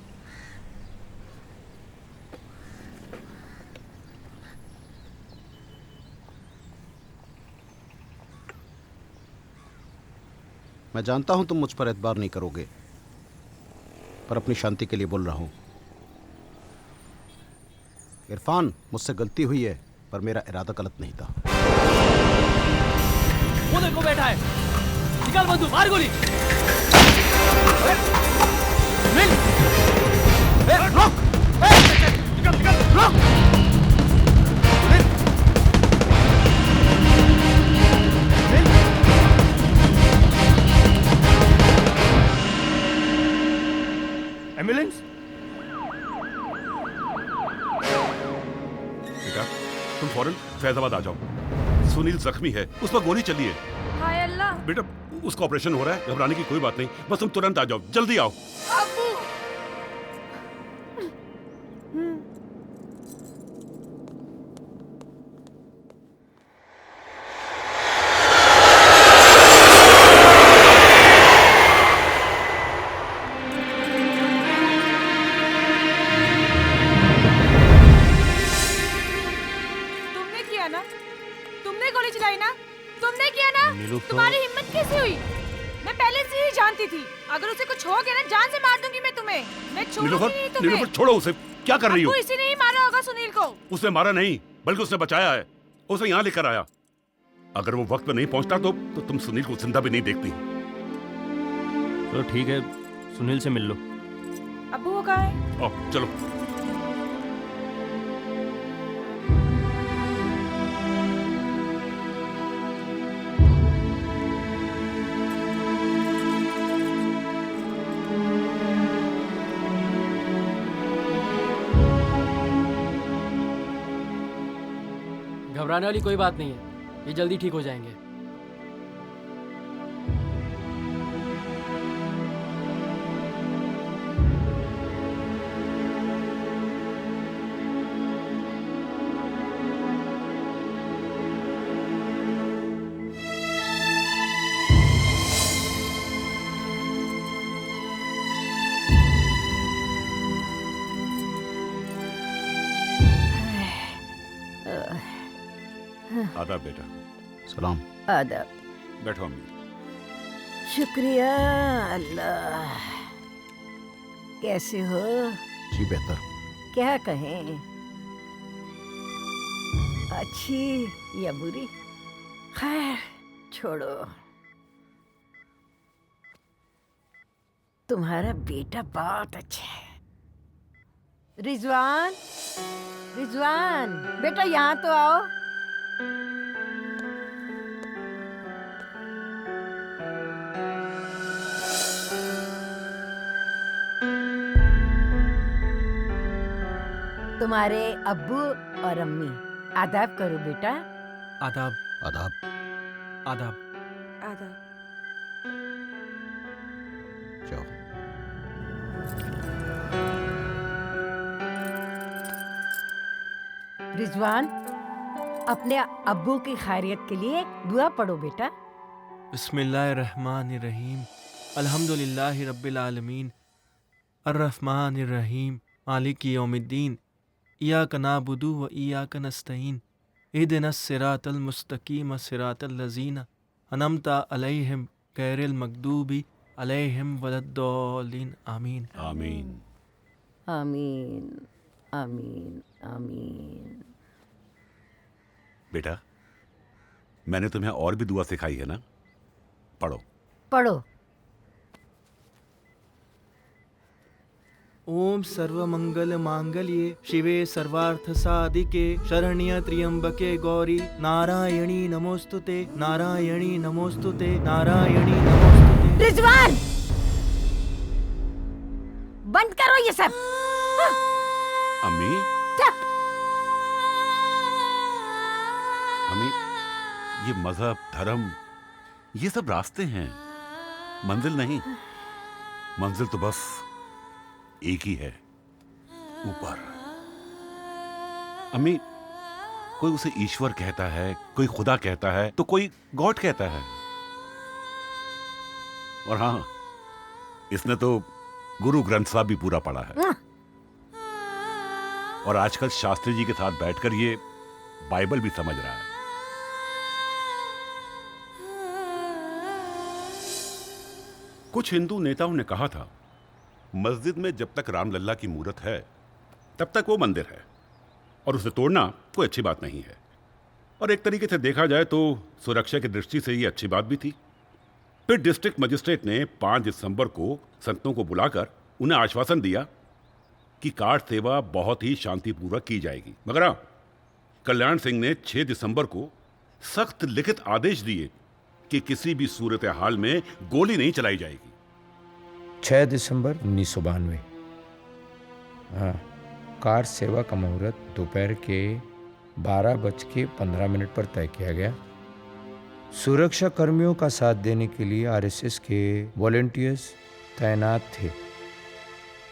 मैं जानता हूं तुम मुझ पर एतबार नहीं करोगे, पर अपनी शांति के लिए बोल रहा हूं। इरफान, मुझसे गलती हुई है, पर मेरा इरादा गलत नहीं था। वो देखो बैठा है, निकाल बंदूक, मार गोली। रोक! निकल, निकल, रोक! एम्बुलेंस? बेटा, तुम फौरन फैजाबाद आ जाओ। सुनील जख्मी है, उस पर गोली चली है। हाय अल्लाह। बेटा, उसका ऑपरेशन हो रहा है, घबराने की कोई बात नहीं, बस तुम तुरंत आ जाओ, जल्दी आओ। अब्बू। तुमने किया ना? तुमने गोली चलाई ना? तुमने किया ना? तुम्हारी हिम्मत कैसे हुई? मैं पहले से ही जानती थी, अगर उसे कुछ हो गया ना, जान से मार दूंगी मैं तुम्हें। मैं छोड़ूंगी नहीं तुम्हें। नीलोफर, छोड़ो उसे, क्या कर रही हो? इसी ने ही मारा होगा सुनील को। उसने मारा नहीं, बल्कि उसने बचाया है, उसे यहाँ लेकर आया। अगर वो वक्त पर नहीं पहुंचता तो तुम सुनील को जिंदा भी नहीं देखती। तो ठीक है, सुनील से मिल लो। अब्बू वो कहाँ है? आओ, चलो। घबराने वाली कोई बात नहीं है, ये जल्दी ठीक हो जाएंगे। आदाब बेटा। सलाम। आदाब। बैठो अम्मी। शुक्रिया अल्लाह। कैसे हो? जी बेहतर। क्या कहें, अच्छी या बुरी, खैर छोड़ो। तुम्हारा बेटा बहुत अच्छा है। रिजवान, रिजवान बेटा यहाँ तो आओ। तुम्हारे अब्बू और अम्मी आदाब करो बेटा। आदाब। आदाब। आदाब। आदाब। जाओ। रिजवान, अपने अब्बू की खैरियत के लिए दुआ पढ़ो बेटा। बिस्मिल्लाहिर्रहमानिर्रहीम, अल्हम्दुलिल्लाहि रब्बिल आलमीन, अर्रहमानिर्रहीम, मालिकी यौमिद्दीन, इय्याका नअबुदु व इय्याका नस्तईन, इहदिनस सिरातल मुस्तकीम सिरातल लज़ीना अनअमता अलैहिम गैरिल मग़दूबि अलैहिम वलद्दॉलिन। आमीन। आमीन। आमीन आमीन आमीन। बेटा, मैंने तुम्हें और भी दुआ सिखाई है ना, पढ़ो। पढ़ो। ओम सर्वमंगल मांगल्ये शिवे सर्वार्थ साधिके शरण्य त्र्यंबके गौरी नारायणी नमोस्तुते नारायणी नमोस्तुते नारायणी नमोस्तुते। रिजवान, बंद करो ये सब। अम्मी, अम्मी, ये मजहब, धर्म, ये सब रास्ते हैं, मंजिल नहीं। मंजिल तो बस एक ही है, ऊपर। अम्मी, कोई उसे ईश्वर कहता है, कोई खुदा कहता है, तो कोई गॉड कहता है। और हाँ, इसने तो गुरु ग्रंथ साहब भी पूरा पढ़ा है। और आजकल शास्त्री जी के साथ बैठकर ये बाइबल भी समझ रहा है। कुछ हिंदू नेताओं ने कहा था, मस्जिद में जब तक रामलल्ला की मूरत है तब तक वो मंदिर है, और उसे तोड़ना कोई अच्छी बात नहीं है। और एक तरीके से देखा जाए तो सुरक्षा की दृष्टि से ये अच्छी बात भी थी। फिर डिस्ट्रिक्ट मजिस्ट्रेट ने 5 दिसंबर को संतों को बुलाकर उन्हें आश्वासन दिया कि कार्ड सेवा बहुत ही शांतिपूर्वक की जाएगी। मगर हाँ, कल्याण सिंह ने 6 दिसंबर को सख्त लिखित आदेश दिए कि किसी भी सूरत हाल में गोली नहीं चलाई जाएगी। 6 दिसंबर 1992। हाँ, कार सेवा का मुहूर्त दोपहर के 12:15 पर तय किया गया। सुरक्षा कर्मियों का साथ देने के लिए आरएसएस के वॉलंटियर्स तैनात थे।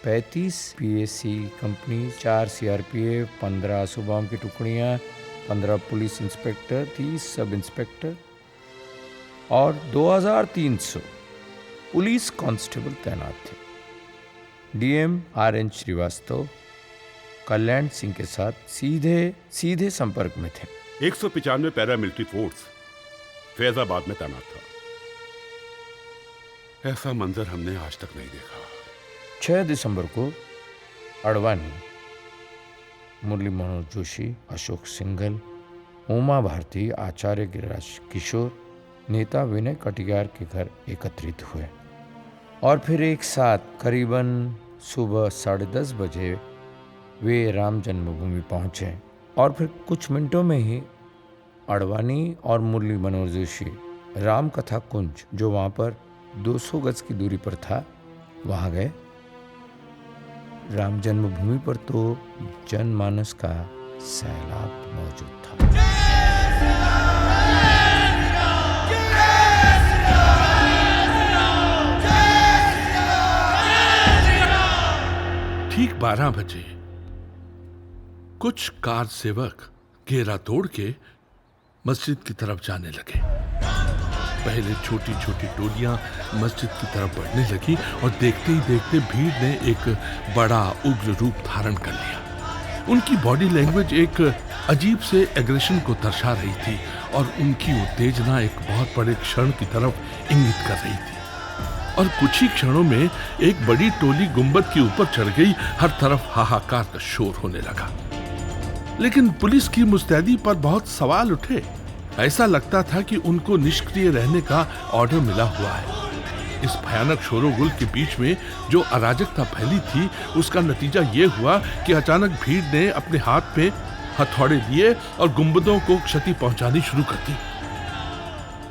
35 पीएसी कंपनी, 4 सीआरपीएफ, 15 आसुबाम की टुकड़ियाँ, 15 पुलिस इंस्पेक्टर, 30 सब इंस्पेक्टर और 2300 पुलिस कांस्टेबल तैनात थे। DM R N. श्रीवास्तव कल्याण सिंह के साथ सीधे संपर्क में थे। 195 पैरामिलिट्री फोर्स फैजाबाद में तैनात था। ऐसा मंजर हमने आज तक नहीं देखा। 6 दिसंबर को अडवाणी, मुरली मनोहर जोशी, अशोक सिंघल, उमा भारती, आचार्य गिरिराज किशोर, नेता विनय कटियार के घर एकत्रित हुए और फिर एक साथ करीबन सुबह 10:30 बजे वे राम जन्मभूमि पहुंचे। और फिर कुछ मिनटों में ही अडवाणी और मुरली मनोहर जोशी राम कथा कुंज, जो वहां पर 200 गज की दूरी पर था, वहां गए। राम जन्मभूमि पर तो जनमानस का सैलाब मौजूद था। ठीक 12 बजे कुछ कार सेवक घेरा तोड़ के मस्जिद की तरफ जाने लगे। पहले छोटी छोटी टोलियां मस्जिद की तरफ बढ़ने लगी और देखते ही देखते भीड़ ने एक बड़ा उग्र रूप धारण कर लिया। उनकी बॉडी लैंग्वेज एक अजीब से एग्रेशन को दर्शा रही थी और उनकी उत्तेजना एक बहुत बड़े क्षण की तरफ इंगित कर रही थी। और कुछ ही क्षणों में एक बड़ी टोली गुंबद के ऊपर चढ़ गई। हर तरफ हाहाकार का शोर होने लगा। लेकिन पुलिस की मुस्तैदी पर बहुत सवाल उठे। ऐसा लगता था कि उनको निष्क्रिय रहने का ऑर्डर मिला हुआ है। इस भयानक शोरगुल के बीच में जो अराजकता फैली थी, उसका नतीजा ये हुआ कि अचानक भीड़ ने अपने हाथ में हथौड़े लिए और गुंबदों को क्षति पहुंचानी शुरू कर दी।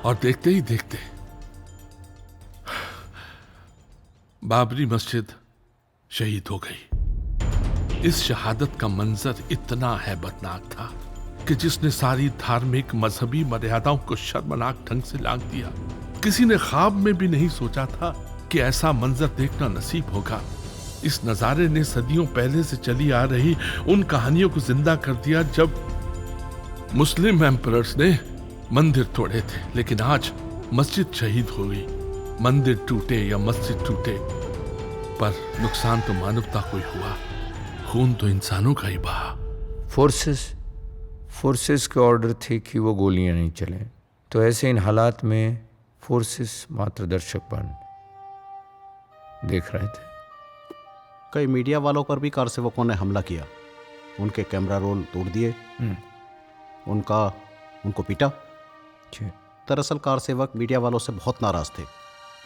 और देखते ही देखते बाबरी मस्जिद शहीद हो गई। इस शहादत का मंजर इतना हैबतनाक था कि जिसने सारी धार्मिक मजहबी मर्यादाओं को शर्मनाक ढंग से लांघ दिया। किसी ने ख्वाब में भी नहीं सोचा था कि ऐसा मंजर देखना नसीब होगा। इस नजारे ने सदियों पहले से चली आ रही उन कहानियों को जिंदा कर दिया जब मुस्लिम एम्परर्स ने मंदिर तोड़े थे। लेकिन आज मस्जिद शहीद हो गई। मंदिर टूटे या मस्जिद टूटे, पर नुकसान तो मानवता को ही हुआ। खून तो इंसानों का ही बहा। फोर्सेस के ऑर्डर थे कि वो गोलियां नहीं चलें, तो ऐसे इन हालात में फोर्सेस मात्र दर्शक बन देख रहे थे। कई मीडिया वालों पर भी कारसेवकों ने हमला किया, उनके कैमरा रोल तोड़ दिए, उनको पीटा। दरअसल कारसेवक मीडिया वालों से बहुत नाराज थे,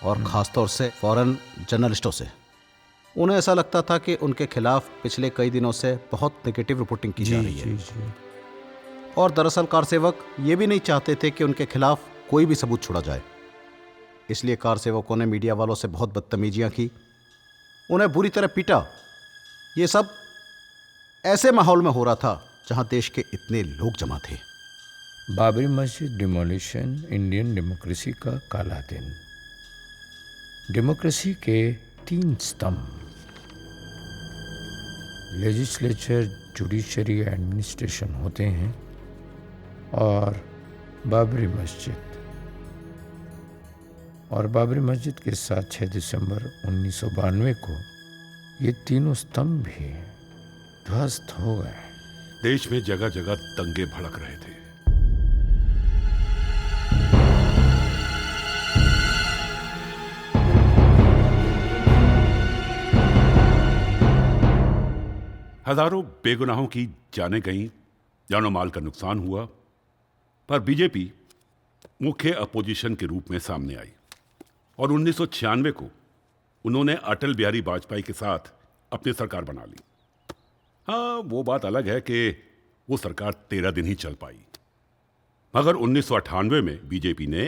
और खासतौर से फॉरेन जर्नलिस्टों से। उन्हें ऐसा लगता था कि उनके खिलाफ पिछले कई दिनों से बहुत नेगेटिव रिपोर्टिंग की जा रही है। और दरअसल कारसेवक ये भी नहीं चाहते थे कि उनके खिलाफ कोई भी सबूत छोड़ा जाए। इसलिए कारसेवकों ने मीडिया वालों से बहुत बदतमीजियां की, उन्हें बुरी तरह पीटा। ये सब ऐसे माहौल में हो रहा था जहां देश के इतने लोग जमा थे। बाबरी मस्जिद डिमोलिशन इंडियन डेमोक्रेसी का काला दिन। डेमोक्रेसी के 3 स्तंभ, लेजिस्लेचर, जुडिशरी, एडमिनिस्ट्रेशन होते हैं, और बाबरी मस्जिद के साथ 6 दिसंबर 1992 को ये तीनों स्तंभ भी ध्वस्त हो गए। देश में जगह जगह दंगे भड़क रहे थे। हजारों बेगुनाहों की जानें गईं, जानो माल का नुकसान हुआ, पर बीजेपी मुख्य अपोजिशन के रूप में सामने आई और 1996 को उन्होंने अटल बिहारी वाजपेयी के साथ अपनी सरकार बना ली। हाँ, वो बात अलग है कि वो सरकार 13 दिन ही चल पाई, मगर 1998 में बीजेपी ने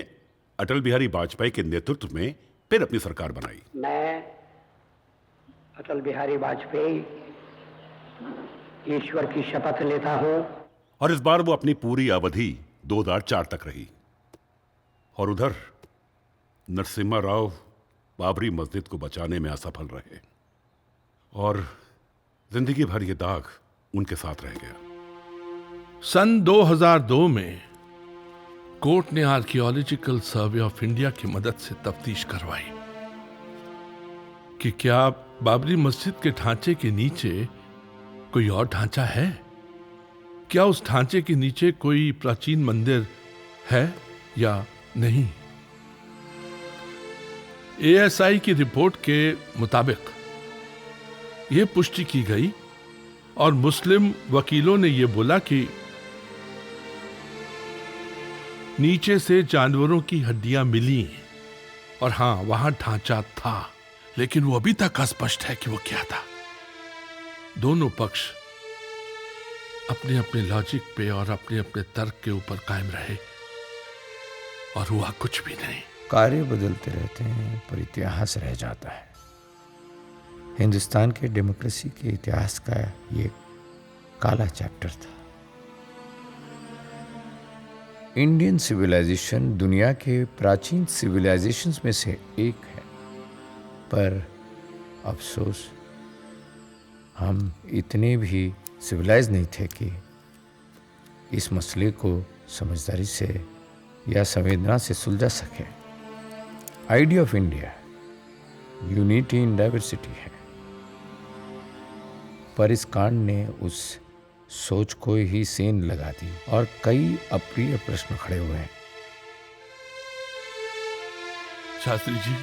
अटल बिहारी वाजपेयी के नेतृत्व में फिर अपनी सरकार बनाई। मैं अटल बिहारी वाजपेयी ईश्वर की शपथ लेता हूं। और इस बार वो अपनी पूरी अवधि 2004 तक रही। और उधर नरसिम्हा राव बाबरी मस्जिद को बचाने में असफल रहे और जिंदगी भर ये दाग उनके साथ रह गया। सन 2002 में कोर्ट ने आर्कियोलॉजिकल सर्वे ऑफ इंडिया की मदद से तफ्तीश करवाई कि क्या बाबरी मस्जिद के ढांचे के नीचे कोई और ढांचा है, क्या उस ढांचे के नीचे कोई प्राचीन मंदिर है या नहीं। एएसआई की रिपोर्ट के मुताबिक यह पुष्टि की गई और मुस्लिम वकीलों ने यह बोला कि नीचे से जानवरों की हड्डियां मिली और हां, वहां ढांचा था, लेकिन वो अभी तक अस्पष्ट है कि वो क्या था। दोनों पक्ष अपने अपने लॉजिक पे और अपने अपने तर्क के ऊपर कायम रहे और हुआ कुछ भी नहीं। कार्य बदलते रहते हैं पर इतिहास रह जाता है। हिंदुस्तान के डेमोक्रेसी के इतिहास का ये काला चैप्टर था। इंडियन सिविलाइजेशन दुनिया के प्राचीन सिविलाइजेशंस में से एक है, पर अफसोस हम इतने भी सिविलाइज नहीं थे कि इस मसले को समझदारी से या संवेदना से सुलझा सके। Idea of India unity in diversity है, पर इस कांड ने उस सोच को ही सेंध लगा दी और कई अप्रिय प्रश्न खड़े हुए हैं। शास्त्री जी,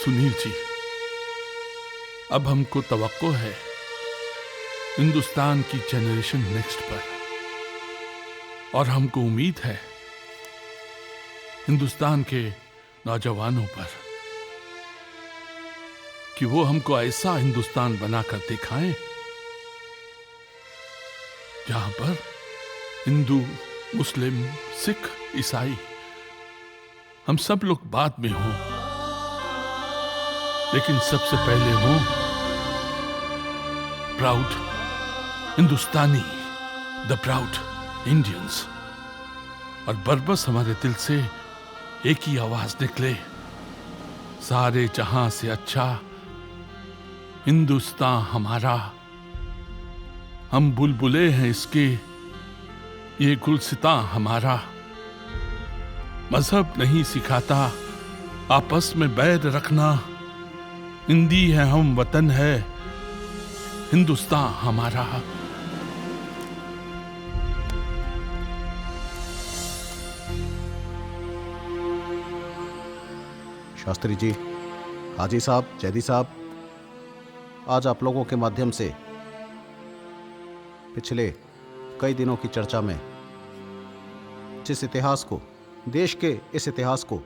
सुनील जी, अब हमको तवक्को है हिंदुस्तान की जनरेशन नेक्स्ट पर, और हमको उम्मीद है हिंदुस्तान के नौजवानों पर कि वो हमको ऐसा हिंदुस्तान बनाकर दिखाएं जहां पर हिंदू, मुस्लिम, सिख, ईसाई हम सब लोग बाद में हों, लेकिन सबसे पहले हों proud Hindustani, the proud Indians, और बरबस हमारे दिल से एक ही आवाज निकले, सारे जहां से अच्छा हिंदुस्तान हमारा, हम बुलबुले हैं इसके, ये गुलसितां हमारा। मजहब नहीं सिखाता आपस में बैर रखना, हिंदी है हम, वतन है हिंदुस्तान हमारा। शास्त्री जी, हाजी साहब, जैदी साहब, आज आप लोगों के माध्यम से पिछले कई दिनों की चर्चा में जिस इतिहास को, देश के इस इतिहास को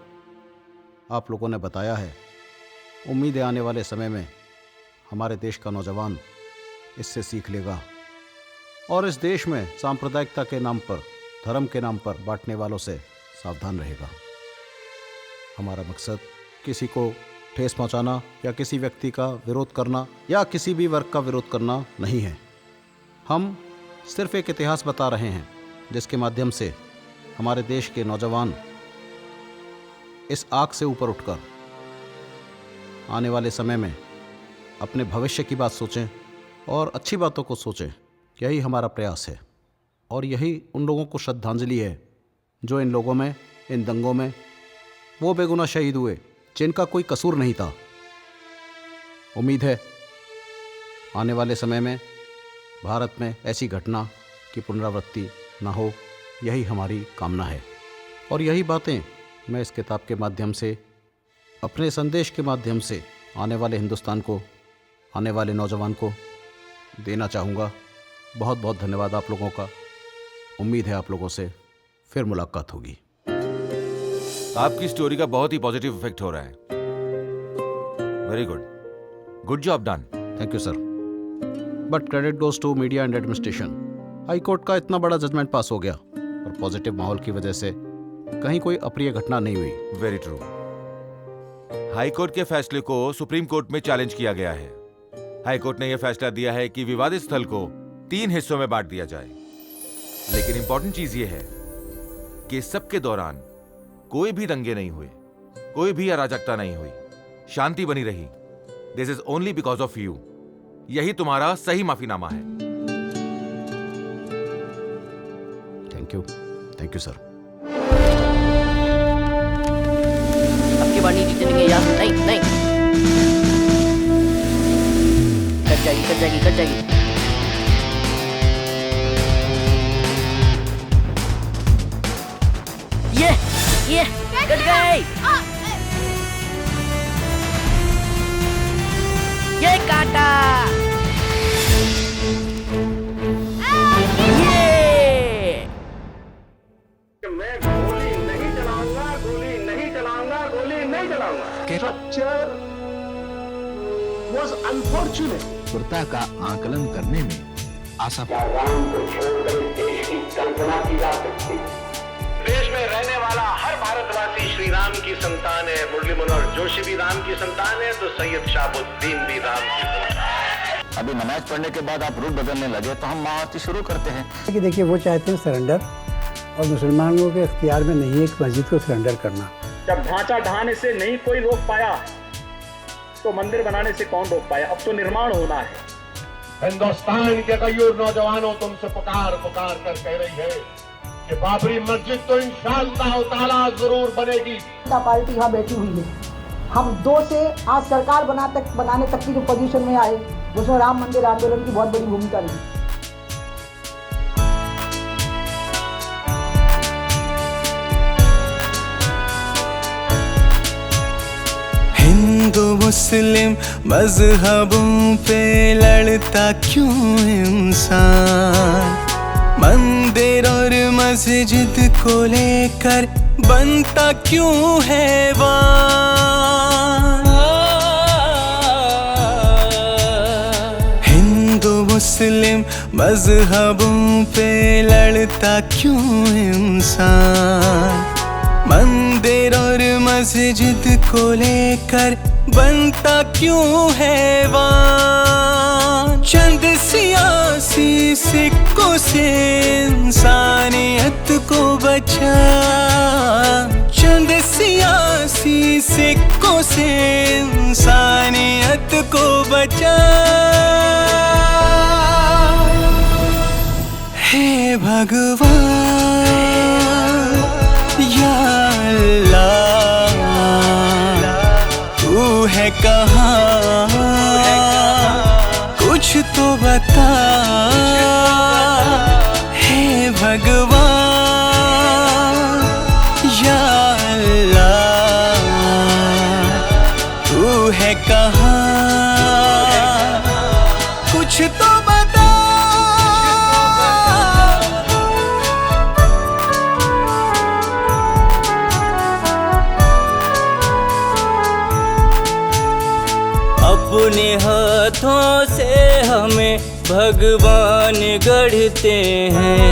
आप लोगों ने बताया है, उम्मीद है आने वाले समय में हमारे देश का नौजवान इससे सीख लेगा और इस देश में सांप्रदायिकता के नाम पर, धर्म के नाम पर बांटने वालों से सावधान रहेगा। हमारा मकसद किसी को ठेस पहुंचाना या किसी व्यक्ति का विरोध करना या किसी भी वर्ग का विरोध करना नहीं है। हम सिर्फ एक इतिहास बता रहे हैं जिसके माध्यम से हमारे देश के नौजवान इस आग से ऊपर उठकर आने वाले समय में अपने भविष्य की बात सोचें और अच्छी बातों को सोचें। यही हमारा प्रयास है और यही उन लोगों को श्रद्धांजलि है जो इन लोगों में, इन दंगों में वो बेगुनाह शहीद हुए जिनका कोई कसूर नहीं था। उम्मीद है आने वाले समय में भारत में ऐसी घटना की पुनरावृत्ति ना हो, यही हमारी कामना है। और यही बातें मैं इस किताब के माध्यम से, अपने संदेश के माध्यम से आने वाले हिंदुस्तान को, आने वाले नौजवान को देना चाहूँगा। बहुत बहुत धन्यवाद आप लोगों का। उम्मीद है आप लोगों से फिर मुलाकात होगी। आपकी स्टोरी का बहुत ही पॉजिटिव इफेक्ट हो रहा है। Very good, good job done. Thank you sir, but credit goes to media and administration. High court का इतना बड़ा जजमेंट पास हो गया और पॉजिटिव माहौल की वजह से कहीं कोई अप्रिय घटना नहीं हुई। Very true. हाई कोर्ट के फैसले को सुप्रीम कोर्ट में चैलेंज किया गया है। हाई कोर्ट ने यह फैसला दिया है कि विवादित स्थल को 3 हिस्सों में बांट दिया जाए, लेकिन इंपॉर्टेंट चीज यह है कि सबके दौरान कोई भी दंगे नहीं हुए, कोई भी अराजकता नहीं हुई, शांति बनी रही। This is only because of you. यही तुम्हारा सही माफीनामा है। Thank you sir. अब की बार नहीं जीतेंगे यार, नहीं नहीं, कट जाएगी कट जाएगी कट जाएगी। ये कट गई, ये काटा, मैं गोली नहीं चलाऊंगा, गोली नहीं चलाऊंगा, गोली नहीं चलाऊंगा। Structure was unfortunate. कुर्ता का आकलन करने में आसानी। राम को छोड़कर देश की कल्पना की जा सकती। देश में रहने वाला हर भारतवासी श्री राम की संतान है। मुरली मनोहर जोशी भी राम की संतान है, तो सैयद शाहबुद्दीन भी राम की संतान है। अभी नमाज पढ़ने के बाद आप रूट बदलने लगे तो हम माओवादी शुरू करते हैं कि देखिए वो चाहते हैं सरेंडर, और मुसलमानों के इख्तियार में नहीं है एक मस्जिद को सरेंडर करना। जब ढांचा ढाने से नहीं कोई रोक पाया तो मंदिर बनाने से कौन रोक पाया? अब तो निर्माण होना है। हिंदुस्तान के गयूर नौजवानों, तुमसे पुकार पुकार कर कह रही है कि बाबरी मस्जिद तो इंशाअल्लाह ताला जरूर बनेगी। पार्टी यहाँ बैठी हुई है। हम 2 से आज सरकार बनाने तक की जो पोजीशन में आए, उसमें राम मंदिर आंदोलन की बहुत बड़ी भूमिका रही। हिंदू मुस्लिम मजहबों पे लड़ता क्यों इंसान, मंदिर और मस्जिद को लेकर बनता क्यों है वार। हिंदू मुस्लिम मजहबों पे लड़ता क्यों इंसान, मंदिर और मस्जिद को लेकर बनता क्यों है वार। चंद सियासी सिक्कों से इंसानियत को बचा, चंद सियासी सिक्कों से इंसानियत को बचा। हे भगवान या अल्लाह, तू है कहाँ, कुछ तो बता। हे भगवान या अल्लाह, तू है कहाँ, कुछ तो बता। अपने हाथों से हमें भगवान गढ़ते हैं,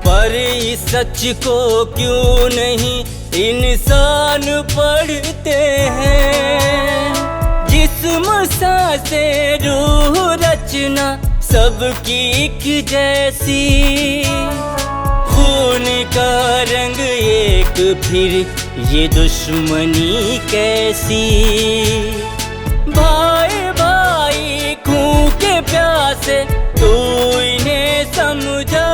पर इस सच को क्यों नहीं इंसान पढ़ते हैं। जिस्म सांसे रूह रचना सबकी एक जैसी, खून का रंग एक फिर ये दुश्मनी कैसी। भाई भाई खून के प्यासे तू इन्हें समझा।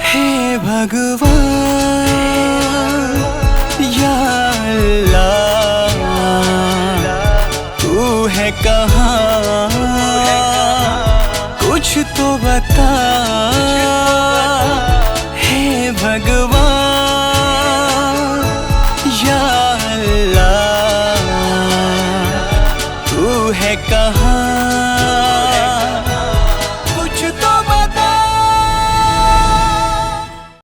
हे भगवान या अल्लाह, तू है कहाँ, कुछ तो बता। हे भगवान या अल्लाह, तू है कहाँ।